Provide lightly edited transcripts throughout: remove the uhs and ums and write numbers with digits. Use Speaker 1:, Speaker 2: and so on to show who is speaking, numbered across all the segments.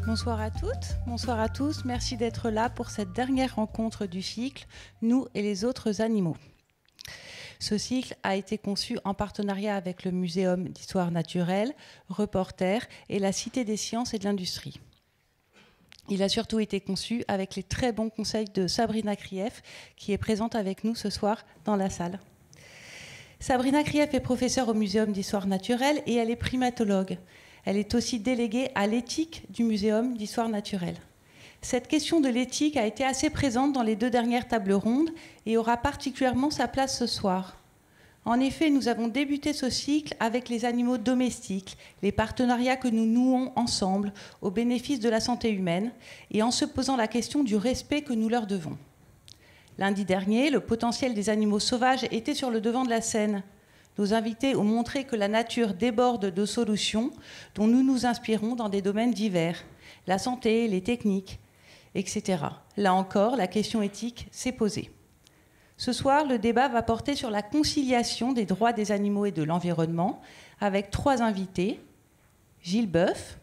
Speaker 1: Bonsoir à toutes, bonsoir à tous. Merci d'être là pour cette dernière rencontre du cycle « Nous et les autres animaux ». Ce cycle a été conçu en partenariat avec le Muséum d'histoire naturelle, Reporter et la Cité des sciences et de l'industrie. Il a surtout été conçu avec les très bons conseils de Sabrina Krief, qui est présente avec nous ce soir dans la salle. Sabrina Krief est professeure au Muséum d'histoire naturelle et elle est primatologue. Elle est aussi déléguée à l'éthique du Muséum d'histoire naturelle. Cette question de l'éthique a été assez présente dans les 2 dernières tables rondes et aura particulièrement sa place ce soir. En effet, nous avons débuté ce cycle avec les animaux domestiques, les partenariats que nous nouons ensemble au bénéfice de la santé humaine et en se posant la question du respect que nous leur devons. Lundi dernier, le potentiel des animaux sauvages était sur le devant de la scène. Nos invités ont montré que la nature déborde de solutions dont nous nous inspirons dans des domaines divers, la santé, les techniques, etc. Là encore, la question éthique s'est posée. Ce soir, le débat va porter sur la conciliation des droits des animaux et de l'environnement avec 3 invités, Gilles Boeuf,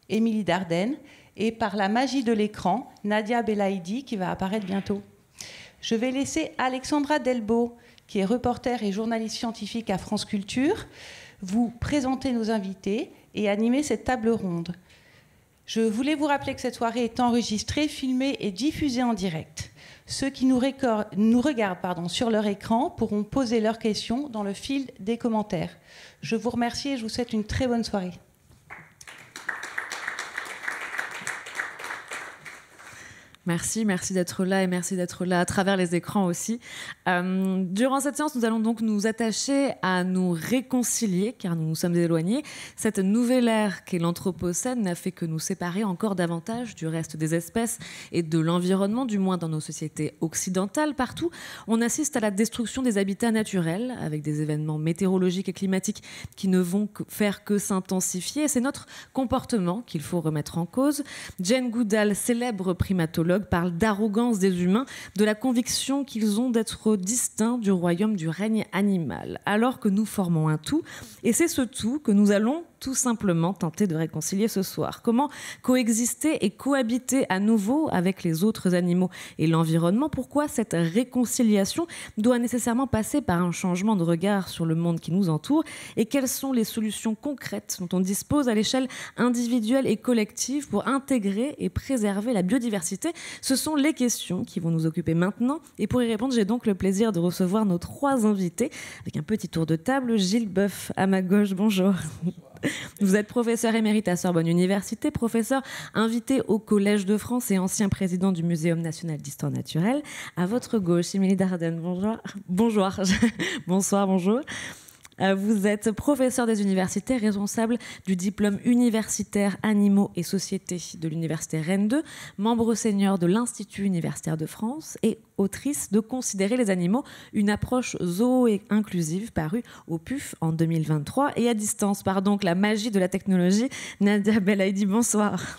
Speaker 1: Émilie Dardenne et par la magie de l'écran, Nadia Belaïdi qui va apparaître bientôt. Je vais laisser Alexandra Delbo, qui est reporter et journaliste scientifique à France Culture, vous présenter nos invités et animer cette table ronde. Je voulais vous rappeler que cette soirée est enregistrée, filmée et diffusée en direct. Ceux qui nous regardent sur leur écran pourront poser leurs questions dans le fil des commentaires. Je vous remercie et je vous souhaite une très bonne soirée.
Speaker 2: Merci d'être là et merci d'être là à travers les écrans aussi. Durant cette séance, nous allons donc nous attacher à nous réconcilier, car nous nous sommes éloignés. Cette nouvelle ère qu'est l'Anthropocène n'a fait que nous séparer encore davantage du reste des espèces et de l'environnement, du moins dans nos sociétés occidentales. Partout, on assiste à la destruction des habitats naturels, avec des événements météorologiques et climatiques qui ne vont faire que s'intensifier. C'est notre comportement qu'il faut remettre en cause. Jane Goodall, célèbre primatologue, parle d'arrogance des humains, de la conviction qu'ils ont d'être distincts du royaume du règne animal, alors que nous formons un tout. Et c'est ce tout que nous allons tout simplement tenter de réconcilier ce soir. Comment coexister et cohabiter à nouveau avec les autres animaux et l'environnement? Pourquoi cette réconciliation doit nécessairement passer par un changement de regard sur le monde qui nous entoure? Et quelles sont les solutions concrètes dont on dispose à l'échelle individuelle et collective pour intégrer et préserver la biodiversité? Ce sont les questions qui vont nous occuper maintenant. Et pour y répondre, j'ai donc le plaisir de recevoir nos 3 invités avec un petit tour de table. Gilles Boeuf, à ma gauche, bonjour. Vous êtes professeur émérite à Sorbonne Université, professeur invité au Collège de France et ancien président du Muséum national d'histoire naturelle. À votre gauche, Émilie Dardenne, bonjour. Bonsoir, bonjour. Vous êtes professeur des universités, responsable du diplôme universitaire Animaux et Sociétés de l'Université Rennes 2, membre senior de l'Institut universitaire de France et autrice de Considérer les animaux, une approche zoo et inclusive, parue au PUF en 2023. Et à distance, par donc la magie de la technologie, Nadia Belaïdi, bonsoir.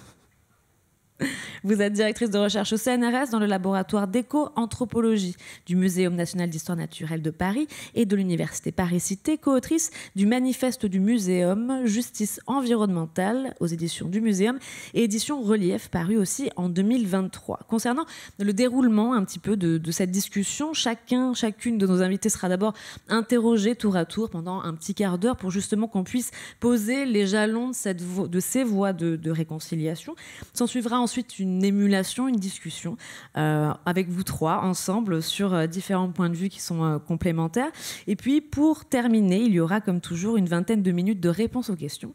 Speaker 2: Vous êtes directrice de recherche au CNRS dans le laboratoire d'éco-anthropologie du Muséum national d'histoire naturelle de Paris et de l'Université Paris-Cité, co-autrice du manifeste du Muséum Justice environnementale aux éditions du Muséum et édition Relief, paru aussi en 2023. Concernant le déroulement un petit peu de cette discussion, chacune de nos invités sera d'abord interrogée tour à tour pendant un petit quart d'heure pour justement qu'on puisse poser les jalons de ces voies de réconciliation. S'en suivra ensuite une émulation, une discussion avec vous 3 ensemble sur différents points de vue qui sont complémentaires. Et puis pour terminer, il y aura comme toujours une 20aine de minutes de réponse aux questions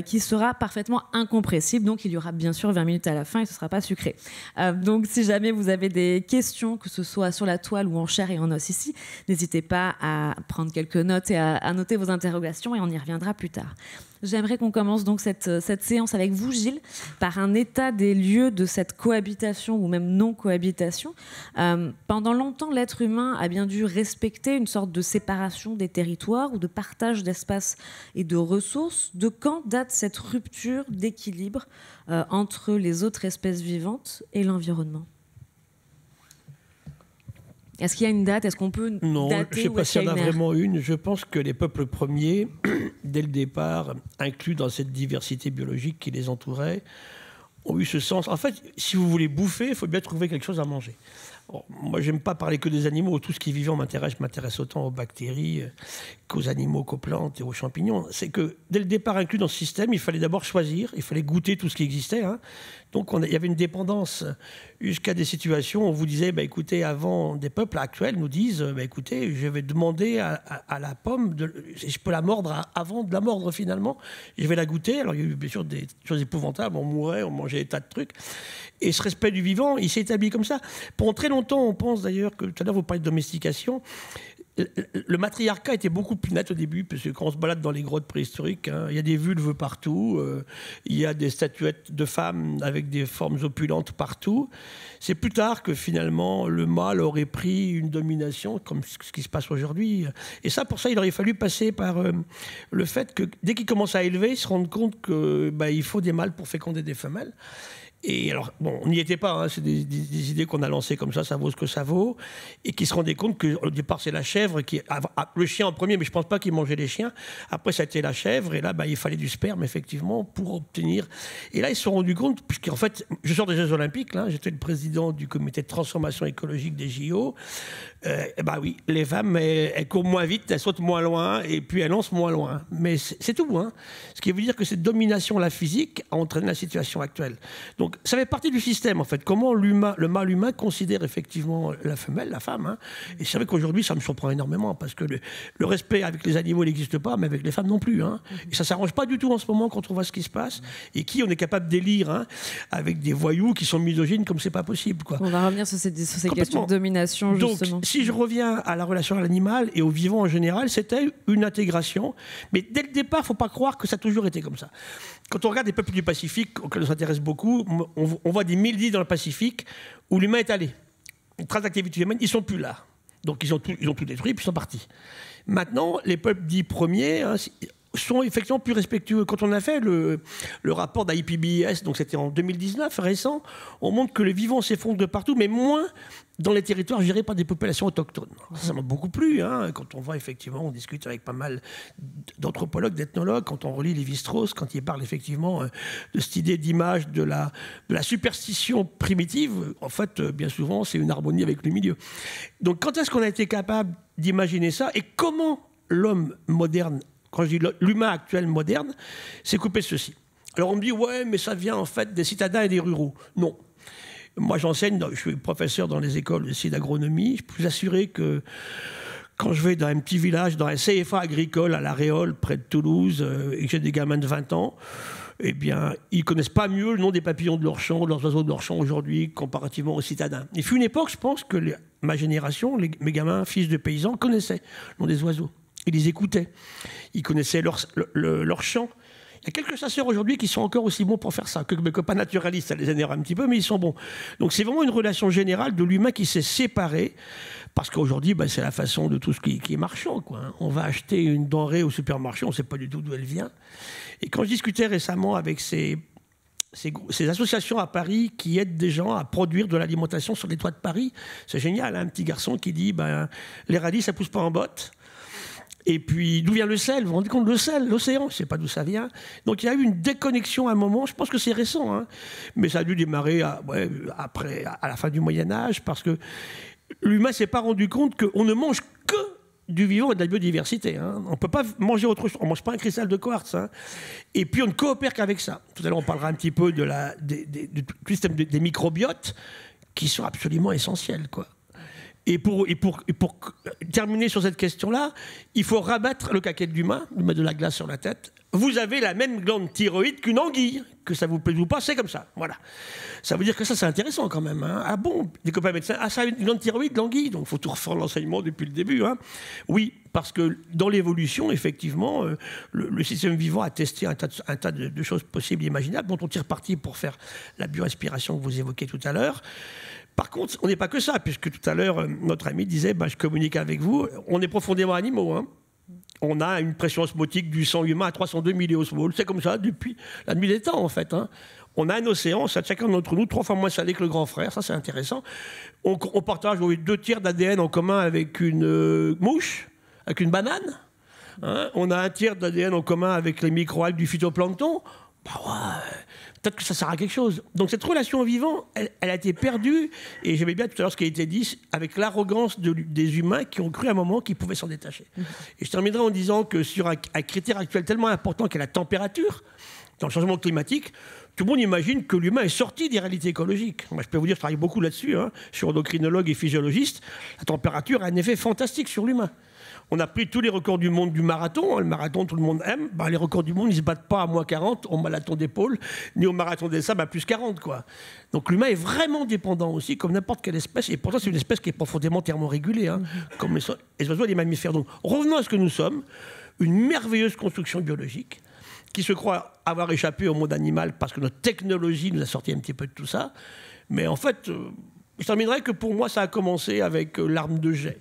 Speaker 2: qui sera parfaitement incompressible. Donc il y aura bien sûr 20 minutes à la fin et ce ne sera pas sucré. Donc si jamais vous avez des questions, que ce soit sur la toile ou en chair et en os ici, n'hésitez pas à prendre quelques notes et à noter vos interrogations et on y reviendra plus tard. J'aimerais qu'on commence donc cette séance avec vous, Gilles, par un état des lieux de cette cohabitation ou même non-cohabitation. Pendant longtemps, l'être humain a bien dû respecter une sorte de séparation des territoires ou de partage d'espace et de ressources. De quand date cette rupture d'équilibre entre les autres espèces vivantes et l'environnement ? Est-ce qu'il y a une date ? Est-ce qu'on peut dater ?
Speaker 3: Non, je ne sais pas s'il y en a vraiment une. Je pense que les peuples premiers, dès le départ, inclus dans cette diversité biologique qui les entourait, ont eu ce sens. En fait, si vous voulez bouffer, il faut bien trouver quelque chose à manger. Bon, moi, j'aime pas parler que des animaux. Tout ce qui est vivant m'intéresse. Je m'intéresse autant aux bactéries qu'aux animaux, qu'aux plantes et aux champignons. C'est que dès le départ inclus dans ce système, il fallait d'abord choisir, il fallait goûter tout ce qui existait. Hein. Donc il y avait une dépendance jusqu'à des situations où on vous disait, écoutez, avant, des peuples actuels nous disent, écoutez, je vais demander à la pomme, je peux la mordre avant de la mordre finalement, je vais la goûter. Alors il y a eu bien sûr des choses épouvantables, on mourait, on mangeait des tas de trucs. Et ce respect du vivant, il s'est établi comme ça. Pendant très longtemps, on pense d'ailleurs que, tout à l'heure vous parlez de domestication, le matriarcat était beaucoup plus net au début, parce que quand on se balade dans les grottes préhistoriques, hein, il y a des vulves partout, il y a des statuettes de femmes avec des formes opulentes partout. C'est plus tard que finalement le mâle aurait pris une domination, comme ce qui se passe aujourd'hui. Et ça, pour ça, il aurait fallu passer par le fait que dès qu'ils commencent à élever, ils se rendent compte qu'il faut des mâles pour féconder des femelles. Et alors, bon, on n'y était pas, hein, c'est des idées qu'on a lancées comme ça vaut ce que ça vaut, et qui se rendaient compte qu'au départ, c'est la chèvre, le chien en premier, mais je ne pense pas qu'il mangeait les chiens. Après, ça a été la chèvre, et là, il fallait du sperme, effectivement, pour obtenir. Et là, ils se sont rendus compte, puisqu'en fait, je sors des Jeux Olympiques, là, j'étais le président du comité de transformation écologique des JO. Oui, les femmes, elles courent moins vite, elles sautent moins loin, et puis elles lancent moins loin. Mais c'est tout, hein. Ce qui veut dire que cette domination-là physique a entraîné la situation actuelle. Donc, ça fait partie du système, en fait. Comment le mâle humain considère effectivement la femelle, la femme. Hein. Et c'est vrai qu'aujourd'hui, ça me surprend énormément, parce que le respect avec les animaux n'existe pas, mais avec les femmes non plus. Hein. Et ça ne s'arrange pas du tout en ce moment quand on voit ce qui se passe. Et qui on est capable d'élire, hein, avec des voyous qui sont misogynes comme c'est pas possible. Quoi.
Speaker 2: On va revenir sur ces questions de domination, justement.
Speaker 3: Donc, si je reviens à la relation à l'animal et au vivant en général, c'était une intégration. Mais dès le départ, il ne faut pas croire que ça a toujours été comme ça. Quand on regarde les peuples du Pacifique, auxquels on s'intéresse beaucoup, on voit des mildies dans le Pacifique où l'humain est allé. Les traces d'activité humaine, ils ne sont plus là. Donc ils ont tout détruit, puis ils sont partis. Maintenant, les peuples dits premiers sont effectivement plus respectueux. Quand on a fait le rapport d'IPBES, donc c'était en 2019, récent, on montre que le vivant s'effondre de partout, mais moins dans les territoires gérés par des populations autochtones. Ça m'a beaucoup plu, hein, quand on voit effectivement, on discute avec pas mal d'anthropologues, d'ethnologues, quand on relit Lévi-Strauss, quand il parle effectivement de cette idée d'image de la superstition primitive, en fait, bien souvent, c'est une harmonie avec le milieu. Donc quand est-ce qu'on a été capable d'imaginer ça, et comment l'homme moderne, quand je dis l'humain actuel moderne, s'est coupé de ceci? Alors on me dit, ouais, mais ça vient en fait des citadins et des ruraux. Non. Moi j'enseigne, je suis professeur dans les écoles aussi d'agronomie. Je peux vous assurer que quand je vais dans un petit village, dans un CFA agricole à La Réole, près de Toulouse, et que j'ai des gamins de 20 ans, eh bien, ils ne connaissent pas mieux le nom des papillons de leur champ, leurs oiseaux de leur champ aujourd'hui, comparativement aux citadins. Il fut une époque, je pense, que ma génération, mes gamins, fils de paysans, connaissaient le nom des oiseaux. Ils les écoutaient. Ils connaissaient leur chant. Il y a quelques chasseurs aujourd'hui qui sont encore aussi bons pour faire ça. Que mes copains naturalistes, ça les énerve un petit peu, mais ils sont bons. Donc c'est vraiment une relation générale de l'humain qui s'est séparé. Parce qu'aujourd'hui, c'est la façon de tout ce qui est marchand, quoi. On va acheter une denrée au supermarché, on ne sait pas du tout d'où elle vient. Et quand je discutais récemment avec ces associations à Paris qui aident des gens à produire de l'alimentation sur les toits de Paris, c'est génial, hein, un petit garçon qui dit les radis, ça ne pousse pas en botte. Et puis, d'où vient le sel? Vous vous rendez compte, le sel, l'océan, je ne sais pas d'où ça vient. Donc, il y a eu une déconnexion à un moment. Je pense que c'est récent, hein, mais ça a dû démarrer à la fin du Moyen-Âge, parce que l'humain ne s'est pas rendu compte qu'on ne mange que du vivant et de la biodiversité. Hein. On ne peut pas manger autre chose. On ne mange pas un cristal de quartz. Hein. Et puis, on ne coopère qu'avec ça. Tout à l'heure, on parlera un petit peu du système des microbiotes qui sont absolument essentiels, quoi. Et pour terminer sur cette question-là, il faut rabattre le caquet de l'humain, lui mettre de la glace sur la tête, vous avez la même glande thyroïde qu'une anguille. Que ça vous plaise ou pas, c'est comme ça. Voilà. Ça veut dire que ça, c'est intéressant quand même. Hein. Ah bon, des copains médecins, ça a une glande thyroïde, l'anguille, donc il faut tout refaire l'enseignement depuis le début. Hein. Oui, parce que dans l'évolution, effectivement, le système vivant a testé un tas de choses possibles et imaginables, dont on tire parti pour faire la biorespiration que vous évoquiez tout à l'heure. Par contre, on n'est pas que ça, puisque tout à l'heure, notre ami disait, je communique avec vous, on est profondément animaux. Hein. On a une pression osmotique du sang humain à 302 milliosmoles. C'est comme ça depuis la nuit des temps, en fait. Hein. On a un océan, ça, chacun d'entre nous, 3 fois moins salé que le grand frère. Ça, c'est intéressant. On partage 2 tiers d'ADN en commun avec une mouche, avec une banane. Hein. On a 1 tiers d'ADN en commun avec les microalgues du phytoplancton. Peut-être que ça sert à quelque chose. Donc cette relation au vivant, elle a été perdue, et j'aimais bien tout à l'heure ce qui a été dit, avec l'arrogance des humains qui ont cru à un moment qu'ils pouvaient s'en détacher. Et je terminerai en disant que sur un critère actuel tellement important qu'est la température, dans le changement climatique, tout le monde imagine que l'humain est sorti des réalités écologiques. Moi, je peux vous dire, je travaille beaucoup là-dessus, hein, je suis endocrinologue et physiologiste. La température a un effet fantastique sur l'humain. On a pris tous les records du monde du marathon. Le marathon, tout le monde aime. Les records du monde, ils ne se battent pas à moins 40 au marathon d'épaule, ni au marathon des sables à plus 40. Quoi. Donc l'humain est vraiment dépendant aussi, comme n'importe quelle espèce. Et pourtant, c'est une espèce qui est profondément thermorégulée, hein, comme les oiseaux et les mammifères. Donc revenons à ce que nous sommes, une merveilleuse construction biologique qui se croit avoir échappé au monde animal parce que notre technologie nous a sorti un petit peu de tout ça. Mais en fait, je terminerai que pour moi, ça a commencé avec l'arme de jet.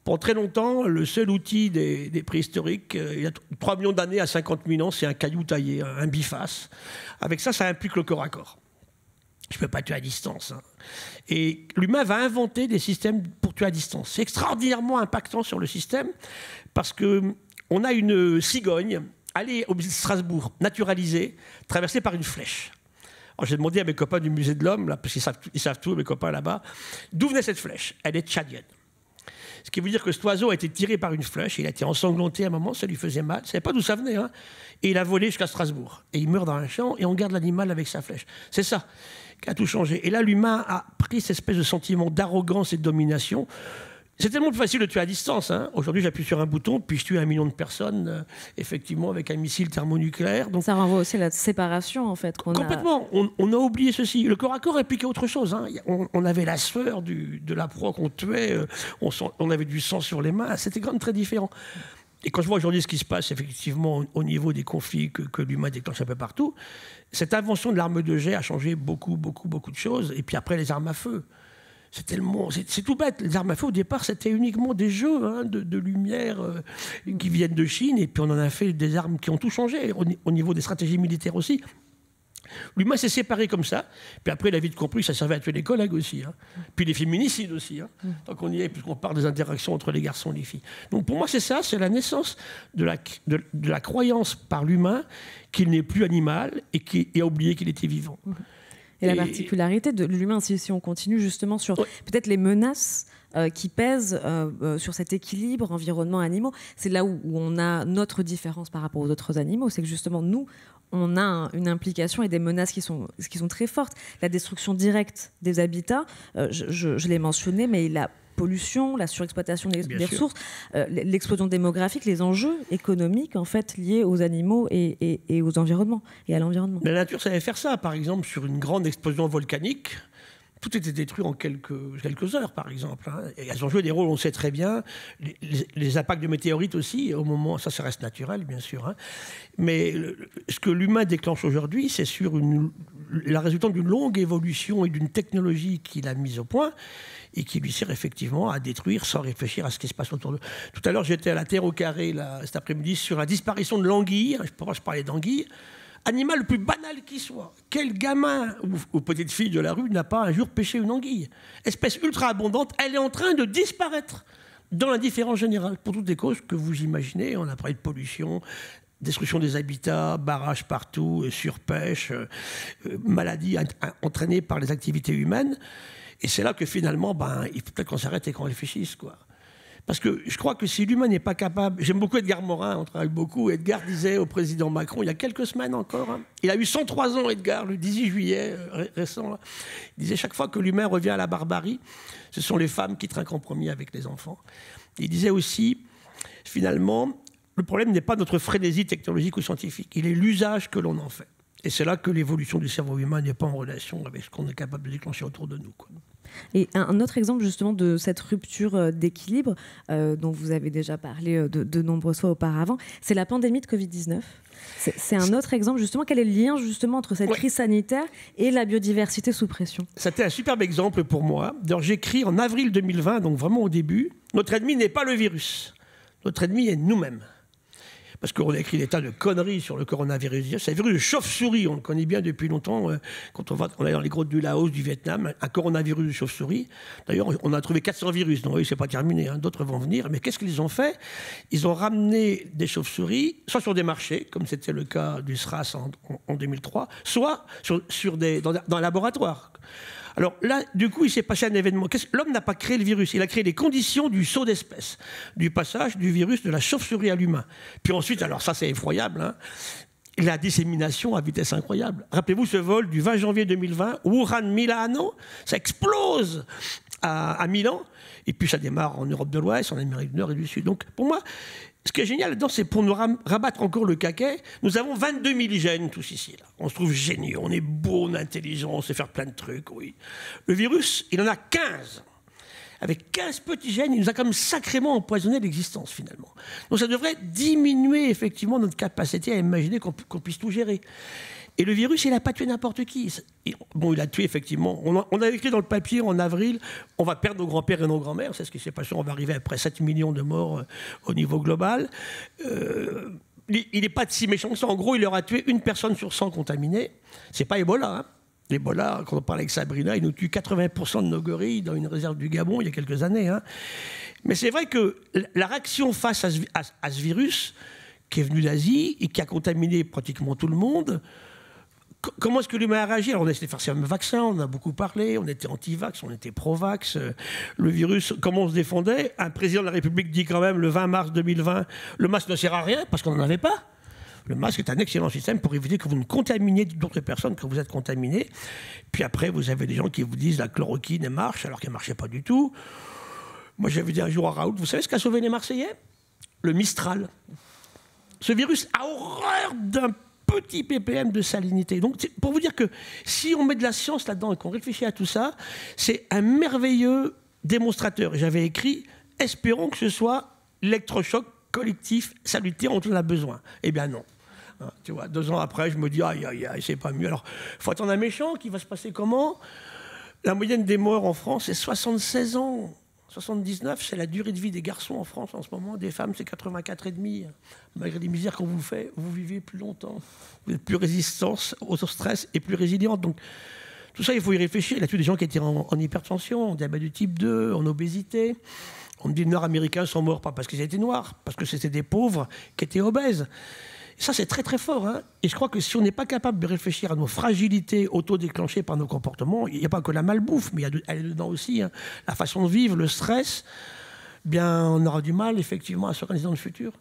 Speaker 3: Pour très longtemps, le seul outil des préhistoriques, il y a 3 millions d'années à 50 000 ans, c'est un caillou taillé, un biface. Avec ça, ça implique le corps à corps. Je ne peux pas tuer à distance. Hein. Et l'humain va inventer des systèmes pour tuer à distance. C'est extraordinairement impactant sur le système parce qu'on a une cigogne, allée au musée de Strasbourg, naturalisée, traversée par une flèche. Alors, j'ai demandé à mes copains du musée de l'Homme, là, parce qu'ils savent tout, mes copains là-bas, d'où venait cette flèche. Elle est tchadienne. Ce qui veut dire que cet oiseau a été tiré par une flèche, il a été ensanglanté à un moment, ça lui faisait mal, il ne savait pas d'où ça venait, hein, et il a volé jusqu'à Strasbourg. Et il meurt dans un champ, et on garde l'animal avec sa flèche. C'est ça qui a tout changé. Et là, l'humain a pris cette espèce de sentiment d'arrogance et de domination. C'est tellement plus facile de tuer à distance. Hein. Aujourd'hui, j'appuie sur un bouton, puis je tue 1 million de personnes, effectivement, avec un missile thermonucléaire. Donc, ça
Speaker 2: renvoie aussi à la séparation, en fait.
Speaker 3: Complètement. On a oublié ceci. Le corps à corps impliquait autre chose. Hein. On avait la sueur de la proie qu'on tuait. On avait du sang sur les mains. C'était quand même très différent. Et quand je vois aujourd'hui ce qui se passe, effectivement, au niveau des conflits que l'humain déclenche un peu partout, cette invention de l'arme de jet a changé beaucoup de choses. Et puis après, les armes à feu. C'est tout bête. Les armes à feu, au départ, c'était uniquement des jeux hein, de lumière qui viennent de Chine. Et puis on en a fait des armes qui ont tout changé, au niveau des stratégies militaires aussi. L'humain s'est séparé comme ça. Puis après, il a vite compris que ça servait à tuer les collègues aussi. Hein. Puis les féminicides aussi. Hein. Tant qu'on y est, puisqu'on parle des interactions entre les garçons et les filles. Donc pour moi, c'est ça. C'est la naissance de la croyance par l'humain qu'il n'est plus animal et qu'il a oublié qu'il était vivant.
Speaker 2: Et la particularité de l'humain, si on continue justement sur peut-être les menaces qui pèsent sur cet équilibre environnement-animaux, c'est là où on a notre différence par rapport aux autres animaux, c'est que justement nous, on a une implication et des menaces qui sont très fortes. La destruction directe des habitats, je l'ai mentionné, mais la pollution, la surexploitation des ressources, l'explosion démographique, les enjeux économiques en fait liés aux animaux et aux environnements et à l'environnement.
Speaker 3: La nature savait faire ça, par exemple sur une grande explosion volcanique. Tout était détruit en quelques heures, par exemple. Hein. Et elles ont joué des rôles, on sait très bien. Les impacts de météorites aussi, au moment, ça reste naturel, bien sûr. Hein. Mais ce que l'humain déclenche aujourd'hui, c'est sur la résultante d'une longue évolution et d'une technologie qu'il a mise au point et qui lui sert effectivement à détruire sans réfléchir à ce qui se passe autour de. Tout à l'heure, j'étais à la Terre au Carré, là, cet après-midi, sur la disparition de l'anguille. Je parlais d'anguille. Animal le plus banal qui soit. Quel gamin ou petite fille de la rue n'a pas un jour pêché une anguille? Espèce ultra abondante, elle est en train de disparaître dans l'indifférence générale pour toutes les causes que vous imaginez. On a parlé de pollution, destruction des habitats, barrages partout, surpêche, maladies entraînées par les activités humaines. Et c'est là que finalement, il faut peut-être qu'on s'arrête et qu'on réfléchisse, quoi. Parce que je crois que si l'humain n'est pas capable... J'aime beaucoup Edgar Morin, on travaille beaucoup. Edgar disait au président Macron, il y a quelques semaines encore, hein, il a eu 103 ans, Edgar, le 18 juillet récent. Là. Il disait chaque fois que l'humain revient à la barbarie, ce sont les femmes qui trinquent en premier avec les enfants. Il disait aussi, finalement, le problème n'est pas notre frénésie technologique ou scientifique, il est l'usage que l'on en fait. Et c'est là que l'évolution du cerveau humain n'est pas en relation avec ce qu'on est capable de déclencher autour de nous, quoi.
Speaker 2: Et un autre exemple justement de cette rupture d'équilibre dont vous avez déjà parlé de nombreuses fois auparavant, c'est la pandémie de Covid-19. C'est un autre exemple justement. Quel est le lien justement entre cette crise sanitaire et la biodiversité sous pression?
Speaker 3: C'était un superbe exemple pour moi. D'ailleurs, j'écris en avril 2020, donc vraiment au début, notre ennemi n'est pas le virus, notre ennemi est nous-mêmes. Parce qu'on a écrit des tas de conneries sur le coronavirus. C'est un virus de chauve-souris, on le connaît bien depuis longtemps. Quand on est dans les grottes du Laos, du Vietnam, un coronavirus de chauve-souris. D'ailleurs, on a trouvé 400 virus, donc oui, c'est pas terminé, hein. D'autres vont venir. Mais qu'est-ce qu'ils ont fait? Ils ont ramené des chauves-souris, soit sur des marchés, comme c'était le cas du SRAS en 2003, soit dans un laboratoire. Alors là, du coup, il s'est passé un événement. L'homme n'a pas créé le virus, il a créé les conditions du saut d'espèce, du passage du virus de la chauve-souris à l'humain. Puis ensuite, alors ça c'est effroyable, hein, la dissémination à vitesse incroyable. Rappelez-vous ce vol du 20 janvier 2020, Wuhan-Milano, ça explose à Milan, et puis ça démarre en Europe de l'Ouest, en Amérique du Nord et du Sud. Donc pour moi, ce qui est génial là-dedans, c'est pour nous rabattre encore le caquet. Nous avons 22 milligènes tous ici. Là. On se trouve géniaux, on est beau, on est intelligent, on sait faire plein de trucs, oui. Le virus, il en a 15. Avec 15 petits gènes, il nous a quand même sacrément empoisonné l'existence, finalement. Donc ça devrait diminuer, effectivement, notre capacité à imaginer qu'on puisse tout gérer. Et le virus, il n'a pas tué n'importe qui. Bon, il a tué, effectivement. On a écrit dans le papier en avril, on va perdre nos grands-pères et nos grands-mères. C'est ce qui s'est passé. On va arriver à près 7 millions de morts au niveau global. Il n'est pas si méchant que ça. En gros, il leur a tué une personne sur 100 contaminée. C'est pas Ebola, hein. L'Ebola, quand on parle avec Sabrina, il nous tue 80% de nos gorilles dans une réserve du Gabon il y a quelques années, hein. Mais c'est vrai que la réaction face à ce virus, qui est venu d'Asie et qui a contaminé pratiquement tout le monde, comment est-ce que l'humain a réagi? Alors on a essayé de faire ce même vaccin, on en a beaucoup parlé, on était anti-vax, on était pro-vax. Le virus, comment on se défendait? Un président de la République dit quand même le 20 mars 2020, le masque ne sert à rien parce qu'on n'en avait pas. Le masque est un excellent système pour éviter que vous ne contaminiez d'autres personnes, que vous êtes contaminé. Puis après, vous avez des gens qui vous disent la chloroquine marche alors qu'elle ne marchait pas du tout. Moi j'avais dit un jour à Raoult, vous savez ce qu'a sauvé les Marseillais? Le Mistral. Ce virus a horreur d'un petit ppm de salinité. Donc, pour vous dire que si on met de la science là-dedans et qu'on réfléchit à tout ça, c'est un merveilleux démonstrateur. J'avais écrit « Espérons que ce soit l'électrochoc collectif salutaire dont on a besoin ». Eh bien non. Tu vois, 2 ans après, je me dis « Aïe, aïe, aïe, c'est pas mieux ». Alors, il faut attendre un méchant qui va se passer comment? La moyenne des morts en France, c'est 76 ans. 79, c'est la durée de vie des garçons en France en ce moment. Des femmes, c'est 84,5. Malgré les misères qu'on vous fait, vous vivez plus longtemps. Vous êtes plus résistante au stress et plus résiliente. Donc, tout ça, il faut y réfléchir. Il y a tous des gens qui étaient en hypertension, en diabète de type 2, en obésité. On me dit que les Nord-Américains sont morts pas parce qu'ils étaient noirs, parce que c'était des pauvres qui étaient obèses. Et ça, c'est très très fort, hein. Et je crois que si on n'est pas capable de réfléchir à nos fragilités auto-déclenchées par nos comportements, il n'y a pas que la malbouffe, mais elle est dedans aussi, hein. La façon de vivre, le stress, bien, on aura du mal effectivement à s'organiser dans le futur.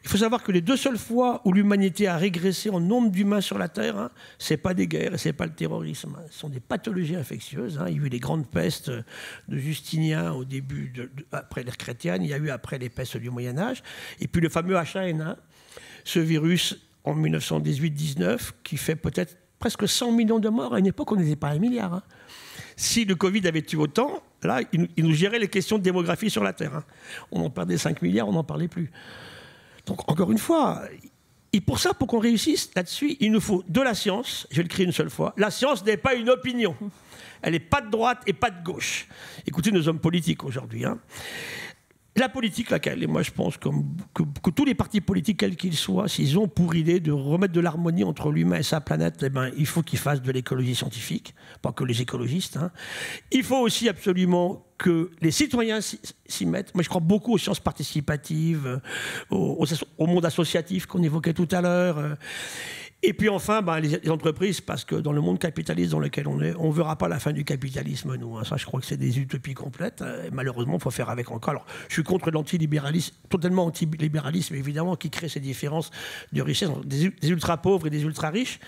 Speaker 3: Il faut savoir que les 2 seules fois où l'humanité a régressé en nombre d'humains sur la Terre, hein, c'est pas des guerres et c'est pas le terrorisme, hein. Ce sont des pathologies infectieuses, hein. Il y a eu les grandes pestes de Justinien au début, après l'ère chrétienne, il y a eu après les pestes du Moyen-Âge, et puis le fameux H1N1, ce virus en 1918-19 qui fait peut-être presque 100 millions de morts. À une époque, on n'était pas 1 milliard. Hein. Si le Covid avait tué autant, là, il nous gérait les questions de démographie sur la Terre. Hein. On en perdait 5 milliards, on n'en parlait plus. Donc, encore une fois, et pour ça, pour qu'on réussisse là-dessus, il nous faut de la science. Je vais le crier une seule fois. La science n'est pas une opinion. Elle n'est pas de droite et pas de gauche. Écoutez nos hommes politiques aujourd'hui, hein. La politique, laquelle, et moi je pense que tous les partis politiques, quels qu'ils soient, s'ils ont pour idée de remettre de l'harmonie entre l'humain et sa planète, eh ben, il faut qu'ils fassent de l'écologie scientifique, pas que les écologistes, hein. Il faut aussi absolument que les citoyens s'y mettent. Moi je crois beaucoup aux sciences participatives, au monde associatif qu'on évoquait tout à l'heure. Et puis enfin, les entreprises, parce que dans le monde capitaliste dans lequel on est, on ne verra pas la fin du capitalisme, nous. Hein. Ça, je crois que c'est des utopies complètes. Et malheureusement, il faut faire avec encore. Alors, je suis contre l'antilibéralisme, totalement antilibéralisme, évidemment, qui crée ces différences de richesse, des ultra-pauvres et des ultra-riches.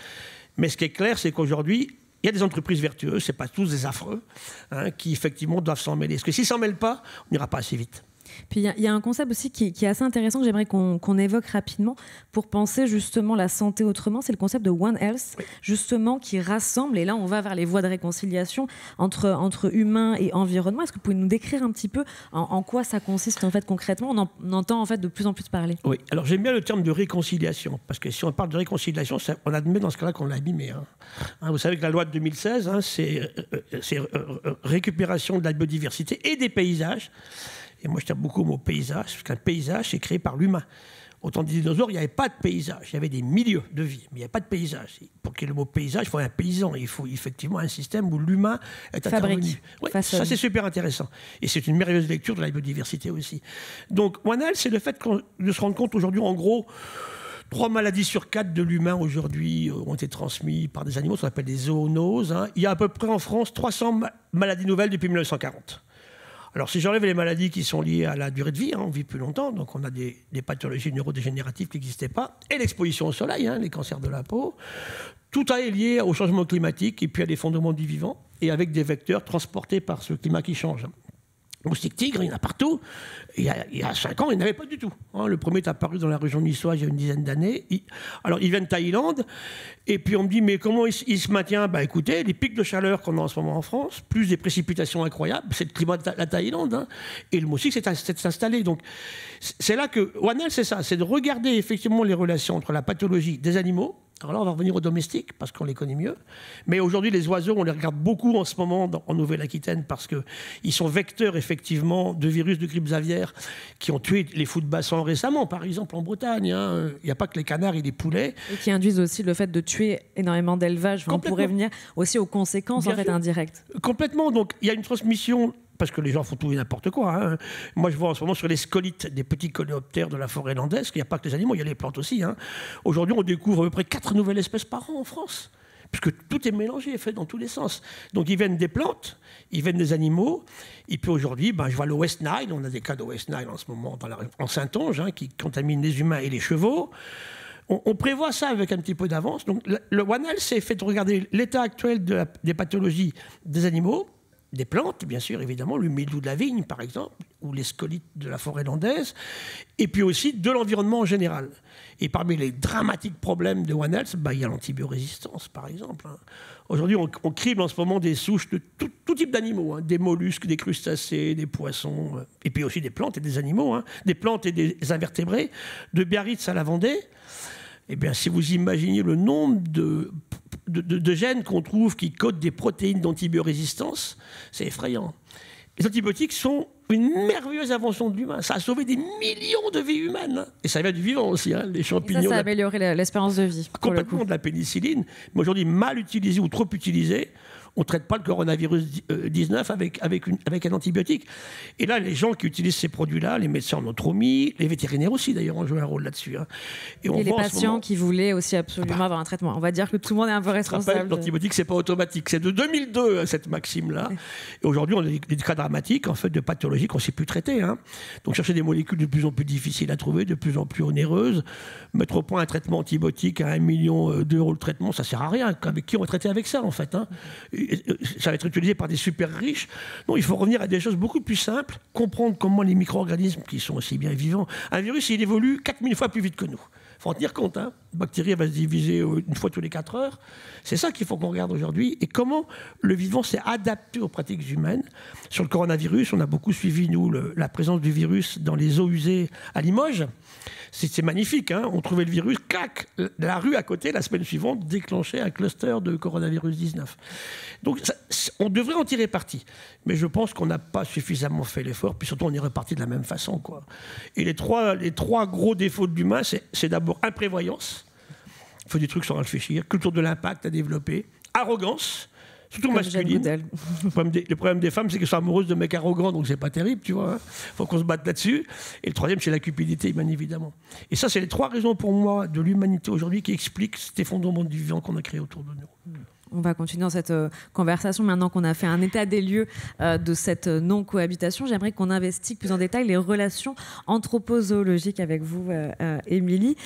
Speaker 3: Mais ce qui est clair, c'est qu'aujourd'hui, il y a des entreprises vertueuses, ce n'est pas tous des affreux, hein, qui effectivement doivent s'en mêler. Parce que s'ils ne s'en mêlent pas, on n'ira pas assez vite.
Speaker 2: Puis il y a un concept aussi qui est assez intéressant que j'aimerais qu'on évoque rapidement pour penser justement la santé autrement. C'est le concept de One Health, justement, qui rassemble, et là on va vers les voies de réconciliation entre humain et environnement. Est-ce que vous pouvez nous décrire un petit peu en quoi ça consiste en fait concrètement? On entend en fait de plus en plus parler.
Speaker 3: Oui, alors j'aime bien le terme de réconciliation, parce que si on parle de réconciliation, on admet dans ce cas-là qu'on l'a abîmé. Vous savez que la loi de 2016, c'est récupération de la biodiversité et des paysages. Et moi, je tiens beaucoup au mot paysage, parce qu'un paysage, c'est créé par l'humain. Autant des dinosaures, il n'y avait pas de paysage. Il y avait des milieux de vie, mais il n'y avait pas de paysage. Pour qu'il y ait le mot paysage, il faut un paysan. Il faut effectivement un système où l'humain est intervenu. Ouais, ça, c'est super intéressant. Et c'est une merveilleuse lecture de la biodiversité aussi. Donc, One Health, c'est le fait de se rendre compte aujourd'hui, en gros, 3 maladies sur 4 de l'humain aujourd'hui ont été transmises par des animaux, ce qu'on appelle des zoonoses. Il y a à peu près en France 300 maladies nouvelles depuis 1940. Alors, si j'enlève les maladies qui sont liées à la durée de vie, on vit plus longtemps, donc on a des pathologies neurodégénératives qui n'existaient pas, et l'exposition au soleil, les cancers de la peau, tout est lié au changement climatique et puis à l'effondrement du vivant, et avec des vecteurs transportés par ce climat qui change. Moustique tigre, il y en a partout. Il y a 5 ans, il n'y en avait pas du tout. Le premier est apparu dans la région niçoise il y a une dizaine d'années. Alors, il vient de Thaïlande. Et puis, on me dit, mais comment il se maintient? Écoutez, les pics de chaleur qu'on a en ce moment en France, plus des précipitations incroyables, c'est le climat de la Thaïlande. Et le moustique s'est installé. Donc, c'est là que One Health, c'est ça. C'est de regarder effectivement les relations entre la pathologie des animaux. Alors là, on va revenir aux domestiques, parce qu'on les connaît mieux. Mais aujourd'hui, les oiseaux, on les regarde beaucoup en ce moment en Nouvelle-Aquitaine, parce qu'ils sont vecteurs, effectivement, de virus de grippe aviaire qui ont tué les fous de bassin récemment, par exemple, en Bretagne. Il n'y a pas que les canards et les poulets.
Speaker 2: Et qui induisent aussi le fait de tuer énormément d'élevages. On pourrait venir aussi aux conséquences, en fait, indirectes.
Speaker 3: Complètement. Donc, il y a une transmission... Parce que les gens font tout et n'importe quoi. Moi, je vois en ce moment sur les scolites des petits coléoptères de la forêt landaise qu'il n'y a pas que les animaux, il y a les plantes aussi. Aujourd'hui, on découvre à peu près 4 nouvelles espèces par an en France, puisque tout est mélangé, fait dans tous les sens. Donc, ils viennent des plantes, ils viennent des animaux. Et puis aujourd'hui, je vois le West Nile. On a des cas de West Nile en ce moment en Saintonge, qui contaminent les humains et les chevaux. On prévoit ça avec un petit peu d'avance. Donc, le One Health, c'est fait de regarder l'état actuel des pathologies des animaux, des plantes, bien sûr, évidemment, le mildiou de la vigne, par exemple, ou les scolites de la forêt landaise, et puis aussi de l'environnement en général. Et parmi les dramatiques problèmes de One Health, il y a l'antibiorésistance, par exemple. Aujourd'hui, on crible en ce moment des souches de tout type d'animaux, des mollusques, des crustacés, des poissons, et puis aussi des plantes et des animaux, des plantes et des invertébrés, de Biarritz à la Vendée. Eh bien, si vous imaginez le nombre de gènes qu'on trouve qui codent des protéines d'antibiorésistance, c'est effrayant. Les antibiotiques sont une merveilleuse invention de l'humain. Ça a sauvé des millions de vies humaines. Et ça vient du vivant aussi, les champignons.
Speaker 2: Et ça a amélioré l'espérance de vie.
Speaker 3: Complètement, de la pénicilline. Mais aujourd'hui, mal utilisée ou trop utilisée, on ne traite pas le coronavirus 19 avec un antibiotique. Et là, les gens qui utilisent ces produits-là, les médecins en ont trop mis, les vétérinaires aussi, d'ailleurs, ont joué un rôle là-dessus.
Speaker 2: Et les patients qui voulaient aussi absolument avoir un traitement. On va dire que tout le monde est un peu responsable.
Speaker 3: L'antibiotique, c'est pas automatique. C'est de 2002, cette maxime-là. Et aujourd'hui, on a des cas dramatiques, en fait, de pathologies qu'on ne sait plus traiter. Donc, chercher des molécules de plus en plus difficiles à trouver, de plus en plus onéreuses. Mettre au point un traitement antibiotique à 1 million d'euros le traitement, ça ne sert à rien. Avec qui on va traiter avec ça, en fait, ça va être utilisé par des super riches. Non, il faut revenir à des choses beaucoup plus simples, comprendre comment les micro-organismes, qui sont aussi bien vivants, un virus, il évolue 4000 fois plus vite que nous. Il faut en tenir compte. Une bactérie, elle va se diviser une fois tous les 4 heures. C'est ça qu'il faut qu'on regarde aujourd'hui. Et comment le vivant s'est adapté aux pratiques humaines. Sur le coronavirus, on a beaucoup suivi, nous, la présence du virus dans les eaux usées à Limoges. C'est magnifique. On trouvait le virus, clac, la rue à côté, la semaine suivante, déclenchait un cluster de coronavirus 19. Donc, on devrait en tirer parti. Mais je pense qu'on n'a pas suffisamment fait l'effort. Puis surtout, on est reparti de la même façon, Et les trois gros défauts de l'humain, c'est d'abord imprévoyance. Il faut des trucs sans réfléchir. Culture de l'impact à développer. Arrogance. Surtout comme masculine. Le problème des femmes, c'est qu'elles sont amoureuses de mecs arrogants, donc c'est pas terrible, tu vois. Faut qu'on se batte là-dessus. Et le troisième, c'est la cupidité, bien évidemment. Et ça, c'est les 3 raisons pour moi de l'humanité aujourd'hui qui expliquent cet effondrement du vivant qu'on a créé autour de nous.
Speaker 2: On va continuer dans cette conversation maintenant qu'on a fait un état des lieux de cette non-cohabitation. J'aimerais qu'on investigue plus en détail les relations anthropozoologiques avec vous, Émilie.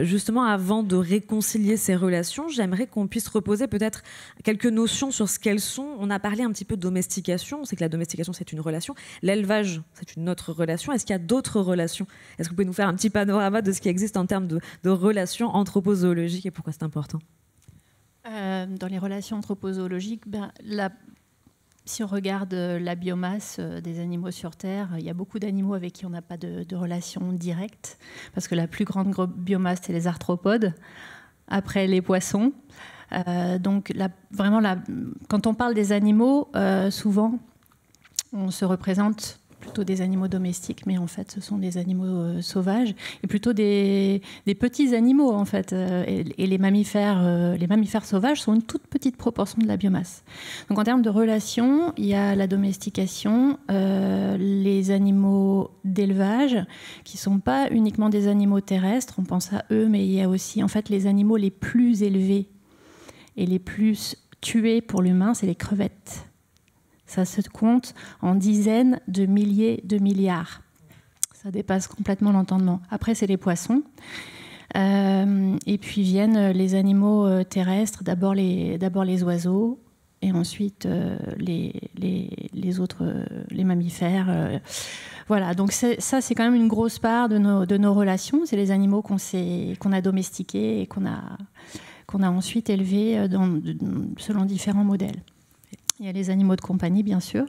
Speaker 2: Justement, avant de réconcilier ces relations, j'aimerais qu'on puisse reposer peut-être quelques notions sur ce qu'elles sont. On a parlé un petit peu de domestication. On sait que la domestication, c'est une relation. L'élevage, c'est une autre relation. Est-ce qu'il y a d'autres relations? Est-ce que vous pouvez nous faire un petit panorama de ce qui existe en termes de relations anthropozoologiques et pourquoi c'est important?
Speaker 4: Dans les relations anthropozoologiques, si on regarde la biomasse des animaux sur Terre, il y a beaucoup d'animaux avec qui on n'a pas de relation directe, parce que la plus grande biomasse, c'est les arthropodes, après les poissons. Donc quand on parle des animaux, souvent, on se représente plutôt des animaux domestiques, mais en fait, ce sont des animaux sauvages, et plutôt des petits animaux, en fait. Et les mammifères sauvages sont une toute petite proportion de la biomasse. Donc, en termes de relations, il y a la domestication, les animaux d'élevage, qui ne sont pas uniquement des animaux terrestres, on pense à eux, mais il y a aussi, en fait, les animaux les plus élevés et les plus tués pour l'humain, c'est les crevettes. Ça se compte en dizaines de milliers de milliards. Ça dépasse complètement l'entendement. Après, c'est les poissons. Et puis viennent les animaux terrestres, d'abord les oiseaux, et ensuite les autres, les mammifères. Voilà, donc c'est quand même une grosse part de nos relations. C'est les animaux qu'on a domestiqués et qu'on a ensuite élevés selon différents modèles. Il y a les animaux de compagnie, bien sûr.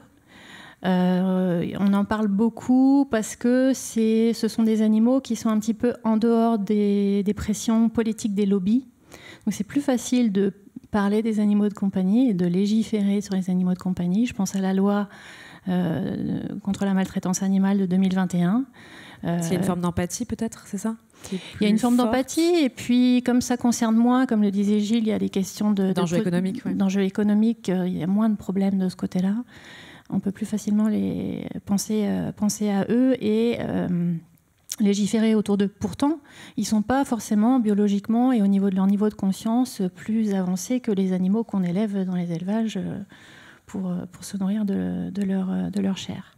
Speaker 4: On en parle beaucoup parce que ce sont des animaux qui sont un petit peu en dehors des pressions politiques des lobbies. Donc c'est plus facile de parler des animaux de compagnie et de légiférer sur les animaux de compagnie. Je pense à la loi contre la maltraitance animale de 2021.
Speaker 2: Il y a une forme d'empathie peut-être, c'est ça?
Speaker 4: Il y a une forme d'empathie, et puis comme ça concerne moins, comme le disait Gilles, il y a des questions d'enjeux économiques. Ouais. D'enjeux économiques, il y a moins de problèmes de ce côté-là. On peut plus facilement penser à eux et légiférer autour d'eux. Pourtant, ils ne sont pas forcément biologiquement et au niveau de leur niveau de conscience plus avancés que les animaux qu'on élève dans les élevages pour se nourrir de leur chair.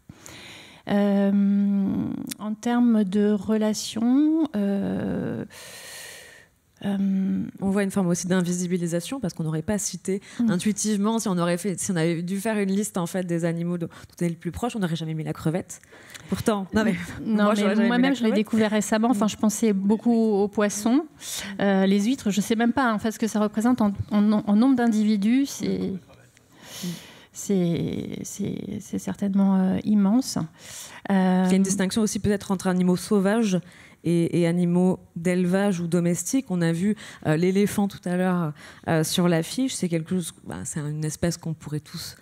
Speaker 4: En termes de relations,
Speaker 2: on voit une forme aussi d'invisibilisation parce qu'on n'aurait pas cité intuitivement, si on avait dû faire une liste en fait des animaux dont on est le plus proche, on n'aurait jamais mis la crevette. Pourtant, moi-même je l'ai découvert récemment. Enfin, je pensais beaucoup aux poissons, les huîtres. Je ne sais même pas en fait ce que ça représente en nombre d'individus. C'est certainement immense. Il y a une distinction aussi peut-être entre animaux sauvages et animaux d'élevage ou domestiques. On a vu l'éléphant tout à l'heure sur l'affiche. C'est quelque chose, c'est une espèce qu'on pourrait tous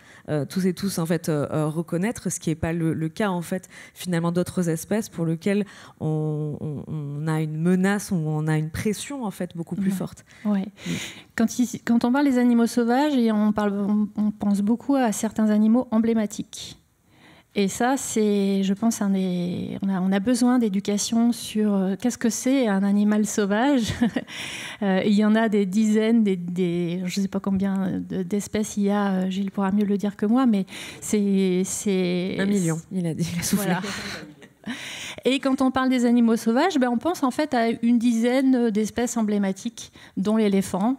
Speaker 2: et tous en fait reconnaître, ce qui n'est pas le cas en fait finalement d'autres espèces pour lesquelles on a une menace ou on a une pression en fait beaucoup plus forte.
Speaker 4: Ouais. Quand on parle des animaux sauvages, on pense beaucoup à certains animaux emblématiques. Et ça, c'est, je pense, on a besoin d'éducation sur qu'est-ce que c'est un animal sauvage. Il y en a des dizaines, je ne sais pas combien d'espèces il y a, Gilles pourra mieux le dire que moi, mais c'est
Speaker 2: 1 million, il a dit, il a soufflé. Voilà.
Speaker 4: Et quand on parle des animaux sauvages, on pense en fait à une dizaine d'espèces emblématiques, dont l'éléphant.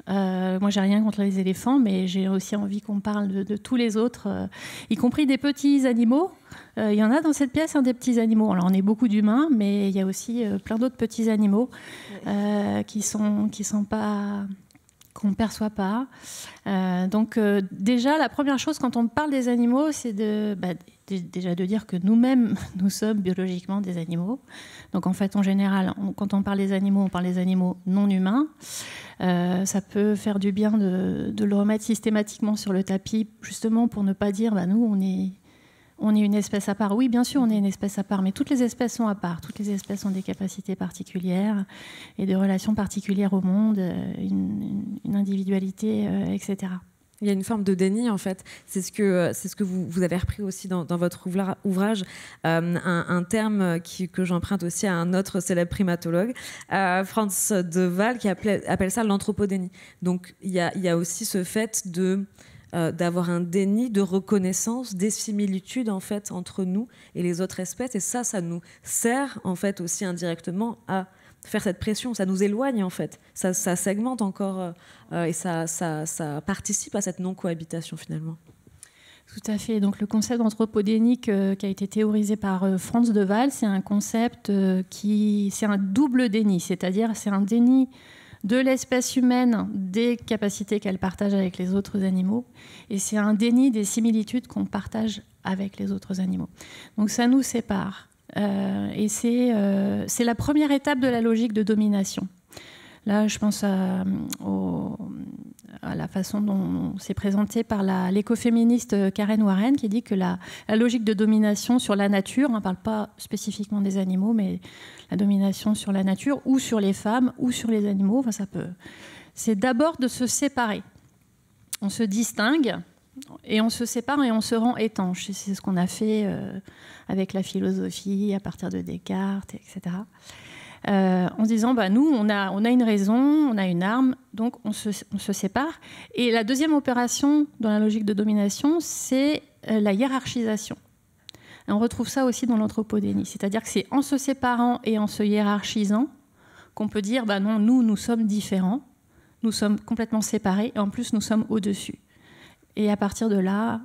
Speaker 4: Moi, j'ai rien contre les éléphants, mais j'ai aussi envie qu'on parle de tous les autres, y compris des petits animaux. Il y en a dans cette pièce, des petits animaux. Alors, on est beaucoup d'humains, mais il y a aussi plein d'autres petits animaux qui sont pas, qu'on ne perçoit pas. Donc, déjà, la première chose quand on parle des animaux, c'est déjà de dire que nous-mêmes, nous sommes biologiquement des animaux. Donc, en fait, en général, quand on parle des animaux, on parle des animaux non humains. Ça peut faire du bien de le remettre systématiquement sur le tapis, justement pour ne pas dire nous, on est une espèce à part. Oui, bien sûr, on est une espèce à part, mais toutes les espèces sont à part. Toutes les espèces ont des capacités particulières et des relations particulières au monde, une individualité, etc.
Speaker 2: Il y a une forme de déni, en fait. C'est ce que vous avez repris aussi dans votre ouvrage, un terme que j'emprunte aussi à un autre célèbre primatologue, Franz de Waal, qui appelle ça l'anthropodénie. Donc, il y a aussi ce fait d'avoir un déni de reconnaissance des similitudes, en fait, entre nous et les autres espèces. Et ça nous sert, en fait, aussi indirectement à faire cette pression, ça nous éloigne en fait, ça segmente encore et ça participe à cette non-cohabitation finalement.
Speaker 4: Tout à fait. Donc le concept d'anthropodénie qui a été théorisé par Franz de Waal, c'est un concept c'est un double déni, c'est-à-dire c'est un déni de l'espèce humaine des capacités qu'elle partage avec les autres animaux et c'est un déni des similitudes qu'on partage avec les autres animaux. Donc ça nous sépare. Et c'est la première étape de la logique de domination. Là, je pense à la façon dont c'est présenté par l'écoféministe Karen Warren, qui dit que la logique de domination sur la nature, on ne parle pas spécifiquement des animaux, mais la domination sur la nature ou sur les femmes ou sur les animaux, enfin, c'est d'abord de se séparer. On se distingue et on se sépare et on se rend étanche. C'est ce qu'on a fait avec la philosophie à partir de Descartes, etc. En disant, nous, on a une raison, on a une arme, donc on se sépare. Et la deuxième opération dans la logique de domination, c'est la hiérarchisation. Et on retrouve ça aussi dans l'anthropodénie. C'est-à-dire que c'est en se séparant et en se hiérarchisant qu'on peut dire, non, nous sommes différents, nous sommes complètement séparés, et en plus, nous sommes au-dessus. Et à partir de là,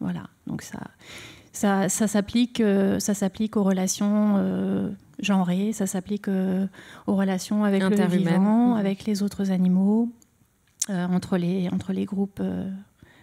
Speaker 4: voilà. Donc ça s'applique aux relations genrées, ça s'applique aux relations avec le vivant, avec les autres animaux, entre les groupes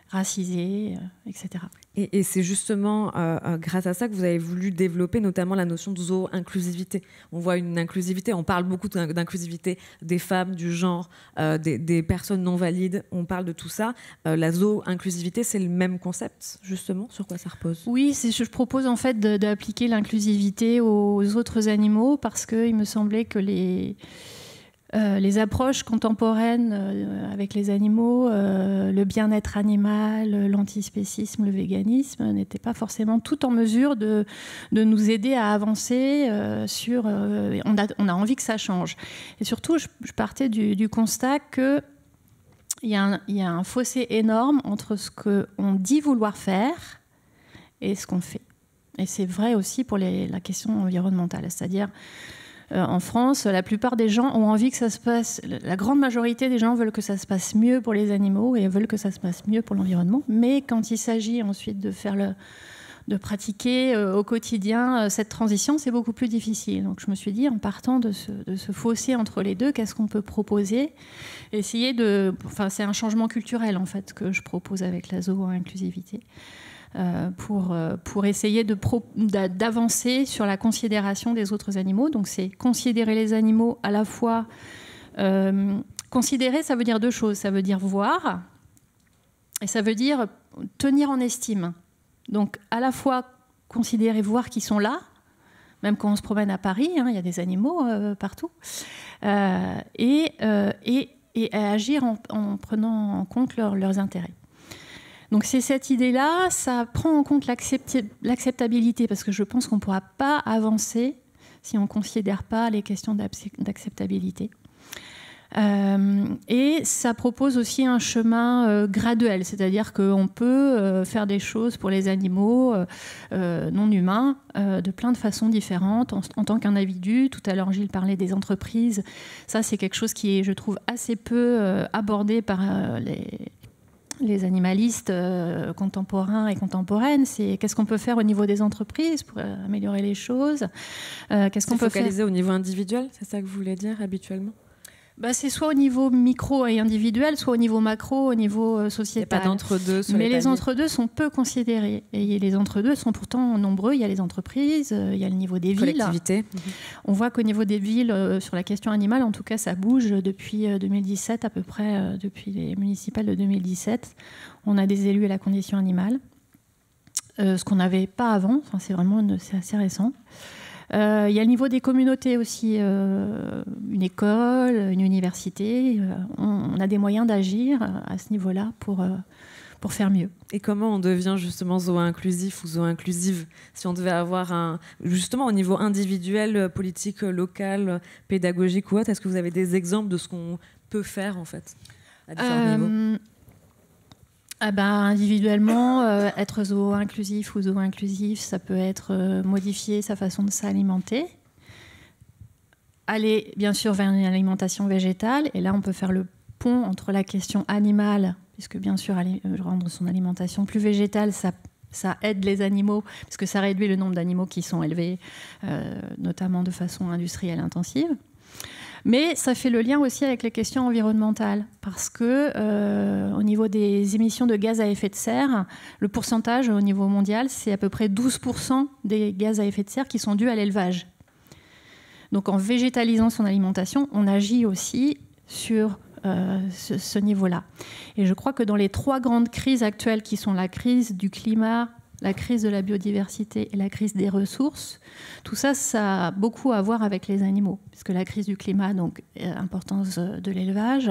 Speaker 4: racisés, etc.
Speaker 2: Et c'est justement grâce à ça que vous avez voulu développer notamment la notion de zoo-inclusivité. On voit une inclusivité, on parle beaucoup d'inclusivité des femmes, du genre, des personnes non valides, on parle de tout ça. La zoo-inclusivité, c'est le même concept, justement, sur quoi ça repose?
Speaker 4: Oui, je propose en fait d'appliquer l'inclusivité aux autres animaux parce qu'il me semblait que les approches contemporaines avec les animaux, le bien-être animal, l'antispécisme, le véganisme, n'étaient pas forcément tout en mesure de nous aider à avancer sur... on a envie que ça change. Et surtout, je partais du constat qu'il y a un fossé énorme entre ce qu'on dit vouloir faire et ce qu'on fait. Et c'est vrai aussi pour la question environnementale, c'est-à-dire... en France, la plupart des gens ont envie que ça se passe... La grande majorité des gens veulent que ça se passe mieux pour les animaux et veulent que ça se passe mieux pour l'environnement. Mais quand il s'agit ensuite de pratiquer au quotidien cette transition, c'est beaucoup plus difficile. Donc je me suis dit, en partant de ce fossé entre les deux, qu'est-ce qu'on peut proposer ? Essayer de... Enfin, c'est un changement culturel, en fait, que je propose avec la zoo-inclusivité. Pour essayer d'avancer sur la considération des autres animaux. Donc c'est considérer les animaux à la fois... considérer, ça veut dire deux choses. Ça veut dire voir et ça veut dire tenir en estime. Donc à la fois considérer, voir qu'ils sont là, même quand on se promène à Paris, il y a des animaux partout, et agir en prenant en compte leurs intérêts. Donc c'est cette idée-là, ça prend en compte l'acceptabilité, parce que je pense qu'on ne pourra pas avancer si on ne considère pas les questions d'acceptabilité. Et ça propose aussi un chemin graduel, c'est-à-dire qu'on peut faire des choses pour les animaux non humains de plein de façons différentes en tant qu'individu. Tout à l'heure, Gilles parlait des entreprises. Ça, c'est quelque chose qui est, je trouve, assez peu abordé par les animalistes contemporains et contemporaines. C'est qu'est-ce qu'on peut faire au niveau des entreprises pour améliorer les choses. Qu'est-ce qu'on peut
Speaker 2: focaliser au niveau individuel, c'est ça que vous voulez dire habituellement?
Speaker 4: C'est soit au niveau micro et individuel, soit au niveau macro, au niveau sociétal.
Speaker 2: Il n'y a pas d'entre-deux sur
Speaker 4: Mais les entre-deux sont peu considérés. Et les entre-deux sont pourtant nombreux. Il y a les entreprises, il y a le niveau des villes.
Speaker 2: Collectivités.
Speaker 4: On voit qu'au niveau des villes, sur la question animale, en tout cas, ça bouge depuis 2017, à peu près, depuis les municipales de 2017. On a des élus à la condition animale, ce qu'on n'avait pas avant. Enfin, c'est assez récent. Il y a le niveau des communautés aussi, une école, une université. On a des moyens d'agir à ce niveau-là pour faire mieux.
Speaker 2: Et comment on devient justement zoo-inclusif ou zoo-inclusive si on devait avoir justement au niveau individuel, politique, local, pédagogique ou autre, est-ce que vous avez des exemples de ce qu'on peut faire en fait à différents niveaux?
Speaker 4: Individuellement, être zoo-inclusif ou zoo-inclusif, ça peut être modifier sa façon de s'alimenter, aller bien sûr vers une alimentation végétale, et là on peut faire le pont entre la question animale, puisque bien sûr rendre son alimentation plus végétale, ça aide les animaux, parce que ça réduit le nombre d'animaux qui sont élevés, notamment de façon industrielle intensive. Mais ça fait le lien aussi avec les questions environnementales, parce que au niveau des émissions de gaz à effet de serre, le pourcentage au niveau mondial, c'est à peu près 12% des gaz à effet de serre qui sont dus à l'élevage. Donc en végétalisant son alimentation, on agit aussi sur ce niveau-là. Et je crois que dans les 3 grandes crises actuelles, qui sont la crise du climat, la crise de la biodiversité et la crise des ressources, tout ça, ça a beaucoup à voir avec les animaux. Puisque la crise du climat, donc importance de l'élevage,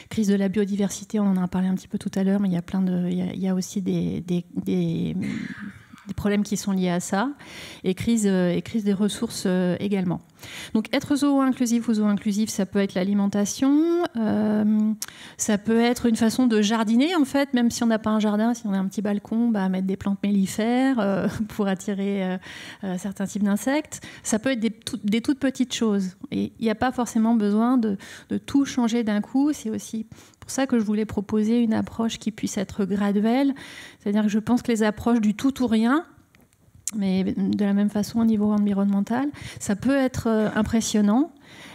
Speaker 4: crise de la biodiversité, on en a parlé un petit peu tout à l'heure, mais il y a aussi des problèmes qui sont liés à ça, et crise des ressources également. Donc être zoo-inclusif ou zoo-inclusif, ça peut être l'alimentation, ça peut être une façon de jardiner en fait, même si on n'a pas un jardin, si on a un petit balcon, mettre des plantes mellifères pour attirer certains types d'insectes. Ça peut être des toutes petites choses. Et il n'y a pas forcément besoin de tout changer d'un coup. C'est aussi pour ça que je voulais proposer une approche qui puisse être graduelle. C'est-à-dire que je pense que les approches du tout ou rien, mais de la même façon au niveau environnemental, ça peut être impressionnant.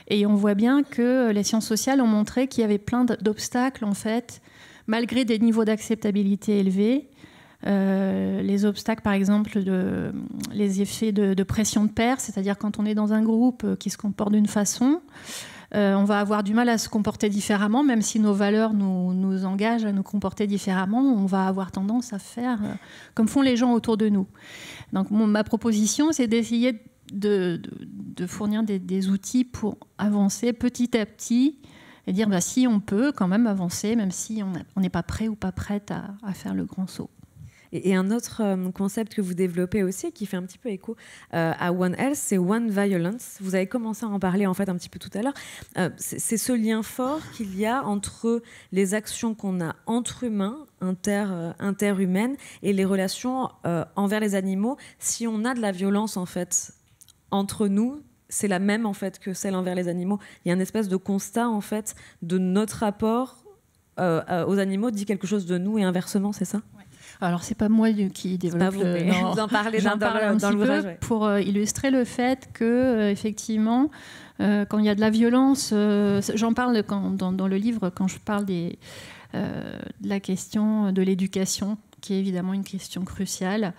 Speaker 4: Et on voit bien que les sciences sociales ont montré qu'il y avait plein d'obstacles, en fait, malgré des niveaux d'acceptabilité élevés. Les obstacles, par exemple, les effets de pression de pair, c'est-à-dire quand on est dans un groupe qui se comporte d'une façon, on va avoir du mal à se comporter différemment, même si nos valeurs nous engagent à nous comporter différemment, on va avoir tendance à faire comme font les gens autour de nous. Donc ma proposition, c'est d'essayer de fournir des outils pour avancer petit à petit et dire si on peut quand même avancer, même si on n'est pas prêt ou pas prête à faire le grand saut.
Speaker 2: Et un autre concept que vous développez aussi, qui fait un petit peu écho à One Health, c'est One Violence. Vous avez commencé à en parler en fait un petit peu tout à l'heure. C'est ce lien fort qu'il y a entre les actions qu'on a entre humains, interhumaines, et les relations envers les animaux. Si on a de la violence en fait entre nous, c'est la même en fait que celle envers les animaux. Il y a une espèce de constat en fait de notre rapport aux animaux dit quelque chose de nous et inversement, c'est ça ?
Speaker 4: Alors, c'est pas moi qui développe.
Speaker 2: Vous en parlez dans l'ouvrage, ouais.
Speaker 4: Pour illustrer le fait que, effectivement, quand il y a de la violence, j'en parle dans le livre quand je parle de la question de l'éducation, qui est évidemment une question cruciale.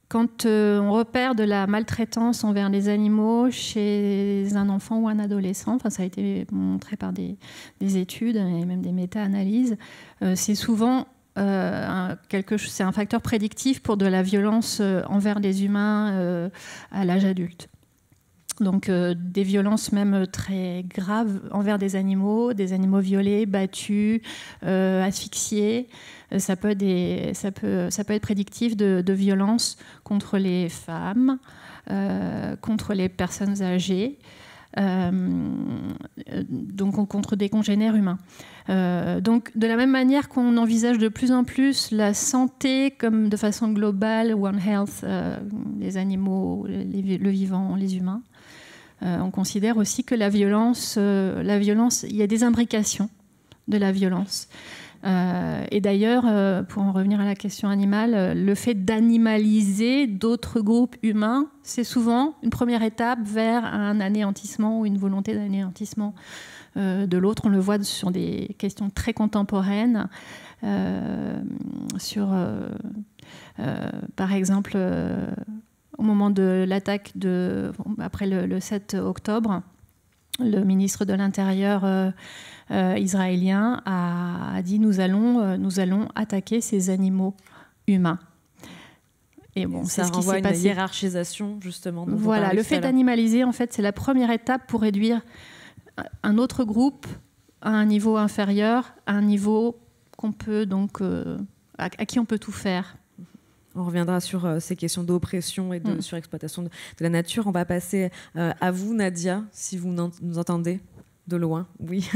Speaker 4: Quand on repère de la maltraitance envers les animaux chez un enfant ou un adolescent, ça a été montré par des études et même des méta-analyses, c'est souvent c'est un facteur prédictif pour de la violence envers les humains à l'âge adulte. Donc des violences même très graves envers des animaux violés, battus, asphyxiés. Ça peut être prédictif de violences contre les femmes, contre les personnes âgées, donc contre des congénères humains. Donc de la même manière qu'on envisage de plus en plus la santé comme de façon globale, One Health, les animaux, le vivant, les humains, on considère aussi que la violence, il y a des imbrications de la violence. Et d'ailleurs, pour en revenir à la question animale, le fait d'animaliser d'autres groupes humains, c'est souvent une première étape vers un anéantissement ou une volonté d'anéantissement de l'autre. On le voit sur des questions très contemporaines, par exemple, au moment de l'attaque après le 7 octobre, le ministre de l'Intérieur israélien a dit nous allons attaquer ces animaux humains. Et bon,
Speaker 2: ça renvoie à une hiérarchisation, justement.
Speaker 4: Voilà, le fait d'animaliser, en fait, c'est la première étape pour réduire un autre groupe à un niveau inférieur, à un niveau qu'on peut donc, à qui on peut tout faire.
Speaker 2: On reviendra sur ces questions d'oppression et de surexploitation de la nature. On va passer à vous, Nadia, si vous nous entendez de loin. Oui.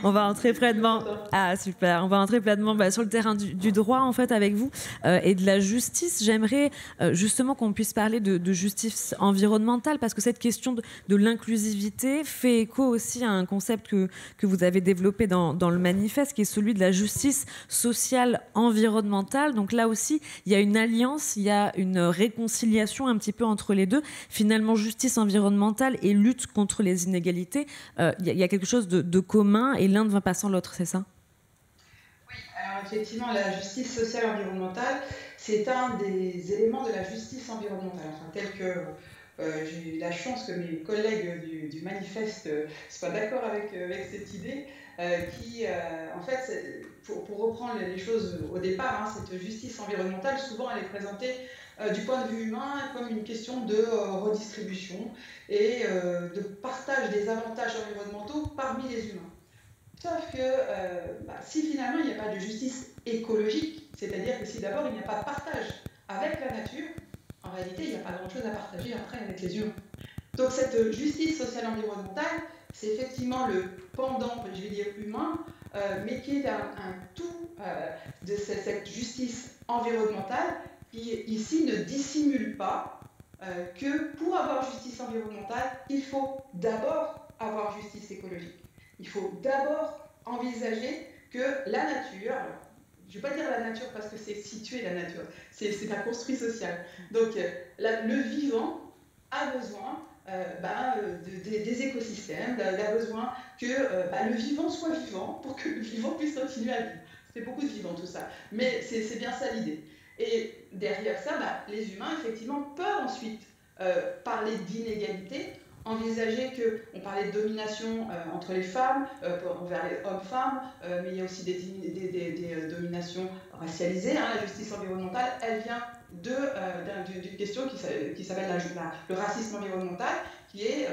Speaker 2: On va entrer pleinement. Ah super. On va entrer pleinement sur le terrain du droit en fait avec vous et de la justice. J'aimerais justement qu'on puisse parler de justice environnementale parce que cette question de l'inclusivité fait écho aussi à un concept que vous avez développé dans le manifeste, qui est celui de la justice sociale environnementale. Donc là aussi, il y a une alliance, il y a une réconciliation un petit peu entre les deux. Finalement, justice environnementale et lutte contre les inégalités, il y a quelque chose de commun. Et l'un ne va pas sans l'autre, c'est ça?
Speaker 5: Oui, alors effectivement, la justice sociale environnementale, c'est un des éléments de la justice environnementale, enfin, tel que j'ai eu la chance que mes collègues du manifeste soient d'accord avec cette idée, qui, en fait, pour reprendre les choses au départ, cette justice environnementale, souvent elle est présentée du point de vue humain comme une question de redistribution et de partage des avantages environnementaux parmi les humains. Sauf que si finalement il n'y a pas de justice écologique, c'est-à-dire que si d'abord il n'y a pas de partage avec la nature, en réalité il n'y a pas grand-chose à partager après avec les humains. Donc cette justice sociale environnementale, c'est effectivement le pendant, je vais dire humain, mais qui est un tout de cette justice environnementale qui ici ne dissimule pas que pour avoir justice environnementale, il faut d'abord avoir justice écologique. Il faut d'abord envisager que la nature, je ne vais pas dire la nature parce que c'est situé la nature, c'est un construit social. Donc le vivant a besoin des écosystèmes, a besoin que le vivant soit vivant pour que le vivant puisse continuer à vivre. C'est beaucoup de vivant tout ça, mais c'est bien ça l'idée. Et derrière ça, les humains effectivement peuvent ensuite parler d'inégalité, envisager qu'on parlait de domination entre les femmes, envers les hommes-femmes, mais il y a aussi des dominations racialisées. La justice environnementale, elle vient d'une question qui s'appelle le racisme environnemental, qui est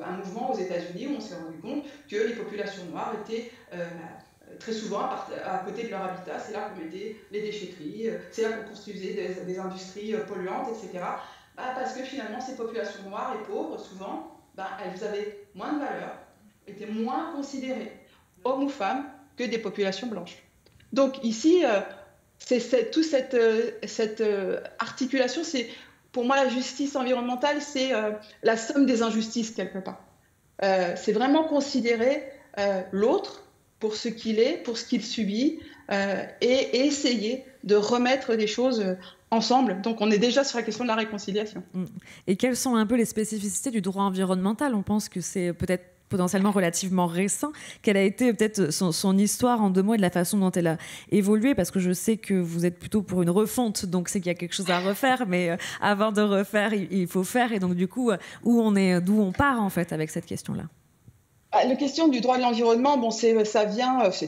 Speaker 5: un mouvement aux États-Unis où on s'est rendu compte que les populations noires étaient très souvent à côté de leur habitat. C'est là qu'on mettait les déchetteries, c'est là qu'on construisait des industries polluantes, etc. Parce que finalement, ces populations noires et pauvres, souvent, elles avaient moins de valeur, étaient moins considérées, hommes ou femmes, que des populations blanches. Donc ici, toute cette articulation, pour moi, la justice environnementale, c'est la somme des injustices, quelque part. C'est vraiment considérer l'autre pour ce qu'il est, pour ce qu'il subit, et essayer de remettre des choses ensemble. Donc on est déjà sur la question de la réconciliation.
Speaker 2: Et quelles sont un peu les spécificités du droit environnemental? On pense que c'est peut-être potentiellement relativement récent. Quelle a été peut-être son histoire en 2 mots et de la façon dont elle a évolué? Parce que je sais que vous êtes plutôt pour une refonte, donc c'est qu'il y a quelque chose à refaire, mais avant de refaire, il faut faire. Et donc du coup, d'où on part en fait avec cette question-là?
Speaker 5: La question du droit de l'environnement, c'est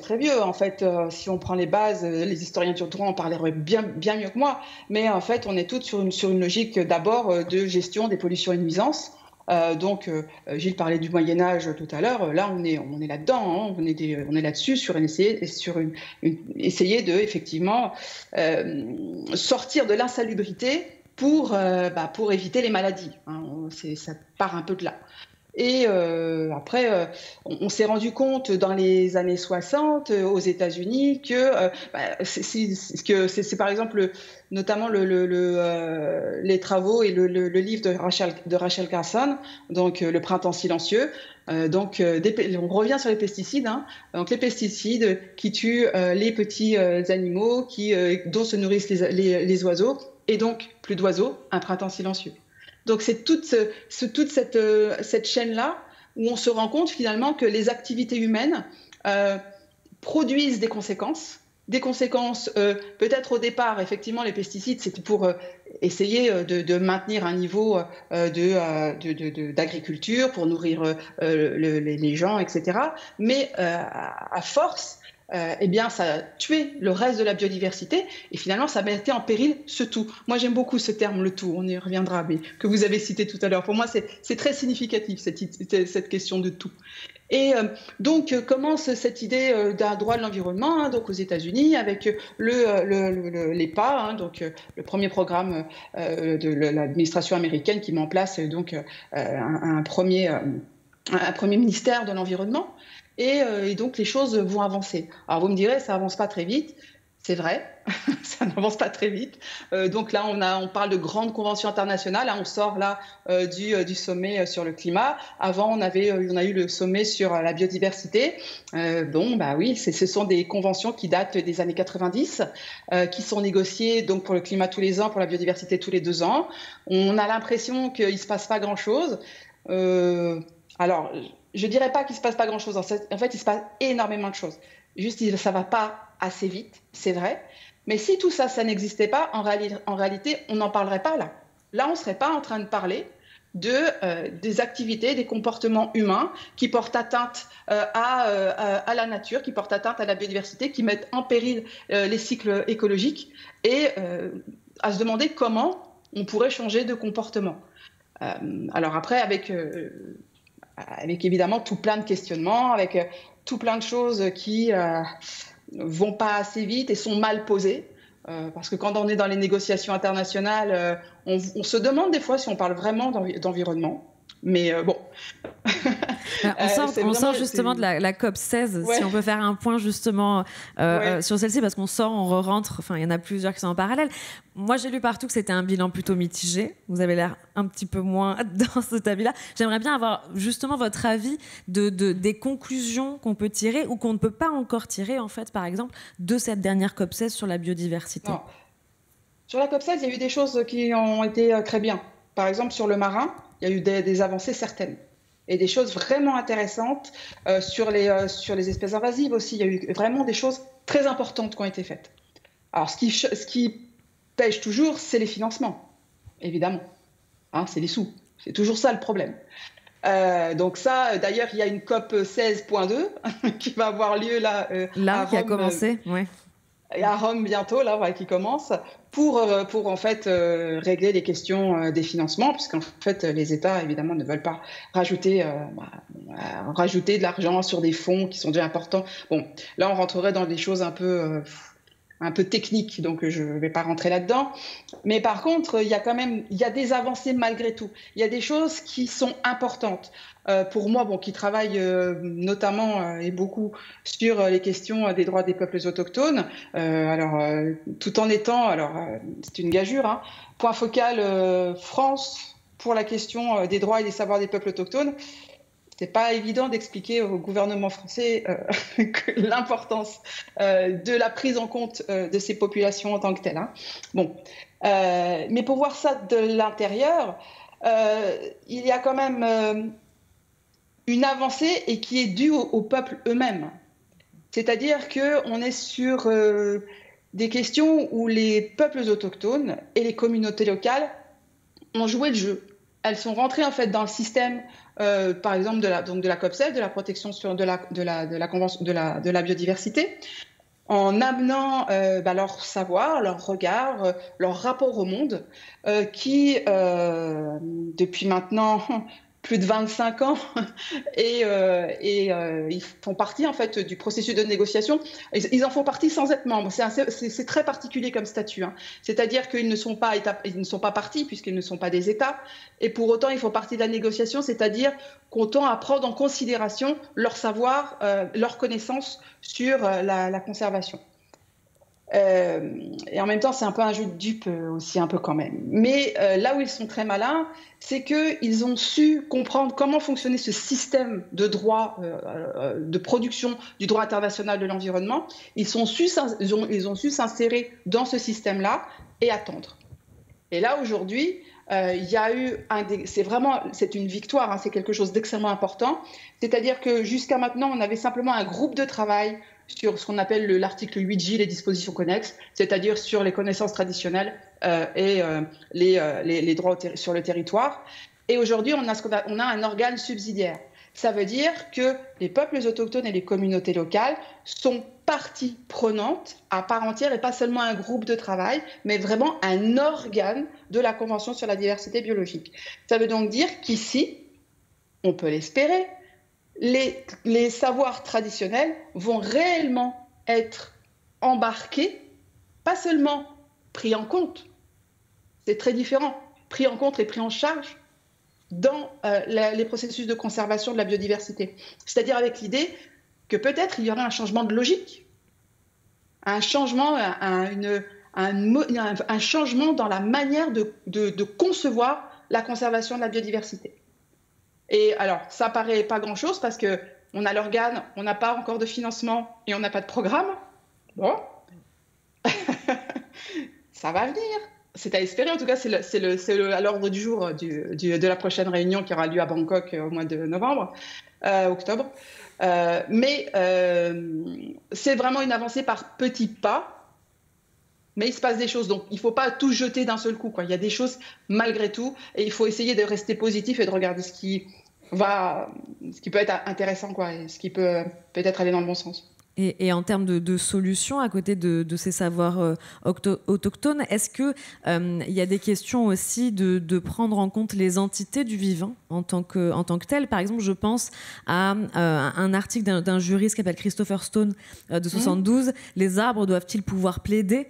Speaker 5: très vieux en fait. Si on prend les bases, les historiens du droit en parleraient bien mieux que moi. Mais en fait, on est toutes sur une logique d'abord de gestion des pollutions et nuisances. Gilles parlait du Moyen Âge tout à l'heure. Là, on est là-dedans. On est là-dessus essayer de effectivement sortir de l'insalubrité pour éviter les maladies. Ça part un peu de là. Et après, on s'est rendu compte dans les années 60 aux États-Unis que c'est par exemple notamment les travaux et le livre de Rachel Carson, donc Le Printemps silencieux. On revient sur les pesticides. Donc les pesticides qui tuent les petits animaux dont se nourrissent les oiseaux, et donc plus d'oiseaux, un printemps silencieux. Donc c'est toute cette chaîne-là où on se rend compte finalement que les activités humaines produisent des conséquences peut-être au départ, effectivement, les pesticides, c'était pour essayer de maintenir un niveau d'agriculture, pour nourrir les gens, etc. Mais à force, eh bien, ça a tué le reste de la biodiversité et finalement, ça mettait en péril ce tout. Moi, j'aime beaucoup ce terme, le tout, on y reviendra, mais que vous avez cité tout à l'heure. Pour moi, c'est très significatif, cette question de tout. Et donc, commence cette idée d'un droit de l'environnement, donc aux États-Unis, avec l'EPA, donc le premier programme de l'administration américaine qui met en place donc, un premier ministère de l'environnement. Et donc, les choses vont avancer. Alors, vous me direz, ça avance pas très vite. C'est vrai, ça n'avance pas très vite. Donc là, on parle de grandes conventions internationales. Hein, on sort là du sommet sur le climat. Avant, on a eu le sommet sur la biodiversité. Bon, bah oui, ce sont des conventions qui datent des années 90, qui sont négociées donc pour le climat tous les ans, pour la biodiversité tous les 2 ans. On a l'impression qu'il ne se passe pas grand-chose. Alors, je ne dirais pas qu'il ne se passe pas grand-chose. En fait, il se passe énormément de choses. Juste, ça ne va pas assez vite, c'est vrai. Mais si tout ça, ça n'existait pas, en réalité, on n'en parlerait pas là. Là, on ne serait pas en train de parler des activités, des comportements humains qui portent atteinte à la nature, qui portent atteinte à la biodiversité, qui mettent en péril les cycles écologiques et à se demander comment on pourrait changer de comportement. Alors après, avec évidemment tout plein de questionnements, avec tout plein de choses qui vont pas assez vite et sont mal posées. Parce que quand on est dans les négociations internationales, on se demande des fois si on parle vraiment d'environnement. Mais bon.
Speaker 2: On sort justement de la COP 16, si on peut faire un point justement sur celle-ci, parce qu'on sort, on re-rentre, enfin il y en a plusieurs qui sont en parallèle. Moi j'ai lu partout que c'était un bilan plutôt mitigé, vous avez l'air un petit peu moins dans cet avis-là. J'aimerais bien avoir justement votre avis des conclusions qu'on peut tirer ou qu'on ne peut pas encore tirer en fait, par exemple, de cette dernière COP 16 sur la biodiversité.
Speaker 5: Non. Sur la COP 16, il y a eu des choses qui ont été très bien. Par exemple sur le marin, il y a eu des avancées certaines. Et des choses vraiment intéressantes sur les espèces invasives aussi. Il y a eu vraiment des choses très importantes qui ont été faites. Alors, ce qui pêche toujours, c'est les financements, évidemment. Hein, c'est les sous. C'est toujours ça le problème. Donc ça, d'ailleurs, il y a une COP 16.2 qui va avoir lieu là à
Speaker 2: qui
Speaker 5: Rome,
Speaker 2: a commencé, ouais.
Speaker 5: Et à Rome bientôt, là, qui commence, pour en fait régler les questions des financements, puisqu'en fait les États évidemment ne veulent pas rajouter de l'argent sur des fonds qui sont déjà importants. Bon, là on rentrerait dans des choses un peu techniques, donc je ne vais pas rentrer là-dedans. Mais par contre, il y a des avancées malgré tout. Il y a des choses qui sont importantes. Pour moi, qui travaille notamment et beaucoup sur les questions des droits des peuples autochtones, tout en étant, c'est une gageure, hein, point focal France pour la question des droits et des savoirs des peuples autochtones. C'est pas évident d'expliquer au gouvernement français l'importance de la prise en compte de ces populations en tant que telles. Hein. Bon, mais pour voir ça de l'intérieur, il y a quand même une avancée et qui est due aux peuples eux-mêmes. C'est-à-dire qu'on est sur des questions où les peuples autochtones et les communautés locales ont joué le jeu. Elles sont rentrées en fait dans le système, par exemple de la COP16, de la protection de la convention de la biodiversité, en amenant leur savoir, leur regard, leur rapport au monde, qui depuis maintenant plus de 25 ans et ils font partie en fait du processus de négociation. Ils en font partie sans être membres. C'est très particulier comme statut. Hein. C'est-à-dire qu'ils ne sont pas partis puisqu'ils ne sont pas des États. Et pour autant, ils font partie de la négociation, c'est-à-dire qu'on tend à prendre en considération leur savoir, leur connaissance sur la conservation. Et en même temps, c'est un peu un jeu de dupes aussi, un peu quand même. Mais là où ils sont très malins, c'est qu'ils ont su comprendre comment fonctionnait ce système de droit, de production du droit international de l'environnement. Ils ont su s'insérer dans ce système-là et attendre. Et là, aujourd'hui, il y a eu c'est une victoire, hein, c'est quelque chose d'extrêmement important. C'est-à-dire que jusqu'à maintenant, on avait simplement un groupe de travail sur ce qu'on appelle l'article 8J, les dispositions connexes, c'est-à-dire sur les connaissances traditionnelles et les droits sur le territoire. Et aujourd'hui, on a un organe subsidiaire. Ça veut dire que les peuples autochtones et les communautés locales sont partie prenante à part entière et pas seulement un groupe de travail, mais vraiment un organe de la Convention sur la diversité biologique. Ça veut donc dire qu'ici, on peut l'espérer, les savoirs traditionnels vont réellement être embarqués, pas seulement pris en compte, c'est très différent, pris en compte et pris en charge dans les processus de conservation de la biodiversité. C'est-à-dire avec l'idée que peut-être il y aurait un changement de logique, un changement, un changement dans la manière de concevoir la conservation de la biodiversité. Et alors, ça paraît pas grand-chose parce qu'on a l'organe, on n'a pas encore de financement et on n'a pas de programme. Bon, ça va venir. C'est à espérer, en tout cas, c'est à l'ordre du jour de la prochaine réunion qui aura lieu à Bangkok au mois de octobre. Mais c'est vraiment une avancée par petits pas, mais il se passe des choses. Donc, il ne faut pas tout jeter d'un seul coup, quoi. Il y a des choses malgré tout, et il faut essayer de rester positif et de regarder ce qui peut être intéressant, quoi, et ce qui peut peut-être aller dans le bon sens.
Speaker 2: Et en termes de solutions, à côté de ces savoirs autochtones, est-ce qu'il y a des questions aussi de prendre en compte les entités du vivant en tant que telles? Par exemple, je pense à un article d'un juriste qui s'appelle Christopher Stone de 72. Les arbres doivent-ils pouvoir plaider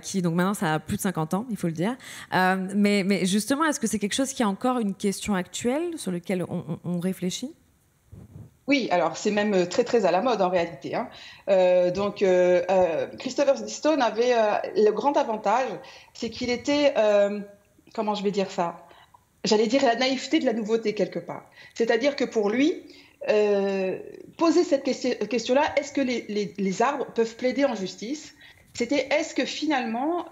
Speaker 2: qui, donc maintenant, ça a plus de 50 ans, il faut le dire. Mais justement, est-ce que c'est quelque chose qui est encore une question actuelle sur laquelle on réfléchit?
Speaker 5: Oui, alors c'est même très très à la mode en réalité. Hein. Christopher Stone avait le grand avantage, c'est qu'il était, comment je vais dire ça? J'allais dire la naïveté de la nouveauté quelque part. C'est-à-dire que pour lui, poser cette question-là, est-ce que les arbres peuvent plaider en justice? C'était est-ce que finalement,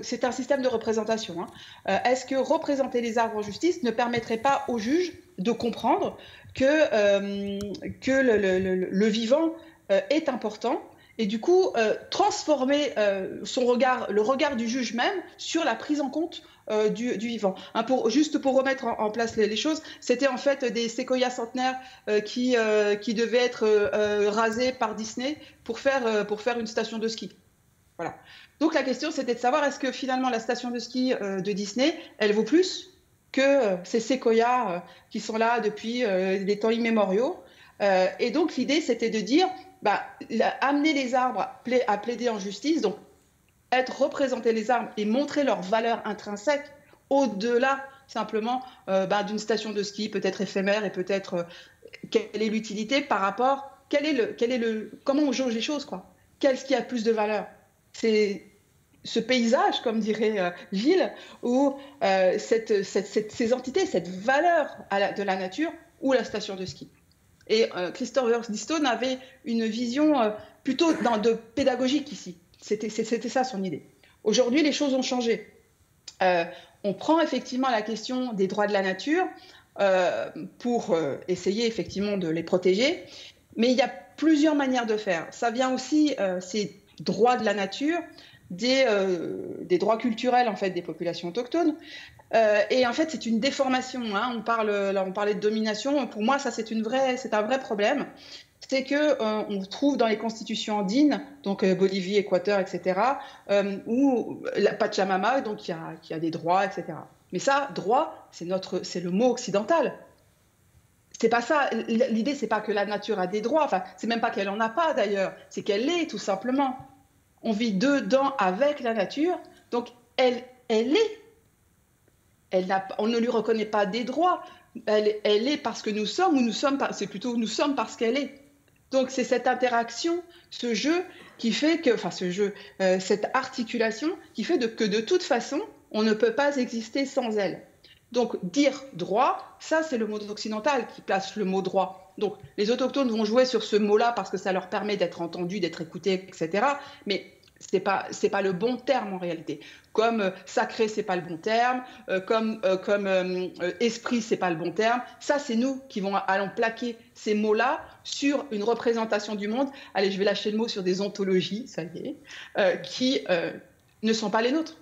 Speaker 5: c'est un système de représentation, hein, est-ce que représenter les arbres en justice ne permettrait pas aux juges de comprendre que le vivant est important et du coup transformer le regard du juge même sur la prise en compte du vivant. Hein, juste pour remettre en place les choses, c'était en fait des séquoias centenaires qui devaient être rasés par Disney pour faire une station de ski. Voilà. Donc la question c'était de savoir est-ce que finalement la station de ski de Disney, elle vaut plus que ces séquoias qui sont là depuis des temps immémoriaux. Et donc l'idée c'était de dire amener les arbres à plaider en justice, donc représenter les arbres et montrer leur valeur intrinsèque au-delà simplement d'une station de ski peut-être éphémère et peut-être quelle est l'utilité par rapport, comment on jauge les choses, quoi. Qu'est-ce qui a plus de valeur? C'est ce paysage, comme dirait Gilles, ou ces entités, cette valeur de la nature ou la station de ski. Et Christopher Stone avait une vision plutôt de pédagogique ici. C'était ça son idée. Aujourd'hui, les choses ont changé. On prend effectivement la question des droits de la nature pour essayer effectivement de les protéger, mais il y a plusieurs manières de faire. Ça vient aussi, ces droits de la nature, des droits culturels en fait des populations autochtones, et en fait c'est une déformation. Hein. On parlait de domination. Pour moi, ça c'est un vrai problème. C'est que on trouve dans les constitutions andines, donc Bolivie, Équateur, etc., où la Pachamama, donc qui a des droits, etc. Mais ça, droit, c'est le mot occidental. C'est pas ça. L'idée, c'est pas que la nature a des droits. Enfin, c'est même pas qu'elle en a pas d'ailleurs. C'est qu'elle est tout simplement. On vit dedans avec la nature, donc elle est. On ne lui reconnaît pas des droits. Elle est parce que nous sommes, ou nous sommes. C'est plutôt nous sommes parce qu'elle est. Donc c'est cette interaction, ce jeu qui fait que, cette articulation qui fait que de toute façon, on ne peut pas exister sans elle. Donc dire droit, ça c'est le mot occidental qui place le mot droit. Donc les autochtones vont jouer sur ce mot-là parce que ça leur permet d'être entendus, d'être écoutés, etc. Mais c'est pas le bon terme en réalité. Comme sacré, c'est pas le bon terme. Comme esprit, c'est pas le bon terme. Ça, c'est nous qui allons plaquer ces mots-là sur une représentation du monde. Allez, je vais lâcher le mot sur des ontologies, ça y est, qui ne sont pas les nôtres.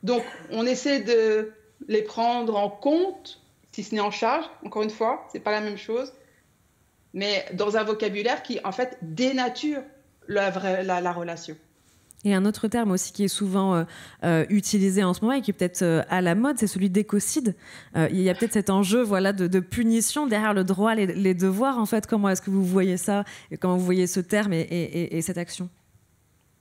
Speaker 5: Donc, on essaie de les prendre en compte, si ce n'est en charge, encore une fois, c'est pas la même chose, mais dans un vocabulaire qui, en fait, dénature la relation.
Speaker 2: Et un autre terme aussi qui est souvent utilisé en ce moment et qui est peut-être à la mode, c'est celui d'écocide. Il y a peut-être cet enjeu de punition derrière le droit, les devoirs. En fait, comment est-ce que vous voyez ça et comment vous voyez ce terme et cette action?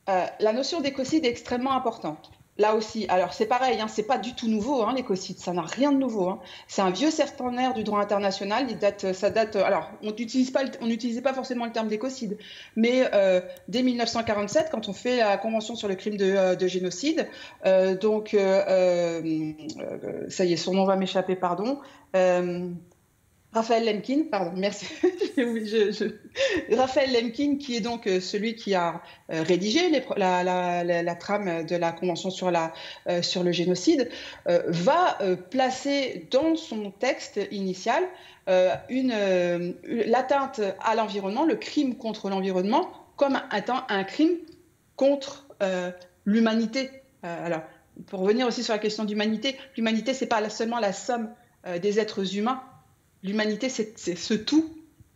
Speaker 5: La notion d'écocide est extrêmement importante. Là aussi, alors c'est pareil, c'est pas du tout nouveau, l'écocide, ça n'a rien de nouveau. C'est un vieux serpentaire du droit international. Ça date. Alors, on n'utilisait pas forcément le terme d'écocide, mais dès 1947, quand on fait la Convention sur le crime de génocide, ça y est, son nom va m'échapper, pardon. Raphaël Lemkin, pardon, merci. Raphaël Lemkin, qui est donc celui qui a rédigé la trame de la Convention sur le génocide, va placer dans son texte initial l'atteinte à l'environnement, le crime contre l'environnement, comme étant un crime contre l'humanité. Alors, pour revenir aussi sur la question d'humanité, l'humanité, c'est pas seulement la somme des êtres humains. L'humanité, c'est ce tout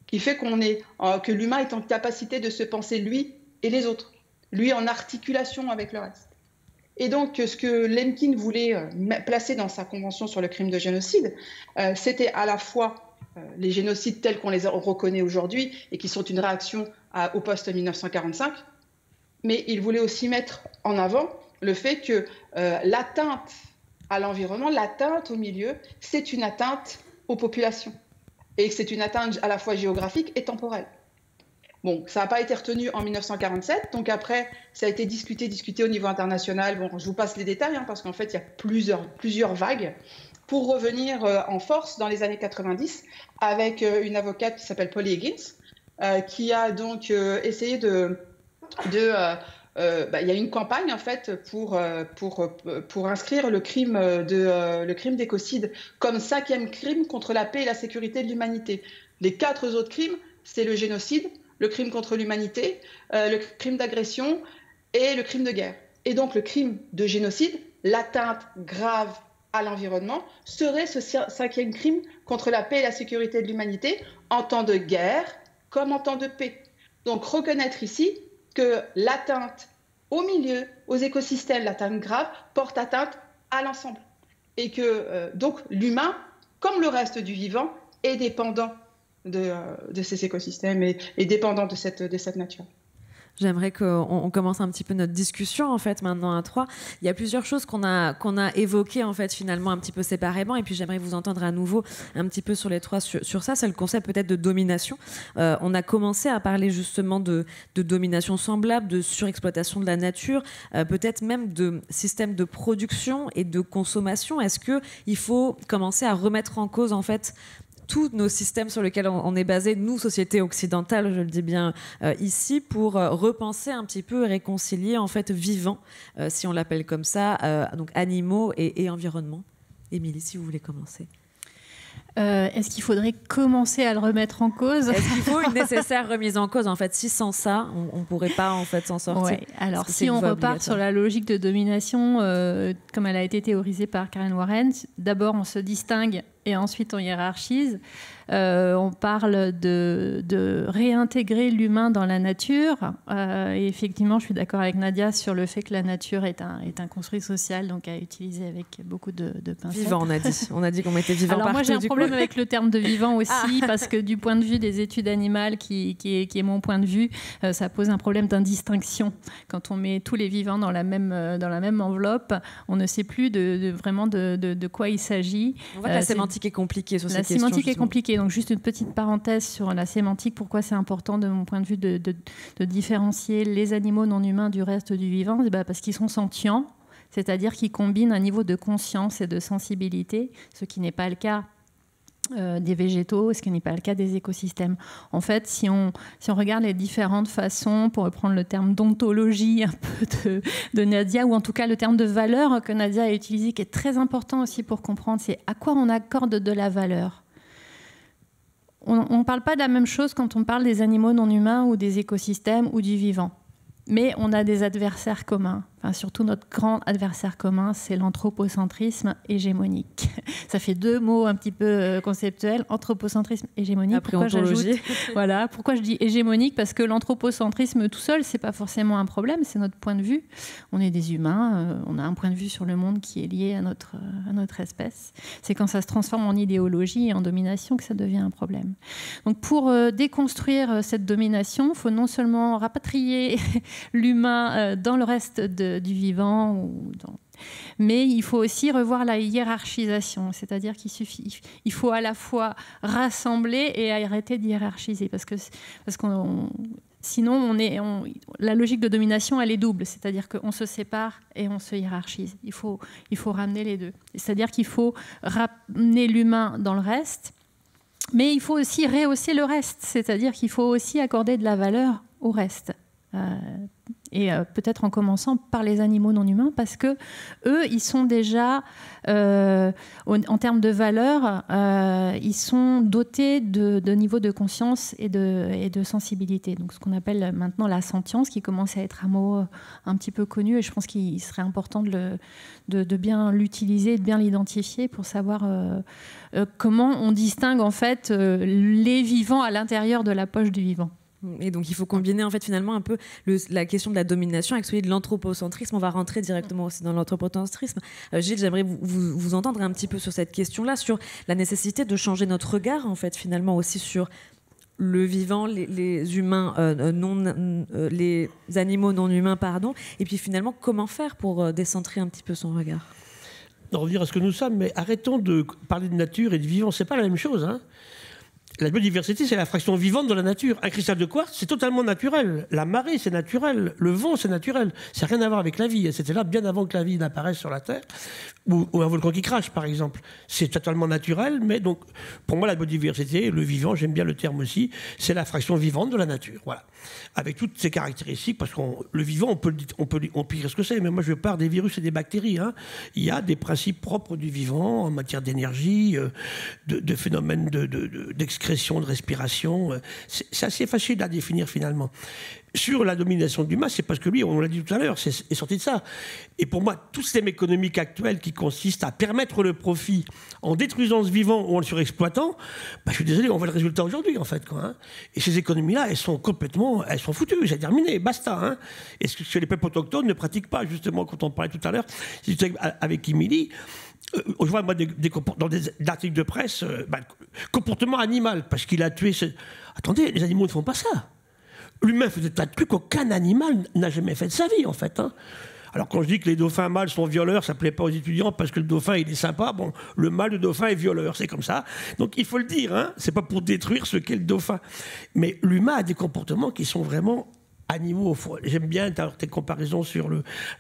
Speaker 5: qui fait que l'humain est en capacité de se penser lui et les autres, lui en articulation avec le reste. Et donc, ce que Lemkin voulait placer dans sa convention sur le crime de génocide, c'était à la fois les génocides tels qu'on les reconnaît aujourd'hui et qui sont une réaction au post-1945, mais il voulait aussi mettre en avant le fait que l'atteinte à l'environnement, l'atteinte au milieu, c'est une atteinte aux populations. Et que c'est une atteinte à la fois géographique et temporelle. Bon, ça n'a pas été retenu en 1947, donc après, ça a été discuté au niveau international. Bon, je vous passe les détails, parce qu'en fait, il y a plusieurs vagues. Pour revenir en force dans les années 90, avec une avocate qui s'appelle Polly Higgins, qui a donc essayé il y a une campagne en fait pour inscrire le crime d'écocide comme 5e crime contre la paix et la sécurité de l'humanité. Les 4 autres crimes, c'est le génocide, le crime contre l'humanité, le crime d'agression et le crime de guerre. Et donc le crime de génocide, l'atteinte grave à l'environnement, serait ce 5e crime contre la paix et la sécurité de l'humanité en temps de guerre comme en temps de paix. Donc reconnaître ici que l'atteinte au milieu, aux écosystèmes, l'atteinte grave, porte atteinte à l'ensemble. Et que donc l'humain, comme le reste du vivant, est dépendant de ces écosystèmes et dépendant de cette nature.
Speaker 2: J'aimerais qu'on commence un petit peu notre discussion en fait maintenant à 3. Il y a plusieurs choses qu'on a évoquées en fait finalement un petit peu séparément, et puis j'aimerais vous entendre à nouveau un petit peu sur les 3 sur ça. C'est le concept peut-être de domination. On a commencé à parler justement de domination semblable, de surexploitation de la nature, peut-être même de système de production et de consommation. Est-ce qu'il faut commencer à remettre en cause en fait tous nos systèmes sur lesquels on est basé, nous, société occidentale, je le dis bien ici, pour repenser un petit peu et réconcilier en fait vivant, si on l'appelle comme ça, donc animaux et environnement. Émilie, si vous voulez commencer.
Speaker 4: Est-ce qu'il faudrait commencer à le remettre en cause ?
Speaker 2: Est-ce qu'il faut une nécessaire remise en cause ? En fait, si sans ça, on ne pourrait pas en fait s'en sortir.
Speaker 4: Ouais. Alors, si on repart sur la logique de domination, comme elle a été théorisée par Karen Warren, d'abord on se distingue et ensuite on hiérarchise. On parle de réintégrer l'humain dans la nature. Et effectivement, je suis d'accord avec Nadia sur le fait que la nature est un construit social, donc à utiliser avec beaucoup de pincettes.
Speaker 2: Vivant, on a dit qu'on mettait vivant.
Speaker 4: Alors
Speaker 2: partout,
Speaker 4: moi, j'ai un problème avec le terme de vivant aussi, parce que du point de vue des études animales, qui est mon point de vue, ça pose un problème d'indistinction. Quand on met tous les vivants dans la même enveloppe, on ne sait plus vraiment de quoi il s'agit.
Speaker 2: On voit que la sémantique est compliquée sur cette question.
Speaker 4: La sémantique est compliquée. Donc juste une petite parenthèse sur la sémantique, pourquoi c'est important de mon point de vue de différencier les animaux non humains du reste du vivant, parce qu'ils sont sentients, c'est-à-dire qu'ils combinent un niveau de conscience et de sensibilité, ce qui n'est pas le cas des végétaux, ce qui n'est pas le cas des écosystèmes. En fait, si on regarde les différentes façons, pour reprendre le terme d'ontologie un peu de Nadia, ou en tout cas le terme de valeur que Nadia a utilisé, qui est très important aussi pour comprendre, c'est à quoi on accorde de la valeur. On ne parle pas de la même chose quand on parle des animaux non humains ou des écosystèmes ou du vivant. Mais on a des adversaires communs. surtout notre grand adversaire commun, c'est l'anthropocentrisme hégémonique. Ça fait deux mots un petit peu conceptuels, anthropocentrisme, hégémonique.
Speaker 2: Pourquoi j'ajoute
Speaker 4: voilà, pourquoi je dis hégémonique? Parce que l'anthropocentrisme tout seul, c'est pas forcément un problème, c'est notre point de vue. On est des humains, on a un point de vue sur le monde qui est lié à notre espèce. C'est quand ça se transforme en idéologie et en domination que ça devient un problème. Donc pour déconstruire cette domination, il faut non seulement rapatrier l'humain dans le reste du vivant, mais il faut aussi revoir la hiérarchisation, c'est-à-dire il faut à la fois rassembler et arrêter de hiérarchiser, parce que sinon la logique de domination elle est double, c'est-à-dire qu'on se sépare et on se hiérarchise. Il faut ramener les deux, c'est-à-dire qu'il faut ramener l'humain dans le reste, mais il faut aussi rehausser le reste, c'est-à-dire qu'il faut aussi accorder de la valeur au reste. Et peut-être en commençant par les animaux non humains, parce que eux, ils sont déjà, en termes de valeur, ils sont dotés de niveaux de conscience et de sensibilité. Donc ce qu'on appelle maintenant la sentience, qui commence à être un mot un petit peu connu, et je pense qu'il serait important de bien l'utiliser, de bien l'identifier pour savoir comment on distingue en fait les vivants à l'intérieur de la poche du vivant.
Speaker 2: Et donc il faut combiner en fait finalement un peu la question de la domination avec celui de l'anthropocentrisme. On va rentrer directement aussi dans l'anthropocentrisme. Gilles, j'aimerais vous entendre un petit peu sur cette question-là, sur la nécessité de changer notre regard en fait finalement aussi sur le vivant, les humains les animaux non humains, pardon. Et puis finalement comment faire pour décentrer un petit peu son regard.
Speaker 3: On va revenir à ce que nous sommes, mais arrêtons de parler de nature et de vivant. C'est pas la même chose, hein. La biodiversité, c'est la fraction vivante de la nature. Un cristal de quartz, c'est totalement naturel. La marée, c'est naturel. Le vent, c'est naturel. Ça n'a rien à voir avec la vie. C'était là bien avant que la vie n'apparaisse sur la Terre. Ou un volcan qui crache, par exemple. C'est totalement naturel. Mais donc, pour moi, la biodiversité, le vivant, j'aime bien le terme aussi, c'est la fraction vivante de la nature. Voilà. Avec toutes ses caractéristiques, parce que le vivant, on peut dire ce que c'est. Mais moi, je pars des virus et des bactéries. Hein. Il y a des principes propres du vivant en matière d'énergie, de phénomènes d'excrétion, de respiration. C'est assez facile à définir finalement. Sur la domination de l'humain, c'est parce que lui, on l'a dit tout à l'heure, est sorti de ça. Et pour moi, tout système économique actuel qui consiste à permettre le profit en détruisant ce vivant ou en le surexploitant, je suis désolé, on voit le résultat aujourd'hui en fait. Hein. Et ces économies-là, elles sont foutues, c'est terminé, basta. Hein. Et ce que les peuples autochtones ne pratiquent pas, justement, quand on parlait tout à l'heure, avec Émilie. Je vois moi dans des articles de presse comportement animal parce qu'il a tué Attendez, les animaux ne font pas ça. L'humain faisait tas de trucs qu'aucun animal n'a jamais fait de sa vie en fait. Hein. Alors quand je dis que les dauphins mâles sont violeurs, ça ne plaît pas aux étudiants parce que le dauphin il est sympa. Bon, le mâle du dauphin est violeur, c'est comme ça. Donc il faut le dire, hein. C'est pas pour détruire ce qu'est le dauphin. Mais l'humain a des comportements qui sont vraiment animaux. J'aime bien tes comparaisons sur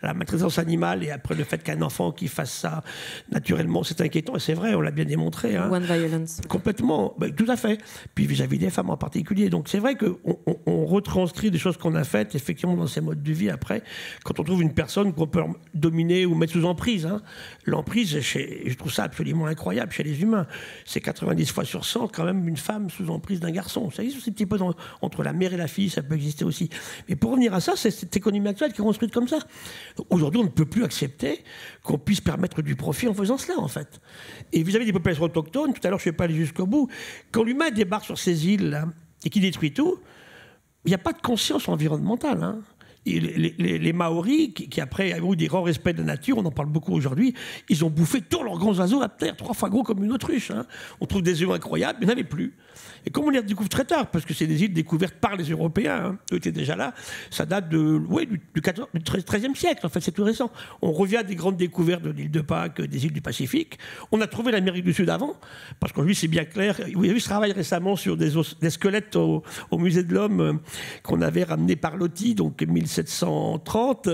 Speaker 3: la maltraitance animale et après le fait qu'un enfant qui fasse ça naturellement, c'est inquiétant. Et c'est vrai, on l'a bien démontré. Hein.
Speaker 2: One violence.
Speaker 3: Complètement, tout à fait. Puis vis-à-vis des femmes en particulier. Donc c'est vrai qu'on retranscrit des choses qu'on a faites effectivement dans ces modes de vie après, quand on trouve une personne qu'on peut dominer ou mettre sous emprise. Hein. L'emprise, je trouve ça absolument incroyable chez les humains. C'est 90 fois sur 100 quand même une femme sous emprise d'un garçon. Ça existe un petit peu entre la mère et la fille, ça peut exister aussi. Mais pour revenir à ça, c'est cette économie actuelle qui est construite comme ça. Aujourd'hui, on ne peut plus accepter qu'on puisse permettre du profit en faisant cela, en fait. Et vis-à-vis des populations autochtones, tout à l'heure, je ne vais pas aller jusqu'au bout, quand l'humain débarque sur ces îles là, et qui détruit tout, il n'y a pas de conscience environnementale. Hein. Et les Maoris, qui après ont eu des grands respects de la nature, on en parle beaucoup aujourd'hui, ils ont bouffé tous leurs grands oiseaux à terre, 3 fois gros comme une autruche. Hein. On trouve des œufs incroyables, mais il n'y en avait plus. Et comme on les découvre très tard, parce que c'est des îles découvertes par les Européens, hein, eux étaient déjà là, ça date du XIIIe siècle, en fait, c'est tout récent. On revient à des grandes découvertes de l'île de Pâques, des îles du Pacifique. On a trouvé l'Amérique du Sud avant, parce qu'aujourd'hui c'est bien clair. Vous avez vu ce travail récemment sur des squelettes au musée de l'Homme qu'on avait ramené par Loti, donc 1730,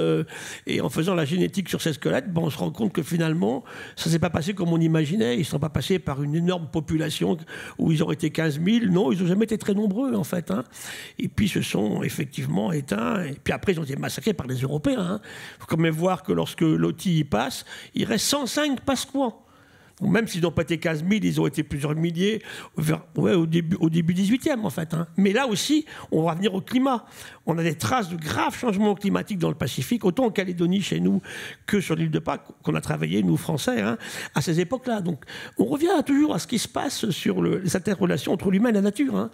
Speaker 3: et en faisant la génétique sur ces squelettes, on se rend compte que finalement, ça ne s'est pas passé comme on imaginait. Ils ne sont pas passés par une énorme population où ils auraient été 15 000. Non, ils n'ont jamais été très nombreux, en fait. Hein. Et puis, ils se sont effectivement éteints. Et puis après, ils ont été massacrés par les Européens. Il faut quand même voir que lorsque Loti y passe, il reste 105 Pasquans. Même s'ils n'ont pas été 15 000, ils ont été plusieurs milliers au début 18e, en fait. Hein. Mais là aussi, on va revenir au climat. On a des traces de graves changements climatiques dans le Pacifique, autant en Calédonie, chez nous, que sur l'île de Pâques, qu'on a travaillé, nous, Français, hein, à ces époques-là. Donc, on revient toujours à ce qui se passe sur les interrelations entre l'humain et la nature. Hein.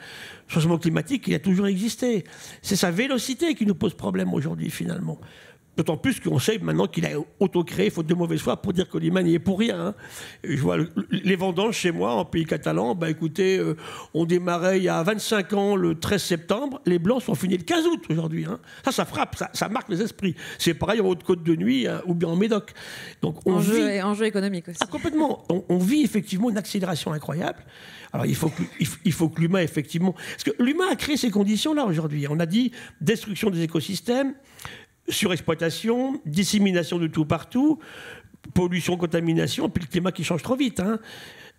Speaker 3: Le changement climatique, il a toujours existé. C'est sa vélocité qui nous pose problème aujourd'hui, finalement. D'autant plus qu'on sait maintenant qu'il a auto-créé, faute de mauvaise foi, pour dire que l'humain n'y est pour rien. Hein. Je vois les vendanges chez moi, en pays catalan, écoutez, on démarrait il y a 25 ans, le 13 septembre, les blancs sont finis le 15 août aujourd'hui. Hein. Ça frappe, ça marque les esprits. C'est pareil en Haute-Côte de Nuit ou bien en Médoc. Donc
Speaker 2: enjeu économique aussi.
Speaker 3: Complètement. On vit effectivement une accélération incroyable. Alors il faut que l'humain, effectivement... Parce que l'humain a créé ces conditions-là aujourd'hui. On a dit destruction des écosystèmes, surexploitation, dissémination de tout partout, pollution, contamination, puis le climat qui change trop vite. Hein.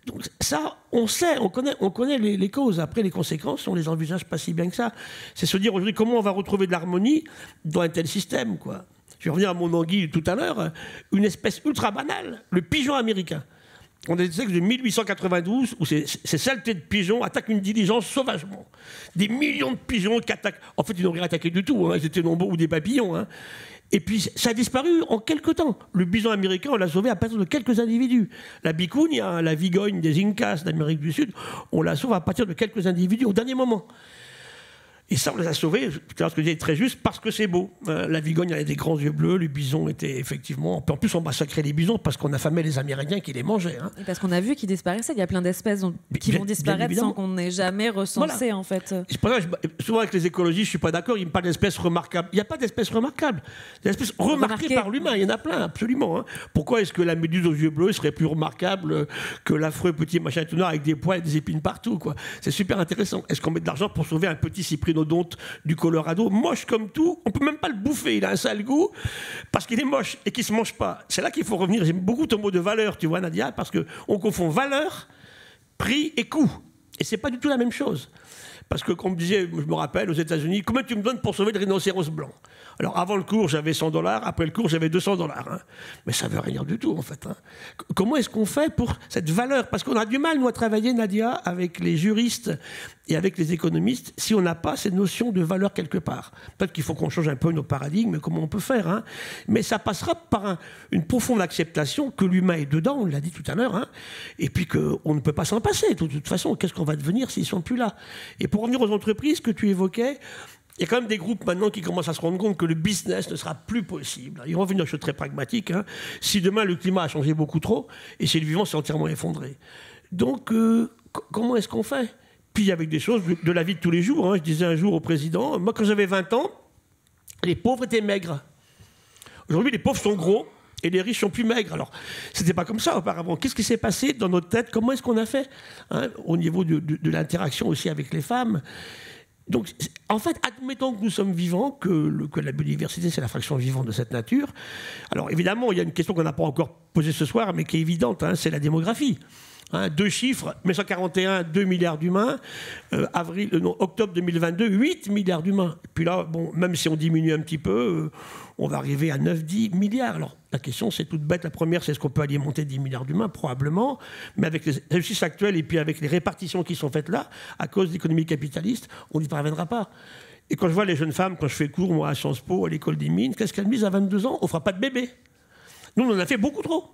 Speaker 3: Donc ça, on sait, on connaît les causes. Après, les conséquences, on les envisage pas si bien que ça. C'est se dire aujourd'hui comment on va retrouver de l'harmonie dans un tel système, quoi. Je vais revenir à mon anguille tout à l'heure. Une espèce ultra banale, le pigeon américain. On a des textes de 1892 où ces saletés de pigeons attaquent une diligence sauvagement. Des millions de pigeons qui attaquent. En fait, ils n'ont rien attaqué du tout. Hein. Ils étaient nombreux ou des papillons. Hein. Et puis, ça a disparu en quelques temps. Le bison américain, on l'a sauvé à partir de quelques individus. La bicougne, la vigogne des Incas d'Amérique du Sud, on la sauve à partir de quelques individus au dernier moment. Et ça, on les a sauvés, ce que je dis très juste, parce que c'est beau. La vigogne avait des grands yeux bleus, les bisons étaient effectivement... En plus, on massacrait les bisons parce qu'on affamait les Amérindiens qui les mangeaient. Hein.
Speaker 2: Et parce qu'on a vu qu'ils disparaissaient. Il y a plein d'espèces qui vont disparaître sans qu'on n'ait jamais recensé, en fait.
Speaker 3: C'est pour ça que souvent, avec les écologistes, je ne suis pas d'accord, ils me parlent d'espèces remarquables. Il n'y a pas d'espèces remarquables. Des espèces remarquées par l'humain, il y en a plein, absolument. Hein. Pourquoi est-ce que la méduse aux yeux bleus serait plus remarquable que l'affreux petit machin tout noir avec des poils et des épines partout, quoi. C'est super intéressant. Est-ce qu'on met de l'argent pour sauver un petit cyprinodonte du Colorado, moche comme tout, on peut même pas le bouffer, il a un sale goût, parce qu'il est moche et qu'il se mange pas. C'est là qu'il faut revenir. J'aime beaucoup ton mot de valeur, tu vois, Nadia, parce qu'on confond valeur, prix et coût. Et c'est pas du tout la même chose. Parce que, comme me disait, je me rappelle, aux États-Unis, combien tu me donnes pour sauver le rhinocéros blanc? Alors, avant le cours, j'avais $100, après le cours, j'avais $200. Hein. Mais ça ne veut rien dire du tout, en fait. Hein. Comment est-ce qu'on fait pour cette valeur? Parce qu'on a du mal, nous, à travailler, Nadia, avec les juristes et avec les économistes, si on n'a pas cette notion de valeur quelque part. Peut-être qu'il faut qu'on change un peu nos paradigmes, comment on peut faire. Hein. Mais ça passera par une profonde acceptation que l'humain est dedans, on l'a dit tout à l'heure, hein, et puis qu'on ne peut pas s'en passer. De toute façon, qu'est-ce qu'on va devenir s'ils ne sont plus là? Et pour revenir aux entreprises que tu évoquais, il y a quand même des groupes maintenant qui commencent à se rendre compte que le business ne sera plus possible. Ils vont venir à chose très pragmatique. Hein. Si demain le climat a changé beaucoup trop et si le vivant s'est entièrement effondré. Donc, comment est-ce qu'on fait? Puis avec des choses de la vie de tous les jours. Hein. Je disais un jour au président, moi quand j'avais 20 ans, les pauvres étaient maigres. Aujourd'hui, les pauvres sont gros et les riches sont plus maigres. Alors, c'était pas comme ça auparavant. Qu'est-ce qui s'est passé dans notre tête? Comment est-ce qu'on a fait au niveau de l'interaction aussi avec les femmes? Donc, en fait, admettons que nous sommes vivants, que la biodiversité, c'est la fraction vivante de cette nature. Alors, évidemment, il y a une question qu'on n'a pas encore posée ce soir, mais qui est évidente, hein, c'est la démographie. Hein, 2 chiffres, 1941, 2 milliards d'humains, octobre 2022, 8 milliards d'humains. Et puis là, bon, même si on diminue un petit peu, on va arriver à 9-10 milliards. Alors, la question, c'est toute bête. La première, c'est est-ce qu'on peut alimenter 10 milliards d'humains? Probablement. Mais avec les réussites actuelles et puis avec les répartitions qui sont faites là, à cause de l'économie capitaliste, on n'y parviendra pas. Et quand je vois les jeunes femmes, quand je fais cours, moi, à Sciences Po, à l'école des mines, qu'est-ce qu'elles me disent à 22 ans? On ne fera pas de bébé. Nous, on en a fait beaucoup trop.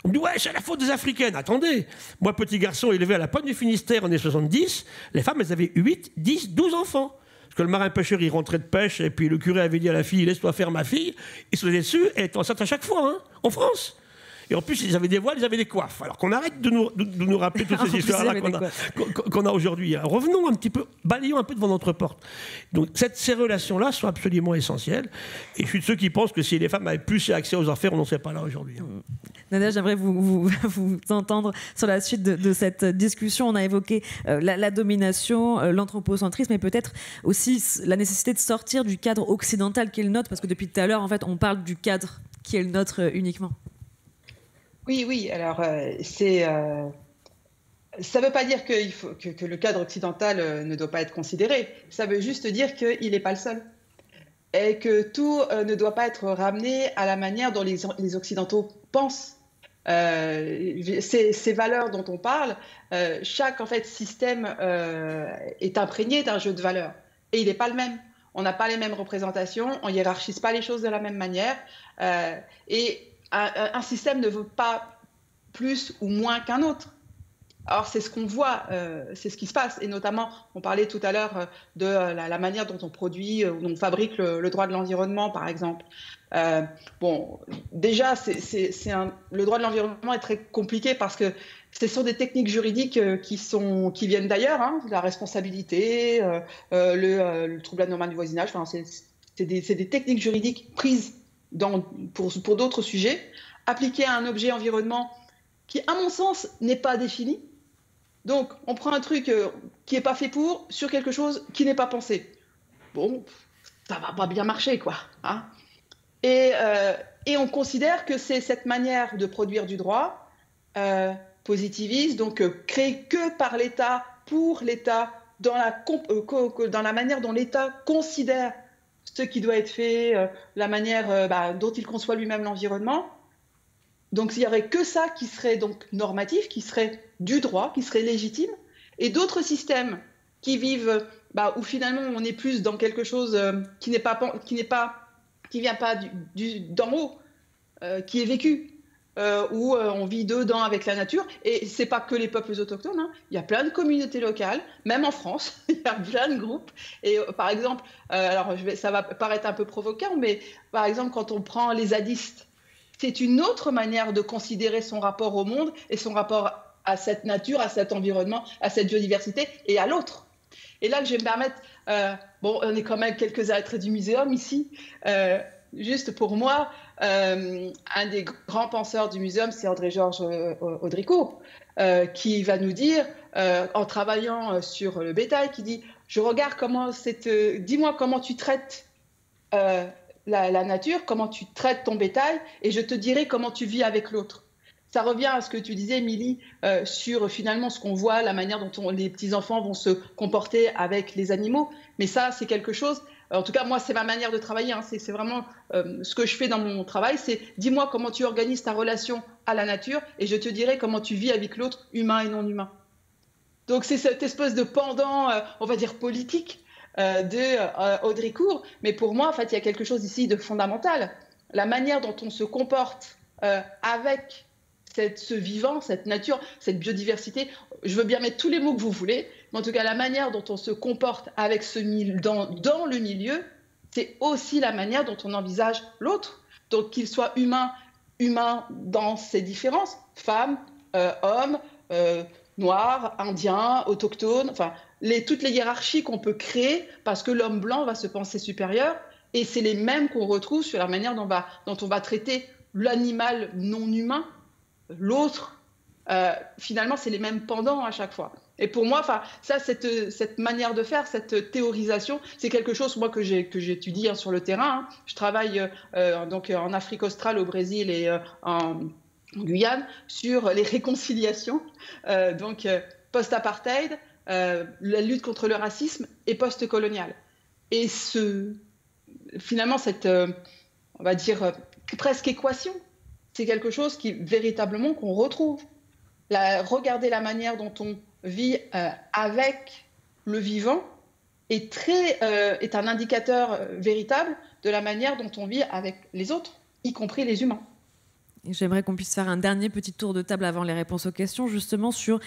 Speaker 3: On me dit, ouais, c'est la faute des Africaines. Attendez, moi, petit garçon élevé à la pointe du Finistère en années 70, les femmes, elles avaient 8, 10, 12 enfants. Parce que le marin-pêcheur, il rentrait de pêche, et puis le curé avait dit à la fille, laisse-toi faire ma fille. Il se faisait dessus, et elle était enceinte à chaque fois, hein, en France. Et en plus, ils avaient des voiles, ils avaient des coiffes. Alors qu'on arrête de nous rappeler toutes ces histoires-là qu'on a aujourd'hui. Revenons un petit peu, balayons un peu devant notre porte. Donc ces relations-là sont absolument essentielles. Et je suis de ceux qui pensent que si les femmes avaient plus accès aux affaires, on n'en serait pas là aujourd'hui.
Speaker 2: Nadia, j'aimerais vous entendre sur la suite de cette discussion. On a évoqué la domination, l'anthropocentrisme, mais peut-être aussi la nécessité de sortir du cadre occidental qui est le nôtre, parce que depuis tout à l'heure, en fait, on parle du cadre qui est le nôtre uniquement.
Speaker 5: Oui, alors ça ne veut pas dire que le cadre occidental ne doit pas être considéré, ça veut juste dire qu'il n'est pas le seul. Et que tout ne doit pas être ramené à la manière dont les Occidentaux pensent. ces valeurs dont on parle, chaque en fait, système est imprégné d'un jeu de valeurs. Et il n'est pas le même. On n'a pas les mêmes représentations, on ne hiérarchise pas les choses de la même manière. Et un système ne vaut pas plus ou moins qu'un autre. Alors, c'est ce qu'on voit, c'est ce qui se passe. Et notamment, on parlait tout à l'heure de la manière dont on produit, dont on fabrique le droit de l'environnement, par exemple. Bon, déjà, le droit de l'environnement est très compliqué parce que ce sont des techniques juridiques qui viennent d'ailleurs, hein, la responsabilité, le trouble anormal du voisinage. Enfin, c'est des techniques juridiques prises pour d'autres sujets, appliquées à un objet environnement qui, à mon sens, n'est pas défini. Donc, on prend un truc qui n'est pas fait pour, sur quelque chose qui n'est pas pensé. Bon, ça va pas bien marcher, quoi. Hein. Et on considère que c'est cette manière de produire du droit positiviste, donc créée que par l'État, pour l'État, dans la manière dont l'État considère ce qui doit être fait, la manière dont il conçoit lui-même l'environnement. Donc, il n'y aurait que ça qui serait donc normatif, qui serait du droit, qui serait légitime, et d'autres systèmes qui vivent, où finalement on est plus dans quelque chose qui vient pas d'en haut, qui est vécu, où on vit dedans avec la nature. Et c'est pas que les peuples autochtones, hein. Il y a plein de communautés locales, même en France, il y a plein de groupes. Et par exemple, alors ça va paraître un peu provoquant, mais par exemple quand on prend les zadistes, c'est une autre manière de considérer son rapport au monde et son rapport à cette nature, à cet environnement, à cette biodiversité et à l'autre. Et là, je vais me permettre, on est quand même quelques êtres du muséum ici. Juste pour moi, un des grands penseurs du muséum, c'est André-Georges Audricourt, qui va nous dire, en travaillant sur le bétail, qui dit « Je regarde dis-moi comment tu traites la nature, comment tu traites ton bétail, et je te dirai comment tu vis avec l'autre. » Ça revient à ce que tu disais, Émilie, sur finalement ce qu'on voit, la manière dont les petits-enfants vont se comporter avec les animaux. Mais ça, c'est quelque chose, en tout cas, moi, c'est ma manière de travailler, hein, c'est vraiment ce que je fais dans mon travail, c'est dis-moi comment tu organises ta relation à la nature, et je te dirai comment tu vis avec l'autre, humain et non humain. Donc c'est cette espèce de pendant, on va dire, politique, de Audricourt, mais pour moi, en fait, il y a quelque chose ici de fondamental. La manière dont on se comporte avec ce vivant, cette nature, cette biodiversité, je veux bien mettre tous les mots que vous voulez, mais en tout cas, la manière dont on se comporte avec dans le milieu, c'est aussi la manière dont on envisage l'autre. Donc, qu'il soit humain dans ses différences, femmes, hommes, noirs, indiens, autochtones, enfin, toutes les hiérarchies qu'on peut créer parce que l'homme blanc va se penser supérieur, et c'est les mêmes qu'on retrouve sur la manière dont on va traiter l'animal non humain, l'autre. Finalement, c'est les mêmes pendants à chaque fois. Et pour moi, ça, cette manière de faire, cette théorisation, c'est quelque chose moi que j'étudie sur le terrain. Hein. Je travaille donc en Afrique australe, au Brésil et en Guyane sur les réconciliations, donc post-apartheid, la lutte contre le racisme et post-colonial. Et finalement, cette, on va dire, presque équation, c'est quelque chose véritablement qu'on retrouve. Regarder la manière dont on vit avec le vivant est un indicateur véritable de la manière dont on vit avec les autres, y compris les humains.
Speaker 2: J'aimerais qu'on puisse faire un dernier petit tour de table avant les réponses aux questions, justement sur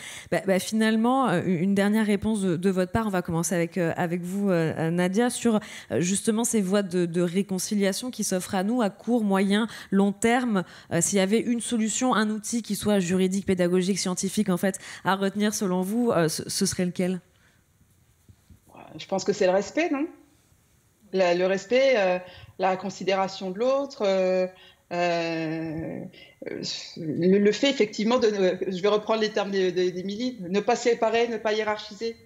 Speaker 2: finalement une dernière réponse de votre part. On va commencer avec vous, Nadia, sur justement ces voies de réconciliation qui s'offrent à nous à court, moyen, long terme. S'il y avait une solution, un outil qui soit juridique, pédagogique, scientifique, en fait, à retenir selon vous, ce serait lequel ?
Speaker 5: Je pense que c'est le respect, non ? Le respect, la considération de l'autre. Le fait effectivement je vais reprendre les termes d'Émilie, ne pas séparer, ne pas hiérarchiser.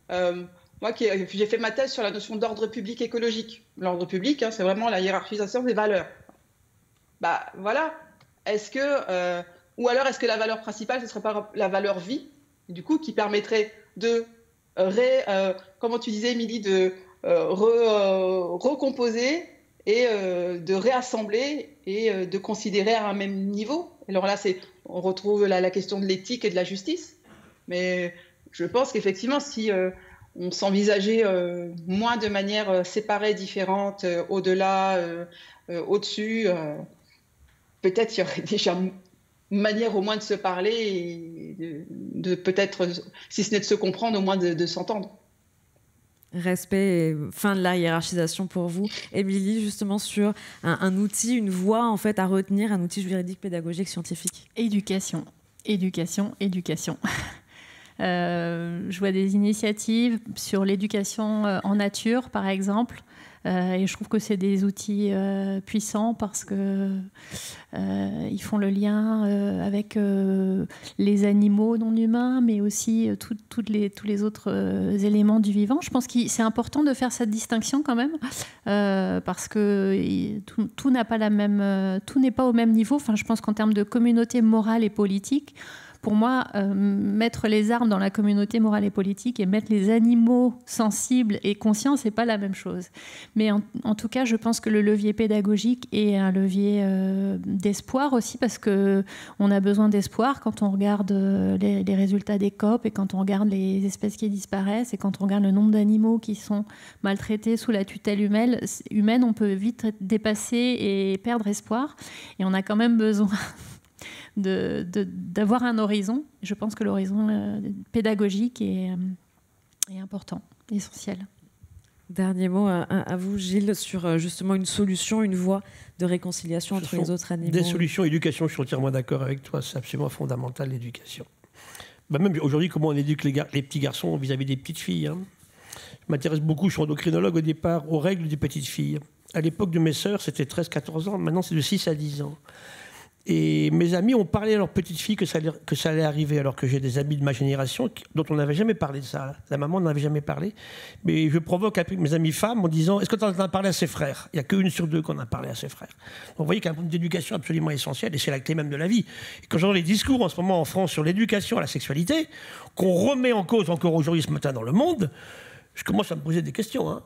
Speaker 5: Moi j'ai fait ma thèse sur la notion d'ordre public écologique. L'ordre public, c'est vraiment la hiérarchisation des valeurs. Voilà. Ou alors est-ce que la valeur principale ce serait pas la valeur vie, du coup, qui permettrait de comment tu disais, Émilie, de recomposer et de réassembler et de considérer à un même niveau. Alors là, on retrouve la question de l'éthique et de la justice. Mais je pense qu'effectivement, si on s'envisageait moins de manière séparée, différente, au-delà, au-dessus, peut-être qu'il y aurait déjà une manière au moins de se parler et de peut-être, si ce n'est de se comprendre, au moins de s'entendre.
Speaker 2: Respect et fin de la hiérarchisation pour vous. Émilie, justement sur un outil, une voie en fait à retenir, un outil juridique, pédagogique, scientifique.
Speaker 4: Éducation, éducation, éducation. Je vois des initiatives sur l'éducation en nature, par exemple, et je trouve que c'est des outils puissants parce que ils font le lien avec les animaux non humains, mais aussi tous les autres éléments du vivant. Je pense que c'est important de faire cette distinction quand même, parce que tout n'a pas tout n'est pas au même niveau. Enfin, je pense qu'en termes de communauté morale et politique, pour moi, mettre les armes dans la communauté morale et politique et mettre les animaux sensibles et conscients, c'est pas la même chose. Mais en tout cas, je pense que le levier pédagogique est un levier d'espoir aussi, parce que on a besoin d'espoir quand on regarde les résultats des COP et quand on regarde les espèces qui disparaissent et quand on regarde le nombre d'animaux qui sont maltraités sous la tutelle humaine, on peut vite dépasser et perdre espoir. Et on a quand même besoin d'avoir un horizon. Je pense que l'horizon pédagogique est important, essentiel.
Speaker 2: Dernier mot à vous, Gilles, sur justement une solution, une voie de réconciliation entre les autres animaux.
Speaker 3: Des solutions, éducation, je suis entièrement d'accord avec toi, c'est absolument fondamental, l'éducation. Même aujourd'hui, comment on éduque les petits garçons vis-à-vis des petites filles. Je m'intéresse beaucoup, je suis endocrinologue au départ, aux règles des petites filles. À l'époque de mes sœurs, c'était 13-14 ans, maintenant c'est de 6 à 10 ans. Et mes amis ont parlé à leur petite fille que ça allait arriver, alors que j'ai des amis de ma génération dont on n'avait jamais parlé de ça. La maman n'en avait jamais parlé. Mais je provoque un peu mes amis femmes en disant: est-ce que tu en as parlé à ses frères? Il n'y a qu'une sur deux qu'on a parlé à ses frères. Donc vous voyez qu'il y a un point d'éducation absolument essentiel, et c'est la clé même de la vie. Et quand j'entends les discours en ce moment en France sur l'éducation à la sexualité, qu'on remet en cause encore aujourd'hui ce matin dans le monde, je commence à me poser des questions.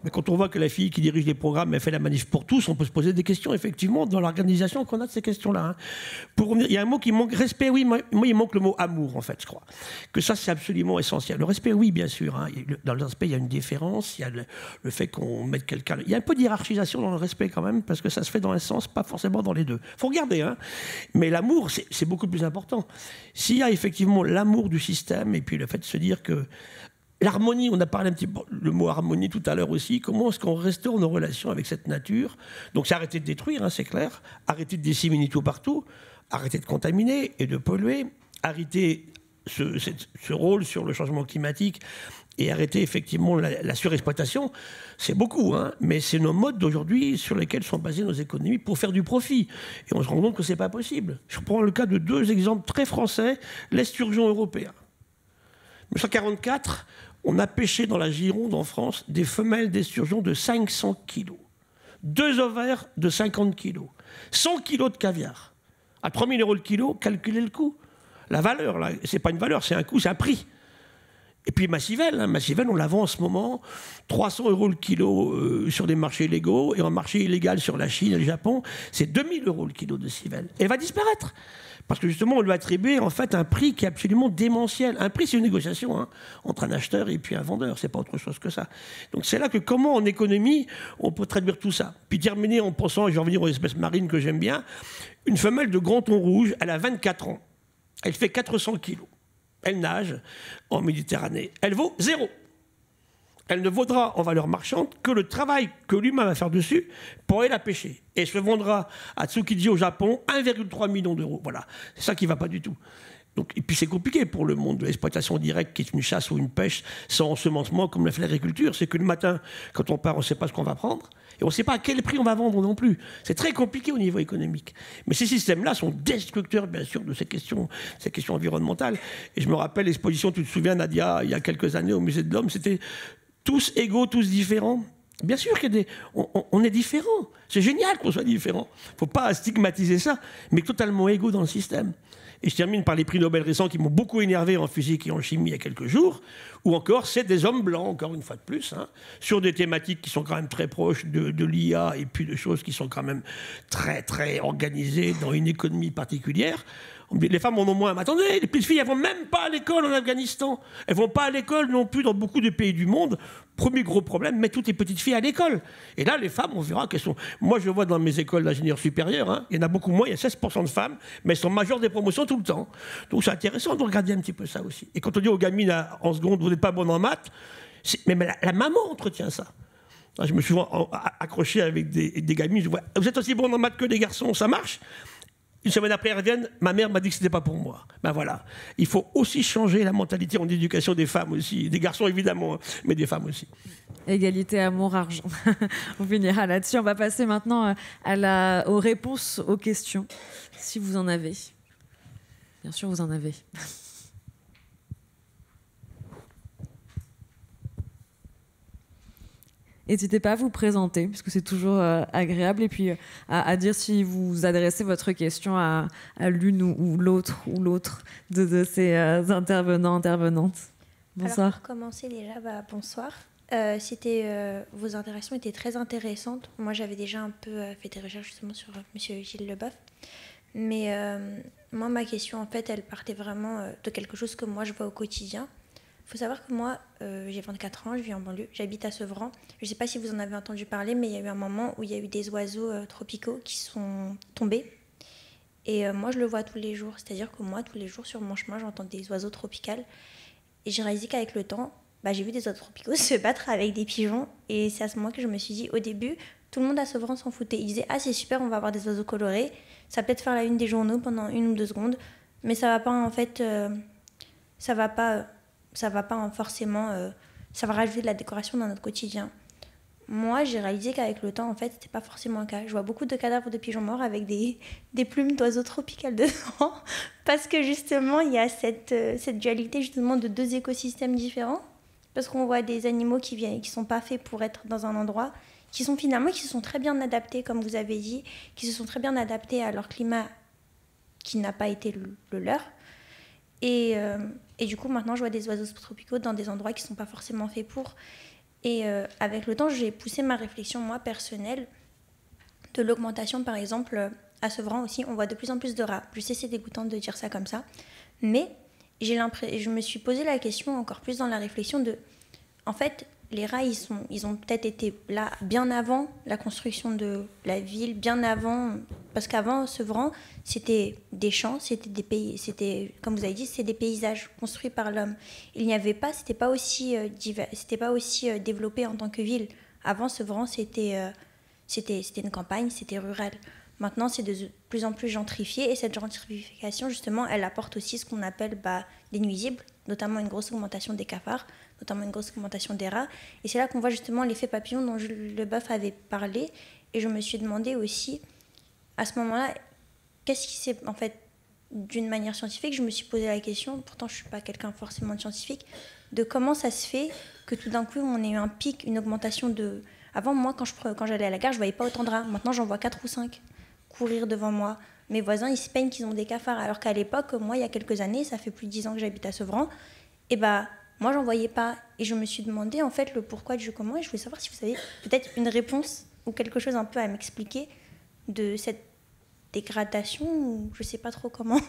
Speaker 3: Mais quand on voit que la fille qui dirige les programmes, elle fait la manif pour tous, on peut se poser des questions, effectivement, dans l'organisation qu'on a de ces questions-là. Pour revenir, il y a un mot qui manque, respect, oui, moi il manque le mot amour, en fait, je crois. Que ça, c'est absolument essentiel. Le respect, oui, bien sûr. Dans le respect, il y a une différence, il y a le fait qu'on mette quelqu'un... Il y a un peu d'hiérarchisation dans le respect, quand même, parce que ça se fait dans un sens, pas forcément dans les deux. Il faut regarder, Mais l'amour, c'est beaucoup plus important. S'il y a effectivement l'amour du système, et puis le fait de se dire que l'harmonie, on a parlé un petit peu le mot harmonie tout à l'heure aussi. Comment est-ce qu'on restaure nos relations avec cette nature? Donc c'est arrêter de détruire, c'est clair. Arrêter de disséminer tout partout. Arrêter de contaminer et de polluer. Arrêter ce rôle sur le changement climatique et arrêter effectivement la surexploitation. C'est beaucoup, mais c'est nos modes d'aujourd'hui sur lesquels sont basées nos économies pour faire du profit. Et on se rend compte que ce n'est pas possible. Je prends le cas de 2 exemples très français. L'esturgeon européen. En 1944, on a pêché dans la Gironde, en France, des femelles d'esturgeon de 500 kilos. 2 ovaires de 50 kilos. 100 kilos de caviar. À 3 000 € le kilo, calculez le coût. La valeur, là, c'est pas une valeur, c'est un coût, c'est un prix. Et puis Massivelle, on la vend en ce moment 300 € le kilo sur des marchés légaux, et en marché illégal sur la Chine et le Japon, c'est 2 000 € le kilo de civelle. Elle va disparaître. Parce que justement, on lui attribue en fait un prix qui est absolument démentiel. Un prix, c'est une négociation entre un acheteur et puis un vendeur. C'est pas autre chose que ça. Donc c'est là que comment en économie, on peut traduire tout ça. Puis terminer en pensant, et je vais revenir aux espèces marines que j'aime bien, une femelle de grand thon rouge, elle a 24 ans. Elle fait 400 kilos. Elle nage en Méditerranée. Elle vaut 0. Elle ne vaudra en valeur marchande que le travail que l'humain va faire dessus pour aller la pêcher. Et se vendra à Tsukiji au Japon 1,3 million d'euros. Voilà, c'est ça qui ne va pas du tout. Donc, et puis c'est compliqué pour le monde de l'exploitation directe, qui est une chasse ou une pêche sans ensemencement comme l'a fait l'agriculture. C'est que le matin, quand on part, on ne sait pas ce qu'on va prendre. Et on ne sait pas à quel prix on va vendre non plus. C'est très compliqué au niveau économique. Mais ces systèmes-là sont destructeurs, bien sûr, de ces questions environnementales. Et je me rappelle l'exposition, tu te souviens, Nadia, il y a quelques années au Musée de l'Homme, c'était tous égaux, tous différents. Bien sûr on est différents. C'est génial qu'on soit différents. Il ne faut pas stigmatiser ça, mais totalement égaux dans le système. Et je termine par les prix Nobel récents qui m'ont beaucoup énervé en physique et en chimie il y a quelques jours, ou encore c'est des hommes blancs, encore une fois de plus, hein, sur des thématiques qui sont quand même très proches de l'IA et puis de choses qui sont quand même très, très organisées dans une économie particulière. Les femmes en ont moins. Mais attendez, les petites filles, elles vont même pas à l'école en Afghanistan. Elles vont pas à l'école non plus dans beaucoup de pays du monde. Premier gros problème, mettre toutes les petites filles à l'école. Et là, les femmes, on verra qu'elles sont... Moi, je vois dans mes écoles d'ingénieurs supérieurs, hein, il y en a beaucoup moins, il y a 16% de femmes, mais elles sont majeures des promotions tout le temps. Donc c'est intéressant de regarder un petit peu ça aussi. Et quand on dit aux gamines en seconde, vous n'êtes pas bonne en maths, mais la maman entretient ça. Je me suis accroché avec des gamines, je vois, vous êtes aussi bonne en maths que les garçons, ça marche ? Une semaine après, elles reviennent, ma mère m'a dit que ce n'était pas pour moi. Ben voilà. Il faut aussi changer la mentalité en éducation des femmes aussi. Des garçons, évidemment, mais des femmes aussi.
Speaker 2: Égalité, amour, argent. On finira là-dessus. On va passer maintenant aux réponses aux questions, si vous en avez. Bien sûr, vous en avez. N'hésitez pas à vous présenter, parce que c'est toujours agréable, et puis à dire si vous adressez votre question à l'une ou l'autre de ces intervenantes. Bonsoir.
Speaker 6: Alors, pour commencer déjà, bonsoir. Vos interactions étaient très intéressantes. Moi, j'avais déjà un peu fait des recherches justement sur M. Gilles Leboeuf. Mais moi, ma question, en fait, elle partait vraiment de quelque chose que moi, je vois au quotidien. Il faut savoir que moi, j'ai 24 ans, je vis en banlieue, j'habite à Sevran. Je ne sais pas si vous en avez entendu parler, mais il y a eu un moment où il y a eu des oiseaux tropicaux qui sont tombés. Et moi, je le vois tous les jours. C'est-à-dire que moi, tous les jours, sur mon chemin, j'entends des oiseaux tropicaux. Et j'ai réalisé qu'avec le temps, j'ai vu des oiseaux tropicaux se battre avec des pigeons. Et c'est à ce moment que je me suis dit, au début, tout le monde à Sevran s'en foutait. Ils disaient, ah, c'est super, on va avoir des oiseaux colorés. Ça va peut-être faire la une des journaux pendant 1 ou 2 secondes. Mais ça va pas, en fait... ça va pas forcément... ça va rajouter de la décoration dans notre quotidien. Moi, j'ai réalisé qu'avec le temps, en fait, c'était pas forcément le cas. Je vois beaucoup de cadavres de pigeons morts avec des plumes d'oiseaux tropicaux dedans. Parce que justement, il y a cette dualité justement de 2 écosystèmes différents. Parce qu'on voit des animaux qui sont pas faits pour être dans un endroit, qui se sont très bien adaptés, comme vous avez dit, qui se sont très bien adaptés à leur climat qui n'a pas été le leur. Et du coup, maintenant, je vois des oiseaux tropicaux dans des endroits qui ne sont pas forcément faits pour. Et avec le temps, j'ai poussé ma réflexion, moi, personnelle, de l'augmentation, par exemple, à Sevran aussi, on voit de plus en plus de rats. Je sais, c'est dégoûtant de dire ça comme ça. Mais je me suis posé la question encore plus dans la réflexion de... En fait, les rats, ils ont peut-être été là bien avant la construction de la ville, bien avant... Parce qu'avant, Sevran, c'était des champs, c'était, comme vous avez dit, c'était des paysages construits par l'homme. Il n'y avait pas, c'était pas aussi développé en tant que ville. Avant, Sevran, c'était une campagne, c'était rural. Maintenant, c'est de plus en plus gentrifié, et cette gentrification, justement, elle apporte aussi ce qu'on appelle des nuisibles, notamment une grosse augmentation des cafards, notamment une grosse augmentation des rats. Et c'est là qu'on voit justement l'effet papillon dont Leboeuf avait parlé. Et je me suis demandé aussi, à ce moment-là, qu'est-ce qui s'est, en fait, d'une manière scientifique, je me suis posé la question, pourtant je ne suis pas quelqu'un forcément de scientifique, de comment ça se fait que tout d'un coup, on ait eu un pic, une augmentation de... Avant, moi, quand j'allais à la gare, je ne voyais pas autant de rats. Maintenant, j'en vois 4 ou 5 courir devant moi. Mes voisins, ils se plaignent qu'ils ont des cafards. Alors qu'à l'époque, moi, il y a quelques années, ça fait plus de 10 ans que j'habite à Sevran, et moi, j'en voyais pas. Et je me suis demandé, en fait, le pourquoi du comment. Et je voulais savoir si vous avez peut-être une réponse ou quelque chose un peu à m'expliquer de cette dégradation, ou je sais pas trop comment.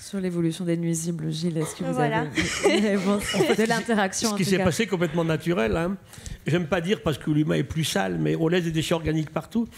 Speaker 2: Sur l'évolution des nuisibles, Gilles, est-ce que vous
Speaker 6: voilà.
Speaker 2: avez une réponse de l'interaction?
Speaker 3: Ce qui s'est passé complètement naturel. Hein. J'aime pas dire parce que l'humain est plus sale, mais on laisse des déchets organiques partout.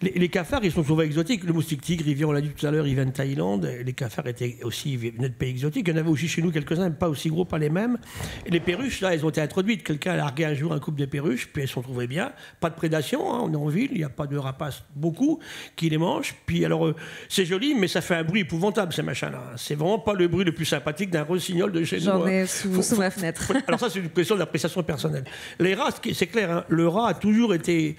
Speaker 3: Les cafards, ils sont souvent exotiques. Le moustique tigre, on l'a dit tout à l'heure, il vient de Thaïlande. Les cafards venaient de pays exotiques. Il y en avait aussi chez nous quelques-uns, mais pas aussi gros, pas les mêmes. Et les perruches, là, elles ont été introduites. Quelqu'un a largué un jour un couple de perruches, puis elles se sont trouvées bien. Pas de prédation, hein, on est en ville, il n'y a pas de rapaces, beaucoup, qui les mangent. Puis alors, c'est joli, mais ça fait un bruit épouvantable, ces machins-là. C'est vraiment pas le bruit le plus sympathique d'un rossignol de chez nous.
Speaker 2: J'en ai sous ma fenêtre.
Speaker 3: Alors ça, c'est une question d'appréciation personnelle. Les rats, c'est clair, hein, le rat a toujours été...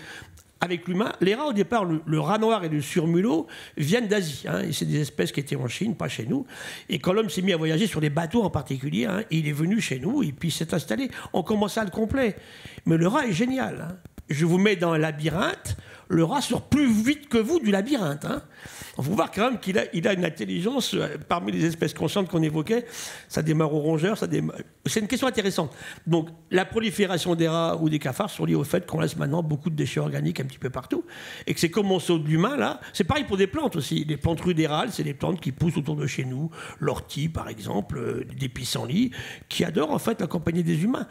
Speaker 3: Avec l'humain, les rats, au départ, le rat noir et le surmulot viennent d'Asie. Hein, et c'est des espèces qui étaient en Chine, pas chez nous. Et quand l'homme s'est mis à voyager sur les bateaux en particulier, hein, il est venu chez nous et puis s'est installé. On commence à le complet. Mais le rat est génial. Hein. je vous mets dans un labyrinthe, le rat sort plus vite que vous du labyrinthe. Hein. Il faut voir quand même qu'il a une intelligence parmi les espèces conscientes qu'on évoquait. Ça démarre au rongeur, c'est une question intéressante. Donc, la prolifération des rats ou des cafards sont liées au fait qu'on laisse maintenant beaucoup de déchets organiques un petit peu partout. Et que c'est comme on saute de l'humain, là. C'est pareil pour des plantes aussi. Les plantes rudérales, c'est des plantes qui poussent autour de chez nous. L'ortie, par exemple, des pissenlits, qui adorent en fait la compagnie des humains.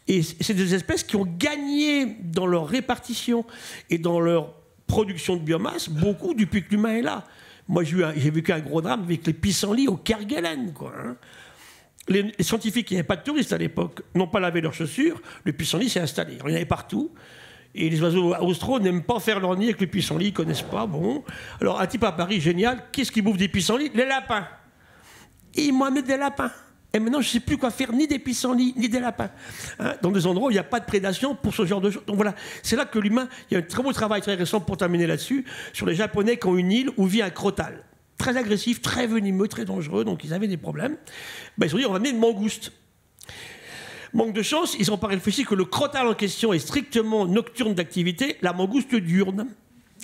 Speaker 3: Et c'est des espèces qui ont gagné dans leur répartition et dans leur production de biomasse, beaucoup depuis que l'humain est là. Moi, j'ai vécu un gros drame avec les pissenlits au Kerguelen, quoi. Hein. Les scientifiques, il n'y avait pas de touristes à l'époque, n'ont pas lavé leurs chaussures, le pissenlit s'est installé. Il y en avait partout. Et les oiseaux austraux n'aiment pas faire leur nid avec le pissenlit, ils ne connaissent pas. Bon. Alors, un type à Paris, génial, qu'est-ce qui bouffe des pissenlits? Les lapins. Et ils m'ont amené des lapins. Et maintenant, je ne sais plus quoi faire, ni des pissenlits, ni des lapins. Hein, dans des endroits où il n'y a pas de prédation pour ce genre de choses. Donc voilà, c'est là que l'humain... Il y a un très beau travail très récent pour terminer là-dessus, sur les Japonais qui ont une île où vit un crotal. Très agressif, très venimeux, très dangereux, donc ils avaient des problèmes. Ben, ils ont dit, on va amener une mangouste. Manque de chance, ils n'ont pas réfléchi que le crotal en question est strictement nocturne d'activité, la mangouste diurne.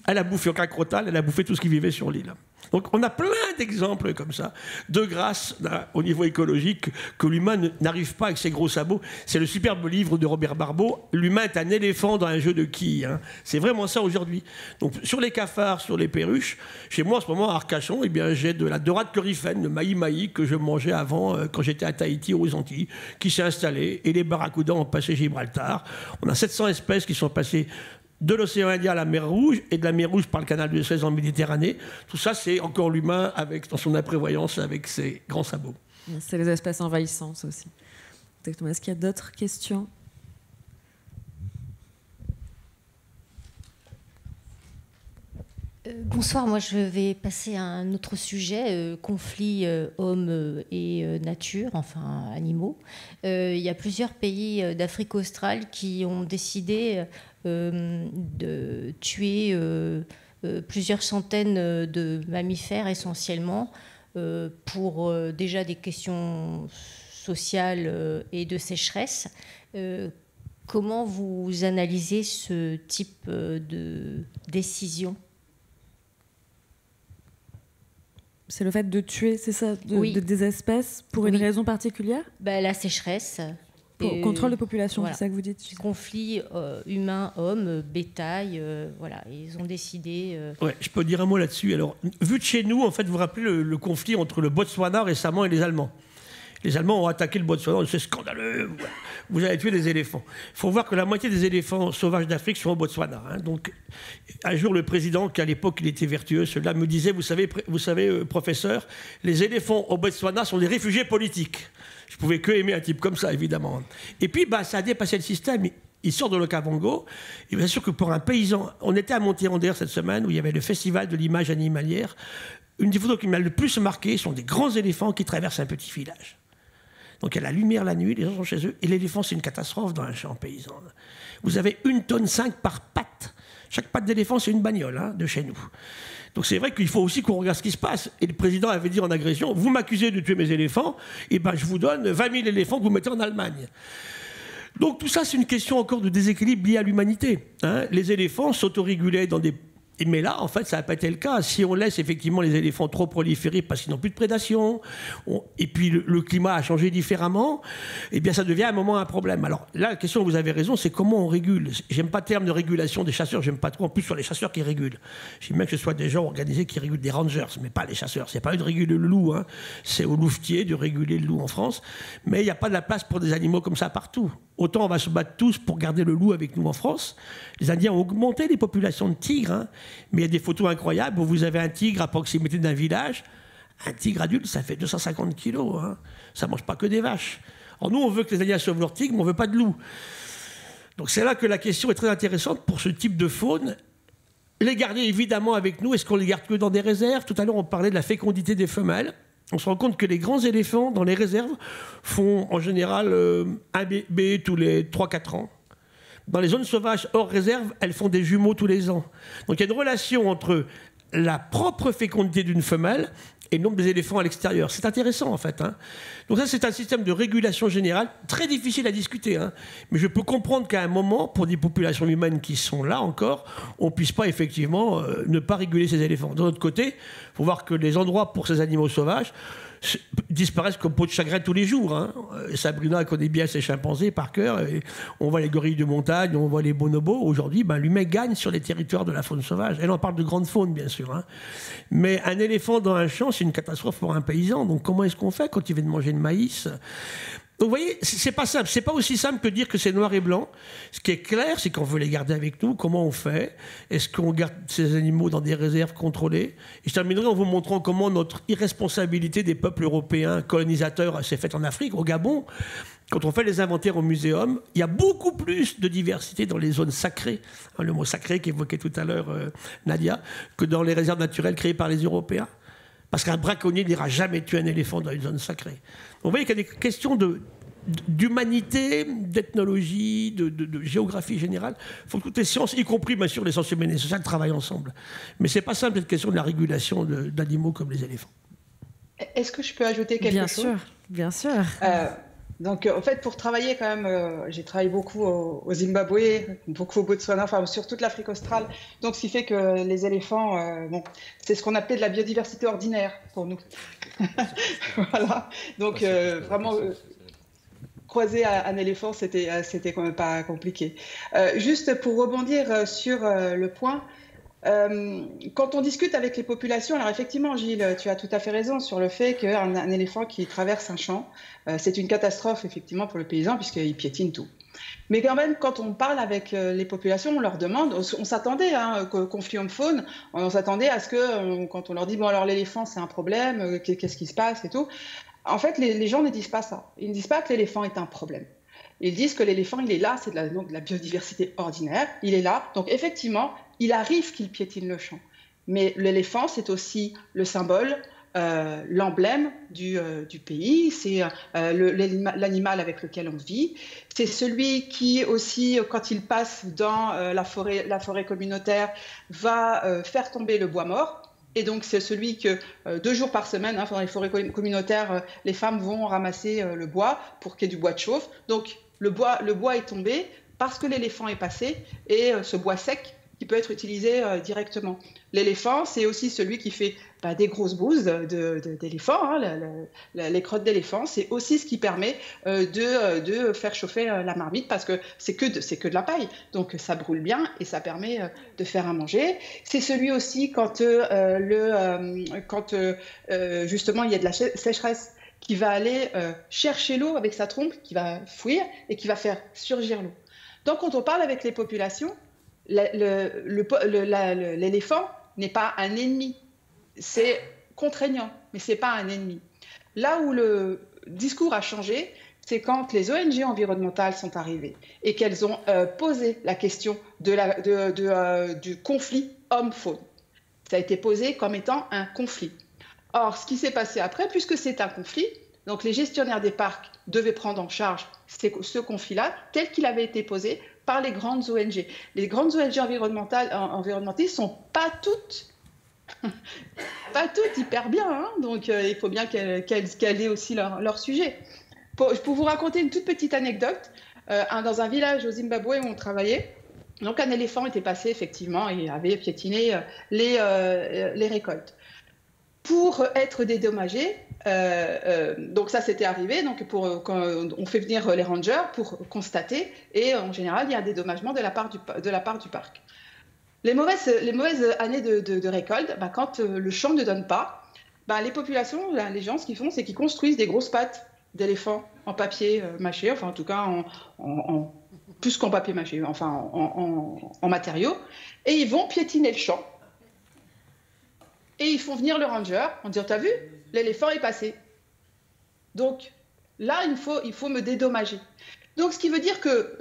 Speaker 3: Elle a bouffé aucun crotal, elle a bouffé tout ce qui vivait sur l'île. Donc on a plein d'exemples comme ça, de grâce au niveau écologique, que l'humain n'arrive pas avec ses gros sabots. C'est le superbe livre de Robert Barbeau, L'humain est un éléphant dans un jeu de quilles. Hein. C'est vraiment ça aujourd'hui. Donc sur les cafards, sur les perruches, chez moi en ce moment à Arcachon, eh bien, j'ai de la dorade coryphène, le maï-maï que je mangeais avant quand j'étais à Tahiti, aux Antilles, qui s'est installé, et les barracudas ont passé Gibraltar. On a 700 espèces qui sont passées de l'océan Indien à la mer Rouge, et de la mer Rouge par le canal de Suez en Méditerranée. Tout ça, c'est encore l'humain dans son imprévoyance, avec ses grands sabots.
Speaker 2: C'est les espèces envahissantes aussi. Exactement. Est-ce qu'il y a d'autres questions?
Speaker 7: Bonsoir, moi je vais passer à un autre sujet, conflit homme et nature, enfin animaux. Il y a plusieurs pays d'Afrique australe qui ont décidé de tuer plusieurs centaines de mammifères essentiellement pour déjà des questions sociales et de sécheresse. Comment vous analysez ce type de décision ?
Speaker 2: C'est le fait de tuer, c'est ça,
Speaker 7: oui.
Speaker 2: Des espèces pour une raison particulière?
Speaker 7: La sécheresse.
Speaker 2: Contrôle de population, voilà. C'est ça que vous dites?
Speaker 7: Conflit humain-homme, bétail, voilà. Ils ont décidé...
Speaker 3: Ouais, je peux dire un mot là-dessus. Alors, vu de chez nous, en fait, vous vous rappelez le conflit entre le Botswana récemment et les Allemands. Les Allemands ont attaqué le Botswana, c'est scandaleux, vous avez tué des éléphants. Il faut voir que la moitié des éléphants sauvages d'Afrique sont au Botswana. Hein. Donc, un jour, le président, qui à l'époque il était vertueux, celui-là me disait, vous savez, professeur, les éléphants au Botswana sont des réfugiés politiques. Je pouvais que aimer un type comme ça, évidemment. Et puis, ça a dépassé le système. Il sort de l'Okavango. Et bien sûr que pour un paysan, on était à Montier-Anderre cette semaine, où il y avait le festival de l'image animalière. Une des photos qui m'a le plus marqué sont des grands éléphants qui traversent un petit village. Donc il y a la lumière la nuit, les gens sont chez eux, et l'éléphant, c'est une catastrophe dans un champ paysan. Vous avez 1,5 tonne par patte. Chaque patte d'éléphant, c'est une bagnole de chez nous. Donc c'est vrai qu'il faut aussi qu'on regarde ce qui se passe. Et le président avait dit en agression, vous m'accusez de tuer mes éléphants, et ben je vous donne 20 000 éléphants que vous mettez en Allemagne. Donc tout ça, c'est une question encore de déséquilibre lié à l'humanité. Hein. Les éléphants s'autorégulaient dans des... Mais là, en fait, ça n'a pas été le cas. Si on laisse effectivement les éléphants trop proliférer parce qu'ils n'ont plus de prédation, et puis le climat a changé différemment, eh bien, ça devient à un moment un problème. Alors là, la question, vous avez raison, c'est comment on régule. J'aime pas le terme de régulation des chasseurs, j'aime pas trop, en plus sur les chasseurs qui régulent. J'aime bien que ce soit des gens organisés qui régulent des rangers, mais pas les chasseurs. C'est pas eux de réguler le loup, hein. C'est aux louvetiers de réguler le loup en France. Mais il n'y a pas de la place pour des animaux comme ça partout. Autant on va se battre tous pour garder le loup avec nous en France. Les Indiens ont augmenté les populations de tigres, hein. Mais il y a des photos incroyables où vous avez un tigre à proximité d'un village. Un tigre adulte, ça fait 250 kilos. Hein. Ça ne mange pas que des vaches. Alors nous, on veut que les Indiens sauvent leurs tigres, mais on ne veut pas de loups. Donc c'est là que la question est très intéressante pour ce type de faune. Les garder évidemment avec nous, est-ce qu'on les garde que dans des réserves? Tout à l'heure, on parlait de la fécondité des femelles. On se rend compte que les grands éléphants, dans les réserves, font en général un bébé tous les 3-4 ans. Dans les zones sauvages hors réserve, elles font des jumeaux tous les ans. Donc il y a une relation entre la propre fécondité d'une femelle et le nombre des éléphants à l'extérieur. C'est intéressant, en fait. Hein. Donc ça, c'est un système de régulation générale très difficile à discuter. Hein. Mais je peux comprendre qu'à un moment, pour des populations humaines qui sont là encore, on ne puisse pas, effectivement, ne pas réguler ces éléphants. D'un autre côté, il faut voir que les endroits pour ces animaux sauvages disparaissent comme peau de chagrin tous les jours. Hein. Sabrina connaît bien ses chimpanzés par cœur. Et on voit les gorilles de montagne, on voit les bonobos. Aujourd'hui, l'humain gagne sur les territoires de la faune sauvage. Elle en parle de grande faune, bien sûr. Hein. Mais un éléphant dans un champ, c'est une catastrophe pour un paysan. Donc comment est-ce qu'on fait quand il vient de manger le maïs ? Donc vous voyez, c'est pas simple. C'est pas aussi simple que de dire que c'est noir et blanc. Ce qui est clair, c'est qu'on veut les garder avec nous. Comment on fait ? Est-ce qu'on garde ces animaux dans des réserves contrôlées ? Et je terminerai en vous montrant comment notre irresponsabilité des peuples européens colonisateurs s'est faite en Afrique, au Gabon. Quand on fait les inventaires au muséum, il y a beaucoup plus de diversité dans les zones sacrées, le mot sacré qu'évoquait tout à l'heure Nadia, que dans les réserves naturelles créées par les Européens. Parce qu'un braconnier n'ira jamais tuer un éléphant dans une zone sacrée. Donc vous voyez qu'il y a des questions d'humanité, d'ethnologie, de géographie générale. Il faut que toutes les sciences, y compris bien sûr les sciences humaines et sociales, travaillent ensemble. Mais ce n'est pas simple cette question de la régulation d'animaux comme les éléphants.
Speaker 5: Est-ce que je peux ajouter quelque chose ?
Speaker 2: Bien sûr.
Speaker 5: Donc, en fait, pour travailler quand même, j'ai travaillé beaucoup au Zimbabwe, beaucoup au Botswana, enfin sur toute l'Afrique australe. Donc, ce qui fait que les éléphants, c'est ce qu'on appelait de la biodiversité ordinaire pour nous. Voilà. Donc, vraiment, croiser un éléphant, c'était quand même pas compliqué. Juste pour rebondir sur le point. Quand on discute avec les populations, alors effectivement, Gilles, tu as tout à fait raison sur le fait qu'un éléphant qui traverse un champ, c'est une catastrophe effectivement pour le paysan puisqu'il piétine tout. Mais quand même, quand on parle avec les populations, on leur demande, on s'attendait, conflit homme-faune, on s'attendait à ce que, quand on leur dit, bon alors l'éléphant c'est un problème, qu'est-ce qui se passe et tout, en fait les gens ne disent pas ça. Ils ne disent pas que l'éléphant est un problème. Ils disent que l'éléphant, il est là, c'est de la biodiversité ordinaire, il est là, donc effectivement, il arrive qu'il piétine le champ. Mais l'éléphant, c'est aussi le symbole, l'emblème du pays, c'est l'animal avec lequel on vit. C'est celui qui aussi, quand il passe dans la forêt communautaire, va faire tomber le bois mort. Et donc, c'est celui que 2 jours par semaine, dans les forêts communautaires, les femmes vont ramasser le bois pour qu'il y ait du bois de chauffe. Donc, le bois est tombé parce que l'éléphant est passé et ce bois sec qui peut être utilisé directement. L'éléphant, c'est aussi celui qui fait des grosses bouses d'éléphant, les crottes d'éléphant. C'est aussi ce qui permet de faire chauffer la marmite parce que c'est que de la paille. Donc ça brûle bien et ça permet de faire à manger. C'est celui aussi quand justement il y a de la sécheresse qui va aller chercher l'eau avec sa trompe, qui va fouir et qui va faire surgir l'eau. Donc quand on parle avec les populations, l'éléphant n'est pas un ennemi. C'est contraignant, mais ce n'est pas un ennemi. Là où le discours a changé, c'est quand les ONG environnementales sont arrivées et qu'elles ont posé la question du conflit homme-faune. Ça a été posé comme étant un conflit. Or, ce qui s'est passé après, puisque c'est un conflit, donc les gestionnaires des parcs devaient prendre en charge ce conflit-là tel qu'il avait été posé par les grandes ONG. Les grandes ONG environnementalistes ne sont pas toutes hyper bien, hein, donc il faut bien qu'elles aient aussi leur sujet. Pour vous raconter une toute petite anecdote, dans un village au Zimbabwe où on travaillait, donc un éléphant était passé effectivement et avait piétiné les récoltes. Pour être dédommagé, donc ça s'était arrivé, donc quand on fait venir les rangers pour constater, et en général il y a un dédommagement de la part du parc. Les mauvaises années de récolte, quand le champ ne donne pas, les populations, les gens, ce qu'ils font, c'est qu'ils construisent des grosses pattes d'éléphants en papier mâché, enfin en tout cas en plus qu'en papier mâché, enfin en matériaux, et ils vont piétiner le champ. Et ils font venir le ranger en disant « T'as vu, l'éléphant est passé. » Donc là, il faut me dédommager. Donc ce qui veut dire que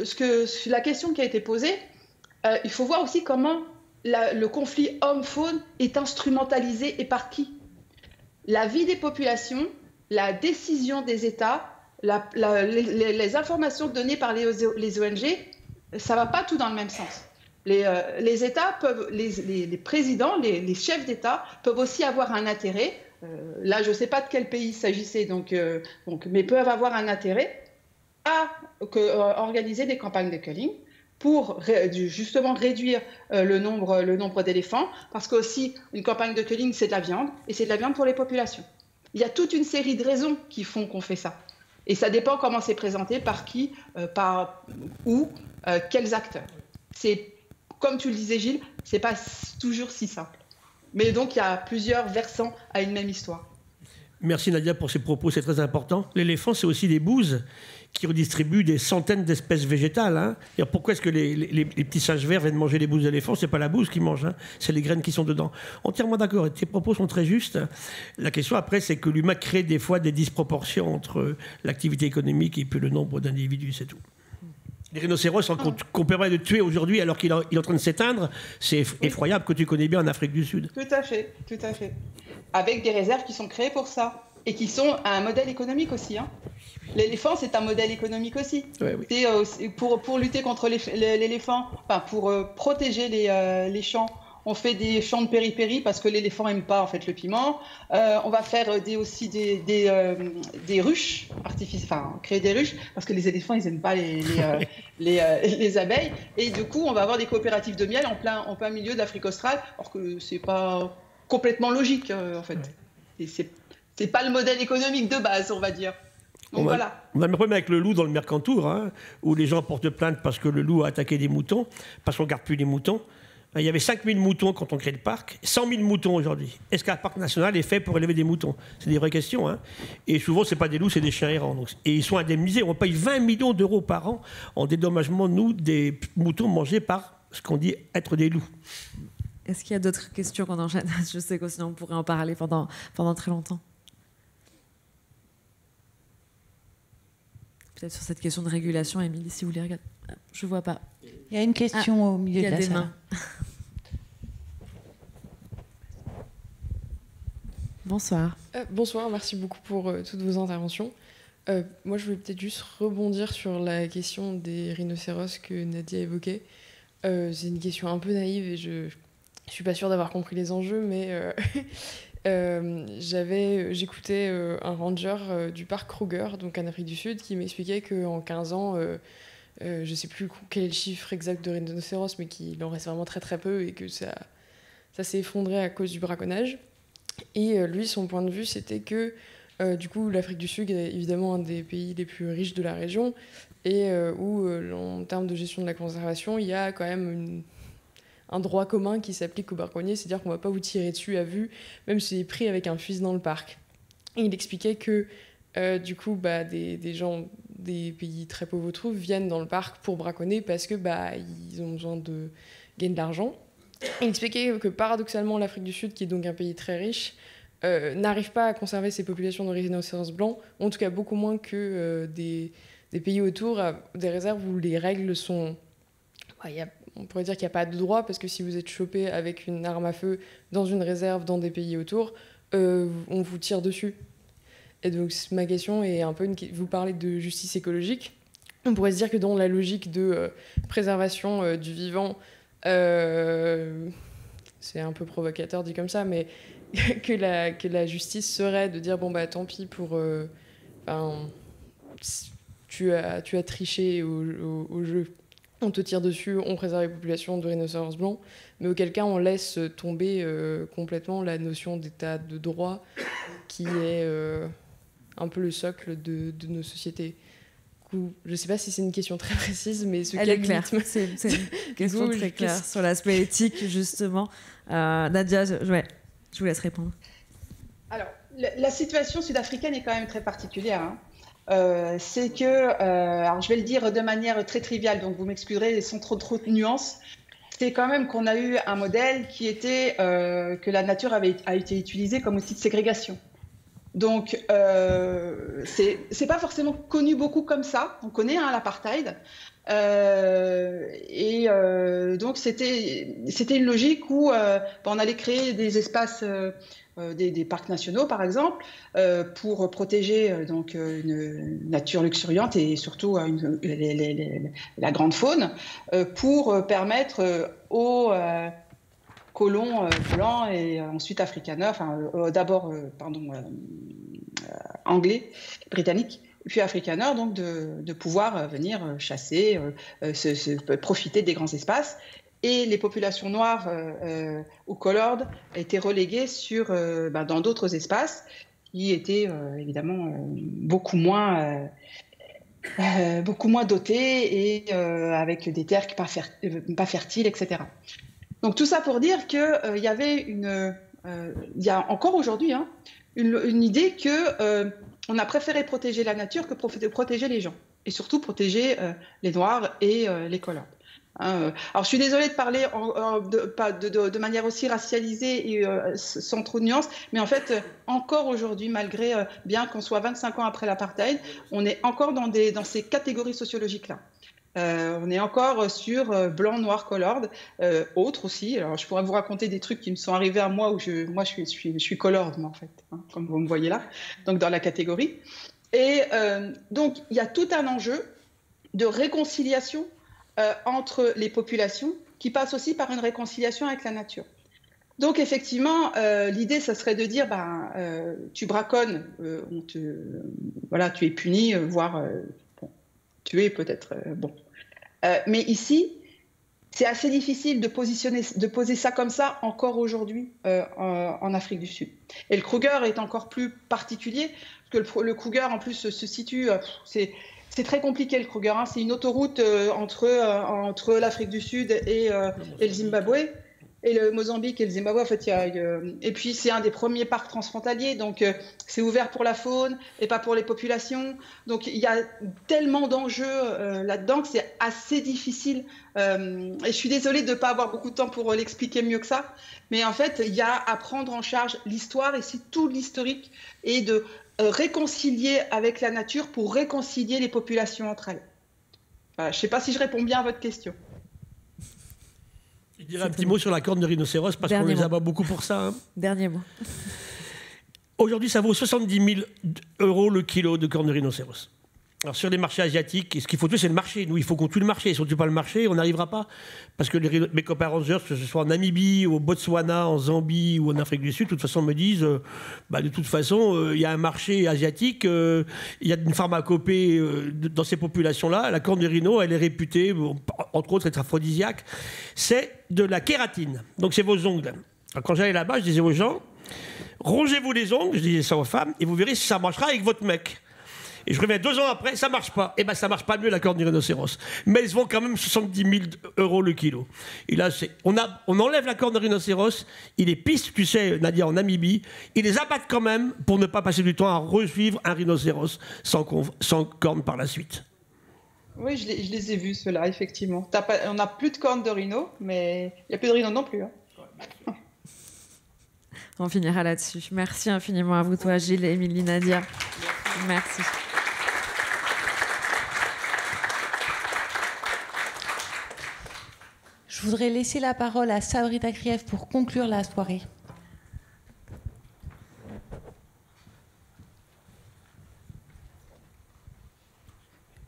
Speaker 5: la question qui a été posée, il faut voir aussi comment le conflit homme-faune est instrumentalisé et par qui. La vie des populations, la décision des États, les informations données par les ONG, ça ne va pas tout dans le même sens. Les États peuvent, les présidents, les chefs d'État peuvent aussi avoir un intérêt là, je ne sais pas de quel pays il s'agissait, mais peuvent avoir un intérêt à organiser des campagnes de culling pour justement réduire le nombre d'éléphants, parce qu'aussi, une campagne de culling, c'est de la viande, et c'est de la viande pour les populations. Il y a toute une série de raisons qui font qu'on fait ça. Et ça dépend comment c'est présenté, par qui, par où, quels acteurs. C'est, comme tu le disais, Gilles, c'est pas toujours si simple. Mais donc, il y a plusieurs versants à une même histoire.
Speaker 3: Merci Nadia pour ces propos, c'est très important. L'éléphant, c'est aussi des bouses qui redistribuent des centaines d'espèces végétales. Hein. Et pourquoi est-ce que les petits singes verts viennent manger les bouses d'éléphant? C'est pas la bouse qu'ils mangent, hein. C'est les graines qui sont dedans. Entièrement d'accord, et tes propos sont très justes. La question après, c'est que l'humain crée des fois des disproportions entre l'activité économique et puis le nombre d'individus, c'est tout. Les rhinocéros qu'on permet de tuer aujourd'hui alors qu'il est en train de s'éteindre, c'est effroyable, que tu connais bien en Afrique du Sud. Tout à fait,
Speaker 5: tout à fait. Avec des réserves qui sont créées pour ça et qui sont un modèle économique aussi. Hein. L'éléphant, c'est un modèle économique aussi. Ouais, oui. C'est, pour lutter contre l'éléphant, enfin, pour protéger les champs, on fait des champs de périphérie parce que l'éléphant n'aime pas en fait le piment. On va faire aussi des ruches artificielles, enfin créer des ruches parce que les éléphants ils n'aiment pas les abeilles. Et du coup, on va avoir des coopératives de miel en plein milieu d'Afrique australe, alors que c'est pas complètement logique en fait. Ouais. Et c'est pas le modèle économique de base, on va dire. Donc, voilà.
Speaker 3: On a le problème avec le loup dans le Mercantour, hein, où les gens portent plainte parce que le loup a attaqué des moutons, parce qu'on ne garde plus les moutons. Il y avait 5000 moutons quand on crée le parc, 100 000 moutons aujourd'hui. Est-ce qu'un parc national est fait pour élever des moutons? C'est des vraies questions. Hein. Et souvent, ce n'est pas des loups, c'est des chiens errants. Donc, et ils sont indemnisés. On paye 20 millions d'euros par an en dédommagement, nous, des moutons mangés par ce qu'on dit être des loups.
Speaker 2: Est-ce qu'il y a d'autres questions qu'on enchaîne? Je sais que sinon on pourrait en parler pendant très longtemps. Peut-être sur cette question de régulation, Émilie, si vous voulez regarder. Je ne vois pas.
Speaker 1: Il y a une question au milieu de la salle. Il y a des mains.
Speaker 2: Bonsoir.
Speaker 8: Bonsoir, merci beaucoup pour toutes vos interventions. Moi, je voulais peut-être juste rebondir sur la question des rhinocéros que Nadia évoquait. C'est une question un peu naïve et je ne suis pas sûre d'avoir compris les enjeux, mais j'écoutais un ranger du parc Kruger, donc en Afrique du Sud, qui m'expliquait qu'en 15 ans, je ne sais plus quel est le chiffre exact de rhinocéros, mais qu'il en reste vraiment très très peu et que ça s'est effondré à cause du braconnage. Et lui, son point de vue, c'était que du coup, l'Afrique du Sud est évidemment un des pays les plus riches de la région et où, en termes de gestion de la conservation, il y a quand même un droit commun qui s'applique aux braconniers, c'est-à-dire qu'on ne va pas vous tirer dessus à vue, même si c'est pris avec un fusil dans le parc. Et il expliquait que du coup, des gens des pays très pauvres viennent dans le parc pour braconner parce que ils ont besoin de gagner de l'argent. Il expliquait que paradoxalement, l'Afrique du Sud, qui est donc un pays très riche, n'arrive pas à conserver ses populations de rhinocéros blancs, en tout cas beaucoup moins que des pays autour, des réserves où les règles sont... on pourrait dire qu'il n'y a pas de droit, parce que si vous êtes chopé avec une arme à feu dans une réserve dans des pays autour, on vous tire dessus. Et donc ma question est un peu... Vous parlez de justice écologique. On pourrait se dire que dans la logique de préservation du vivant, c'est un peu provocateur dit comme ça, mais que la justice serait de dire tant pis pour tu as triché au jeu, on te tire dessus, on préserve les populations de rhinocéros blancs, mais auquel cas on laisse tomber complètement la notion d'état de droit qui est un peu le socle de nos sociétés. Je ne sais pas si c'est une question très précise, mais
Speaker 2: elle est claire. C'est une question très claire sur l'aspect éthique, justement. Nadia, je vous laisse répondre.
Speaker 5: Alors, la situation sud-africaine est quand même très particulière. Hein. C'est que, alors je vais le dire de manière très triviale, donc vous m'excuserez sans trop de nuances, c'est quand même qu'on a eu un modèle qui était que la nature a été utilisée comme outil de ségrégation. Donc, c'est pas forcément connu beaucoup comme ça. On connaît l'apartheid. Donc, c'était une logique où on allait créer des espaces, des parcs nationaux, par exemple, pour protéger donc, une nature luxuriante et surtout la grande faune, pour permettre aux colons blancs et ensuite afrikaners, d'abord anglais, britanniques, puis afrikaners, donc de pouvoir venir chasser, profiter des grands espaces. Et les populations noires ou colored étaient reléguées dans d'autres espaces qui étaient évidemment beaucoup moins dotés et avec des terres pas fertiles, etc. Donc tout ça pour dire qu'il y avait il y a encore aujourd'hui une idée que on a préféré protéger la nature que protéger les gens, et surtout protéger les Noirs et les colons. Alors je suis désolée de parler de manière aussi racialisée et sans trop de nuances, mais en fait encore aujourd'hui, malgré bien qu'on soit 25 ans après l'apartheid, on est encore dans ces catégories sociologiques-là. On est encore sur blanc, noir, colored, autres aussi. Alors je pourrais vous raconter des trucs qui me sont arrivés à moi où je suis colored, moi, en fait, comme vous me voyez là, donc dans la catégorie. Et donc il y a tout un enjeu de réconciliation entre les populations, qui passe aussi par une réconciliation avec la nature. Donc effectivement, l'idée, ça serait de dire, tu braconnes, tu es puni, voire tué peut-être. Mais ici, c'est assez difficile de poser ça comme ça encore aujourd'hui en Afrique du Sud. Et le Kruger est encore plus particulier, parce que le Kruger en plus se situe, c'est très compliqué le Kruger, c'est une autoroute entre l'Afrique du Sud et le Zimbabwe, et le Mozambique et le Zimbabwe. En fait, et puis c'est un des premiers parcs transfrontaliers, donc c'est ouvert pour la faune et pas pour les populations. Donc il y a tellement d'enjeux là-dedans que c'est assez difficile. Et je suis désolée de ne pas avoir beaucoup de temps pour l'expliquer mieux que ça, mais en fait il y a à prendre en charge l'histoire, et c'est tout l'historique, et de réconcilier avec la nature pour réconcilier les populations entre elles. Je ne sais pas si je réponds bien à votre question.
Speaker 3: Je dirais un petit mot sur la corne de rhinocéros, parce qu'on les abat beaucoup pour ça.
Speaker 2: Dernier mot.
Speaker 3: Aujourd'hui, ça vaut 70 000 € le kilo de corne de rhinocéros. Alors sur les marchés asiatiques, ce qu'il faut tuer, c'est le marché. Nous, il faut qu'on tue le marché. Si on ne tue pas le marché, on n'arrivera pas. Parce que mes copains rangers, que ce soit en Namibie, au Botswana, en Zambie ou en Afrique du Sud, de toute façon, me disent, de toute façon, il y a un marché asiatique, il y a une pharmacopée dans ces populations-là. La corne de rhino, elle est réputée, entre autres, être aphrodisiaque. C'est de la kératine. Donc c'est vos ongles. Alors, quand j'allais là-bas, je disais aux gens, rongez-vous les ongles, je disais ça aux femmes, et vous verrez si ça marchera avec votre mec. Et je reviens 2 ans après, ça marche pas. Eh ben, ça marche pas mieux la corne du rhinocéros. Mais elles se vendent quand même 70 000 € le kilo. Et là, on enlève la corne de rhinocéros, ils les pissent, tu sais, Nadia, en Namibie, ils les abattent quand même pour ne pas passer du temps à revivre un rhinocéros sans corne par la suite.
Speaker 5: Oui, je les ai vus, ceux-là, effectivement. On n'a plus de corne de rhino, mais il n'y a plus de rhino non plus.
Speaker 2: On finira là-dessus. Merci infiniment à vous, toi, Gilles, Émilie, Nadia. Merci.
Speaker 1: Je voudrais laisser la parole à Sabrina Krief pour conclure la soirée.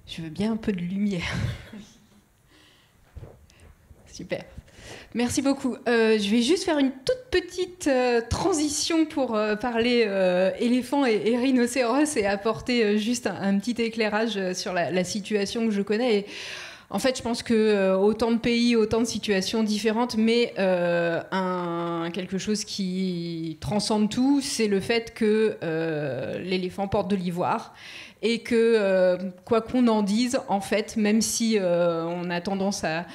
Speaker 9: Je veux bien un peu de lumière. Super. Merci beaucoup. Je vais juste faire une toute petite transition pour parler éléphants et rhinocéros et apporter juste un petit éclairage sur la situation que je connais. Et en fait, je pense que autant de pays, autant de situations différentes, mais quelque chose qui transcende tout, c'est le fait que l'éléphant porte de l'ivoire. Et que, quoi qu'on en dise, en fait, même si on a tendance à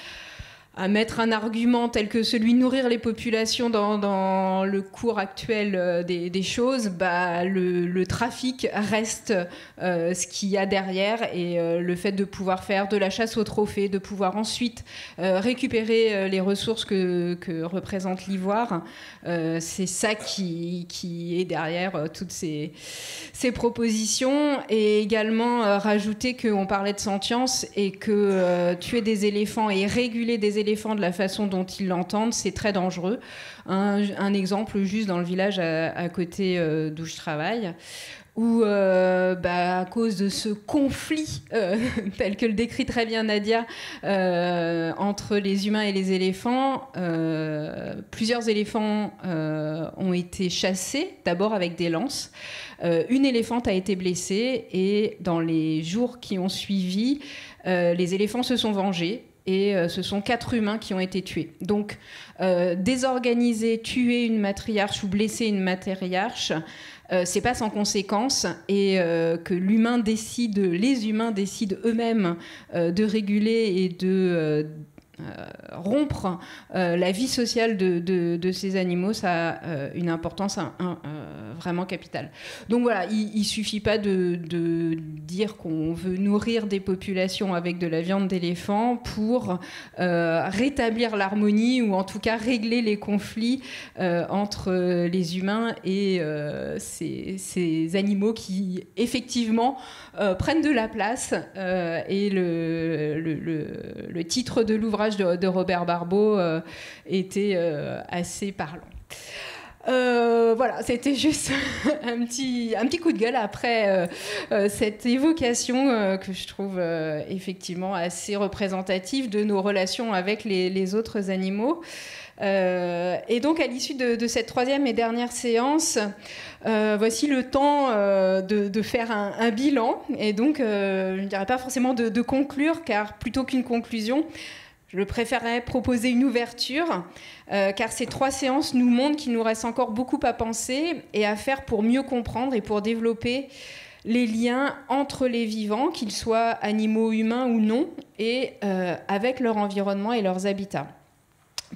Speaker 9: mettre un argument tel que celui de nourrir les populations dans le cours actuel des choses, le trafic reste ce qu'il y a derrière, et le fait de pouvoir faire de la chasse au trophée, de pouvoir ensuite récupérer les ressources que représente l'ivoire, c'est ça qui est derrière toutes ces propositions. Et également rajouter qu'on parlait de sentience, et que tuer des éléphants et réguler des éléphants de la façon dont ils l'entendent, c'est très dangereux. Un exemple juste dans le village à côté d'où je travaille. où, à cause de ce conflit, tel que le décrit très bien Nadia, entre les humains et les éléphants, plusieurs éléphants ont été chassés, d'abord avec des lances. Une éléphante a été blessée et dans les jours qui ont suivi, les éléphants se sont vengés. Et ce sont 4 humains qui ont été tués. Donc, désorganiser, tuer une matriarche ou blesser une matriarche, c'est pas sans conséquence, et que les humains décident eux-mêmes de réguler et de rompre la vie sociale de ces animaux, ça a une importance vraiment capitale. Donc voilà, il ne suffit pas de dire qu'on veut nourrir des populations avec de la viande d'éléphant pour rétablir l'harmonie ou en tout cas régler les conflits entre les humains et ces animaux qui effectivement prennent de la place, et le titre de l'ouvrage de Robert Barbeau était assez parlant. Voilà, c'était juste un petit coup de gueule après cette évocation que je trouve effectivement assez représentative de nos relations avec les autres animaux. Et donc, à l'issue de cette 3e et dernière séance, voici le temps de faire un bilan. Et donc, je ne dirais pas forcément de conclure, car plutôt qu'une conclusion, je préférerais proposer une ouverture, car ces 3 séances nous montrent qu'il nous reste encore beaucoup à penser et à faire pour mieux comprendre et pour développer les liens entre les vivants, qu'ils soient animaux, humains ou non, et avec leur environnement et leurs habitats.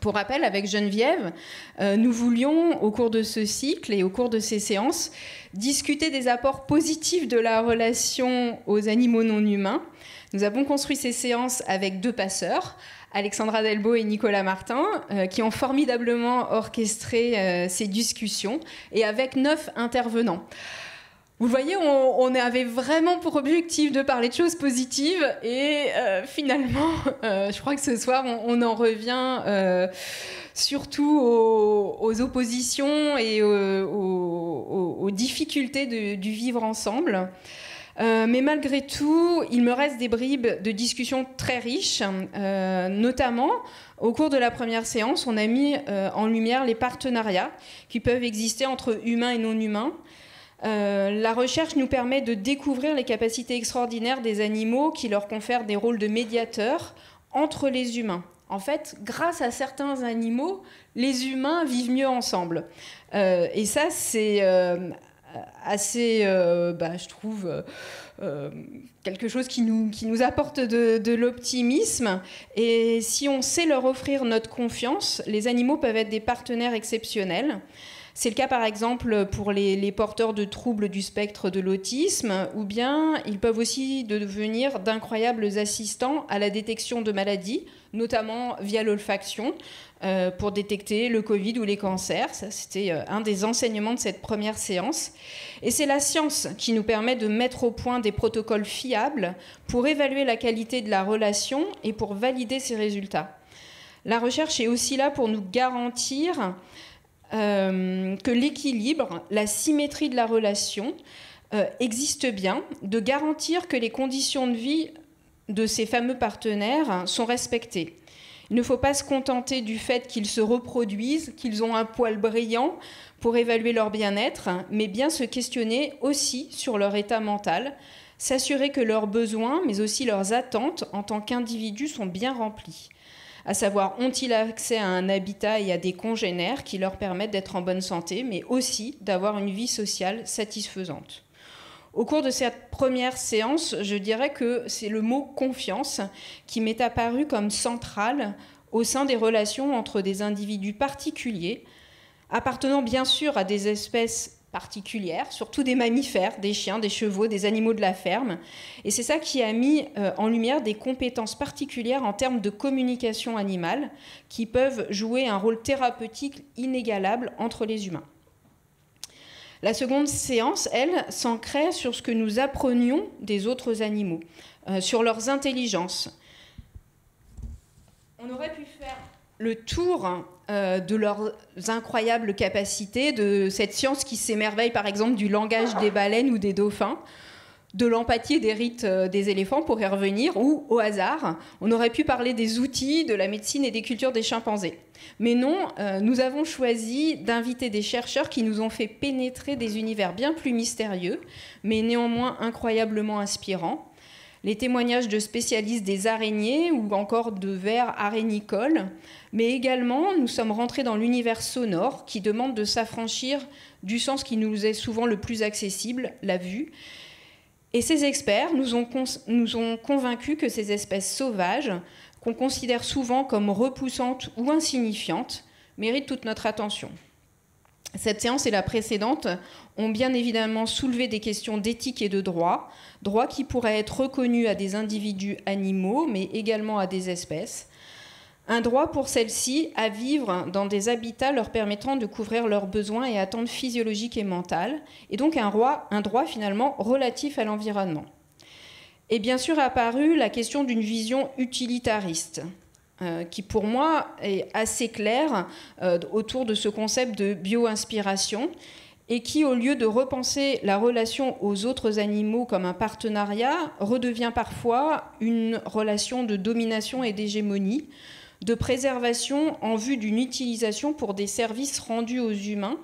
Speaker 9: Pour rappel, avec Geneviève, nous voulions, au cours de ce cycle et au cours de ces séances, discuter des apports positifs de la relation aux animaux non humains. Nous avons construit ces séances avec 2 passeurs, Alexandra Delbo et Nicolas Martin, qui ont formidablement orchestré ces discussions, et avec 9 intervenants. Vous le voyez, on avait vraiment pour objectif de parler de choses positives, et finalement, je crois que ce soir, on en revient surtout aux oppositions et aux difficultés du vivre ensemble. Mais malgré tout, il me reste des bribes de discussions très riches, notamment au cours de la première séance, on a mis en lumière les partenariats qui peuvent exister entre humains et non humains. La recherche nous permet de découvrir les capacités extraordinaires des animaux qui leur confèrent des rôles de médiateurs entre les humains. En fait, grâce à certains animaux, les humains vivent mieux ensemble. Et ça, c'est assez, je trouve, quelque chose qui nous apporte de l'optimisme. Et si on sait leur offrir notre confiance, les animaux peuvent être des partenaires exceptionnels. C'est le cas par exemple pour les porteurs de troubles du spectre de l'autisme, ou bien ils peuvent aussi devenir d'incroyables assistants à la détection de maladies, notamment via l'olfaction, pour détecter le Covid ou les cancers. Ça, c'était un des enseignements de cette première séance. Et c'est la science qui nous permet de mettre au point des protocoles fiables pour évaluer la qualité de la relation et pour valider ces résultats. La recherche est aussi là pour nous garantir que l'équilibre, la symétrie de la relation existe bien, de garantir que les conditions de vie de ces fameux partenaires sont respectées. Il ne faut pas se contenter du fait qu'ils se reproduisent, qu'ils ont un poil brillant pour évaluer leur bien-être, mais bien se questionner aussi sur leur état mental, s'assurer que leurs besoins, mais aussi leurs attentes en tant qu'individus sont bien remplis. À savoir, ont-ils accès à un habitat et à des congénères qui leur permettent d'être en bonne santé, mais aussi d'avoir une vie sociale satisfaisante. Au cours de cette première séance, je dirais que c'est le mot « confiance » qui m'est apparu comme central au sein des relations entre des individus particuliers, appartenant bien sûr à des espèces particulières, surtout des mammifères, des chiens, des chevaux, des animaux de la ferme. Et c'est ça qui a mis en lumière des compétences particulières en termes de communication animale qui peuvent jouer un rôle thérapeutique inégalable entre les humains. La seconde séance, elle, s'ancrait sur ce que nous apprenions des autres animaux, sur leurs intelligences. On aurait pu faire le tour de leurs incroyables capacités, de cette science qui s'émerveille par exemple du langage des baleines ou des dauphins, de l'empathie et des rites des éléphants, pour y revenir, ou au hasard, on aurait pu parler des outils, de la médecine et des cultures des chimpanzés. Mais non, nous avons choisi d'inviter des chercheurs qui nous ont fait pénétrer des univers bien plus mystérieux, mais néanmoins incroyablement inspirants. Les témoignages de spécialistes des araignées ou encore de vers araignicoles, mais également nous sommes rentrés dans l'univers sonore qui demande de s'affranchir du sens qui nous est souvent le plus accessible, la vue. Et ces experts nous ont convaincus que ces espèces sauvages, qu'on considère souvent comme repoussantes ou insignifiantes, méritent toute notre attention. Cette séance et la précédente ont bien évidemment soulevé des questions d'éthique et de droit, droits qui pourraient être reconnus à des individus animaux, mais également à des espèces. Un droit pour celles-ci à vivre dans des habitats leur permettant de couvrir leurs besoins et attentes physiologiques et mentales, et donc un droit finalement relatif à l'environnement. Et bien sûr est apparue la question d'une vision utilitariste, qui pour moi est assez claire autour de ce concept de bio-inspiration, et qui, au lieu de repenser la relation aux autres animaux comme un partenariat, redevient parfois une relation de domination et d'hégémonie, de préservation en vue d'une utilisation pour des services rendus aux humains,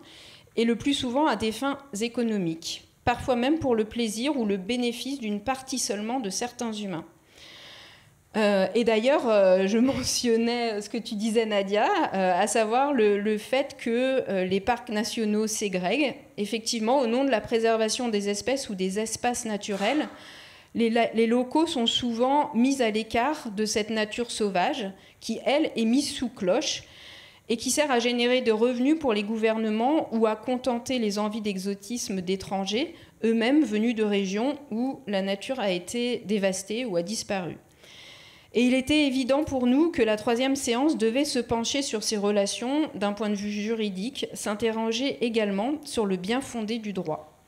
Speaker 9: et le plus souvent à des fins économiques, parfois même pour le plaisir ou le bénéfice d'une partie seulement de certains humains. Et d'ailleurs, je mentionnais ce que tu disais, Nadia, à savoir le fait que les parcs nationaux ségrèguent. Effectivement, au nom de la préservation des espèces ou des espaces naturels, les locaux sont souvent mis à l'écart de cette nature sauvage qui, elle, est mise sous cloche et qui sert à générer des revenus pour les gouvernements ou à contenter les envies d'exotisme d'étrangers, eux-mêmes venus de régions où la nature a été dévastée ou a disparu. Et il était évident pour nous que la troisième séance devait se pencher sur ces relations d'un point de vue juridique, s'interroger également sur le bien fondé du droit.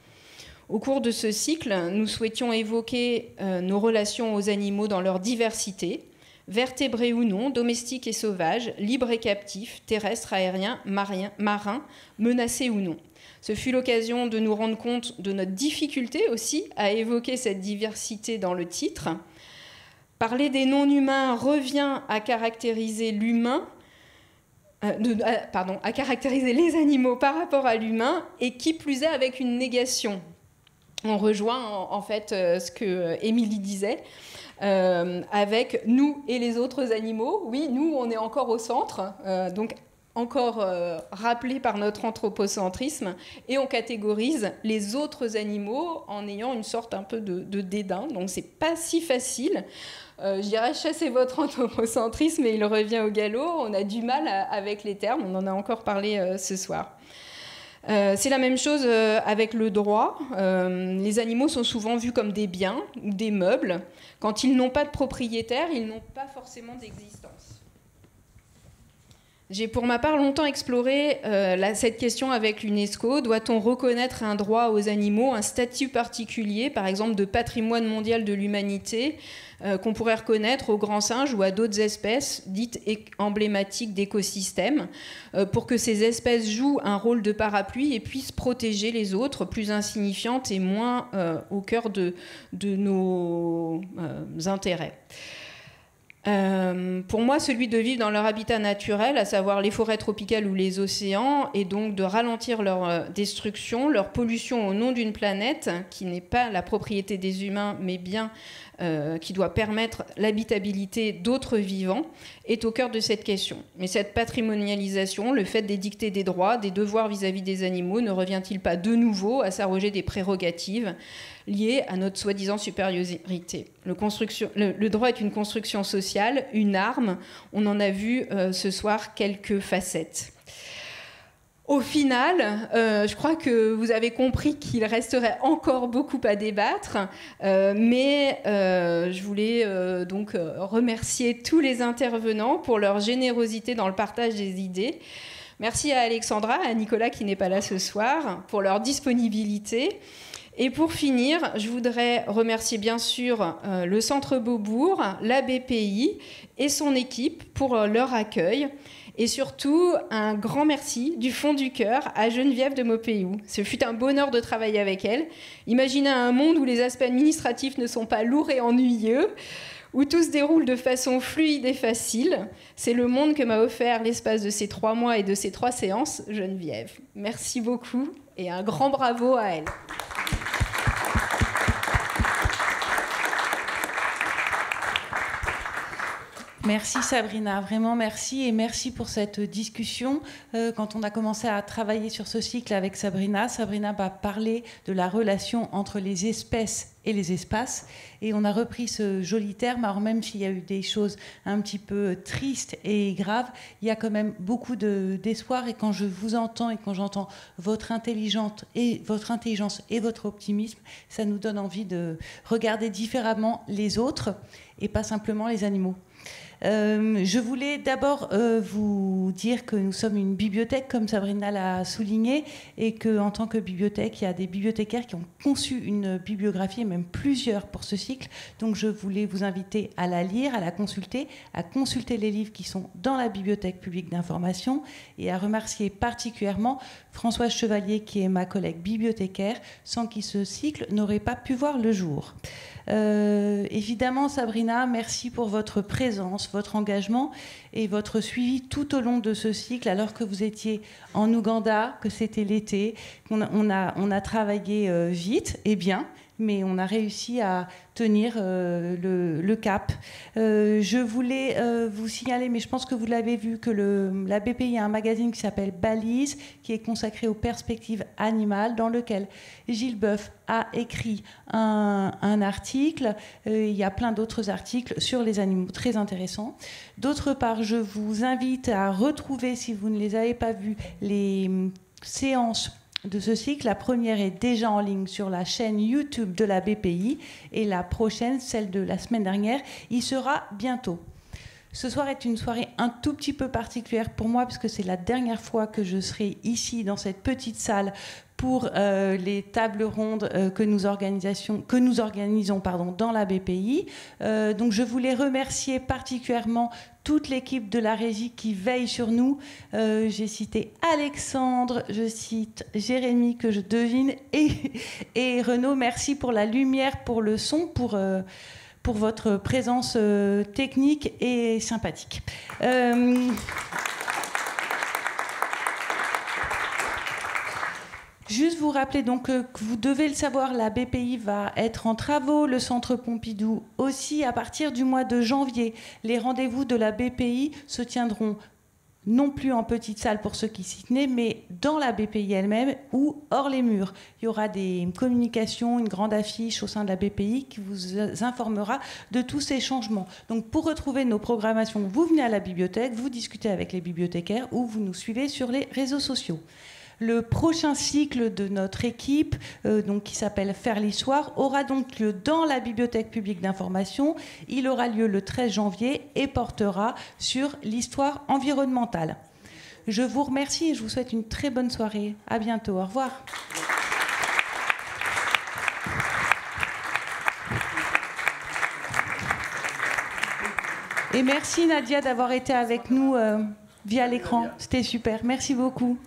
Speaker 9: Au cours de ce cycle, nous souhaitions évoquer nos relations aux animaux dans leur diversité, vertébrés ou non, domestiques et sauvages, libres et captifs, terrestres, aériens, marins, menacés ou non. Ce fut l'occasion de nous rendre compte de notre difficulté aussi à évoquer cette diversité dans le titre. Parler des non-humains revient à caractériser l'humain, à caractériser les animaux par rapport à l'humain, et qui plus est avec une négation. On rejoint en fait ce que Émilie disait, avec nous et les autres animaux. Oui, nous, on est encore au centre, donc encore rappelé par notre anthropocentrisme, et on catégorise les autres animaux en ayant une sorte un peu de dédain. Donc c'est pas si facile. Je dirais chassez votre anthropocentrisme et il revient au galop. On a du mal avec les termes, on en a encore parlé ce soir. C'est la même chose avec le droit. Les animaux sont souvent vus comme des biens ou des meubles. Quand ils n'ont pas de propriétaire, ils n'ont pas forcément d'existence. J'ai pour ma part longtemps exploré cette question avec l'UNESCO. Doit-on reconnaître un droit aux animaux, un statut particulier, par exemple de patrimoine mondial de l'humanité, qu'on pourrait reconnaître aux grands singes ou à d'autres espèces dites emblématiques d'écosystèmes, pour que ces espèces jouent un rôle de parapluie et puissent protéger les autres, plus insignifiantes et moins au cœur de nos intérêts. Pour moi, celui de vivre dans leur habitat naturel, à savoir les forêts tropicales ou les océans, et donc de ralentir leur destruction, leur pollution au nom d'une planète qui n'est pas la propriété des humains, mais bien qui doit permettre l'habitabilité d'autres vivants, est au cœur de cette question. Mais cette patrimonialisation, le fait d'édicter des droits, des devoirs vis-à-vis des animaux, ne revient-il pas de nouveau à s'arroger des prérogatives liées à notre soi-disant supériorité ? Le droit est une construction sociale, une arme. On en a vu ce soir quelques facettes. Au final, je crois que vous avez compris qu'il resterait encore beaucoup à débattre, mais je voulais donc remercier tous les intervenants pour leur générosité dans le partage des idées. Merci à Alexandra, à Nicolas qui n'est pas là ce soir, pour leur disponibilité. Et pour finir, je voudrais remercier bien sûr le Centre Beaubourg, la BPI et son équipe pour leur accueil. Et surtout, un grand merci du fond du cœur à Geneviève de Maupeou. Ce fut un bonheur de travailler avec elle. Imaginez un monde où les aspects administratifs ne sont pas lourds et ennuyeux, où tout se déroule de façon fluide et facile. C'est le monde que m'a offert l'espace de ces 3 mois et de ces 3 séances, Geneviève. Merci beaucoup et un grand bravo à elle.
Speaker 1: Merci Sabrina, vraiment merci et merci pour cette discussion. Quand on a commencé à travailler sur ce cycle avec Sabrina va parler de la relation entre les espèces et les espaces et on a repris ce joli terme. Alors même s'il y a eu des choses un petit peu tristes et graves, il y a quand même beaucoup d'espoir et quand je vous entends et quand j'entends votre intelligence et votre optimisme, ça nous donne envie de regarder différemment les autres et pas simplement les animaux. Je voulais d'abord vous dire que nous sommes une bibliothèque, comme Sabrina l'a souligné, et qu'en tant que bibliothèque, il y a des bibliothécaires qui ont conçu une bibliographie, et même plusieurs pour ce cycle. Donc je voulais vous inviter à la lire, à consulter les livres qui sont dans la Bibliothèque publique d'information, et à remercier particulièrement Françoise Chevalier, qui est ma collègue bibliothécaire, sans qui ce cycle n'aurait pas pu voir le jour. Évidemment, Sabrina, merci pour votre présence, votre engagement et votre suivi tout au long de ce cycle, alors que vous étiez en Ouganda, que c'était l'été. On a travaillé vite et bien, mais on a réussi à tenir le cap. Je voulais vous signaler, mais je pense que vous l'avez vu, que la BPI a un magazine qui s'appelle Balise, qui est consacré aux perspectives animales, dans lequel Gilles Boeuf a écrit un article. Il y a plein d'autres articles sur les animaux très intéressants. D'autre part, je vous invite à retrouver, si vous ne les avez pas vus, les séances de ce cycle. La première est déjà en ligne sur la chaîne YouTube de la BPI et la prochaine, celle de la semaine dernière, y sera bientôt. Ce soir est une soirée un tout petit peu particulière pour moi parce que c'est la dernière fois que je serai ici dans cette petite salle pour les tables rondes que nous organisons dans la BPI. Donc je voulais remercier particulièrement toute l'équipe de la régie qui veille sur nous. J'ai cité Alexandre, je cite Jérémy que je devine et Renaud. Merci pour la lumière, pour le son, pour votre présence technique et sympathique. Juste vous rappeler donc que vous devez le savoir, la BPI va être en travaux, le Centre Pompidou aussi. À partir du mois de janvier, les rendez-vous de la BPI se tiendront non plus en petite salle pour ceux qui s'y tenaient, mais dans la BPI elle-même ou hors les murs. Il y aura des communications, une grande affiche au sein de la BPI qui vous informera de tous ces changements. Donc pour retrouver nos programmations, vous venez à la bibliothèque, vous discutez avec les bibliothécaires ou vous nous suivez sur les réseaux sociaux. Le prochain cycle de notre équipe, qui s'appelle Faire l'histoire, aura donc lieu dans la Bibliothèque publique d'information. Il aura lieu le 13 janvier et portera sur l'histoire environnementale. Je vous remercie et je vous souhaite une très bonne soirée. À bientôt. Au revoir. Et merci Nadia d'avoir été avec nous via l'écran. C'était super. Merci beaucoup.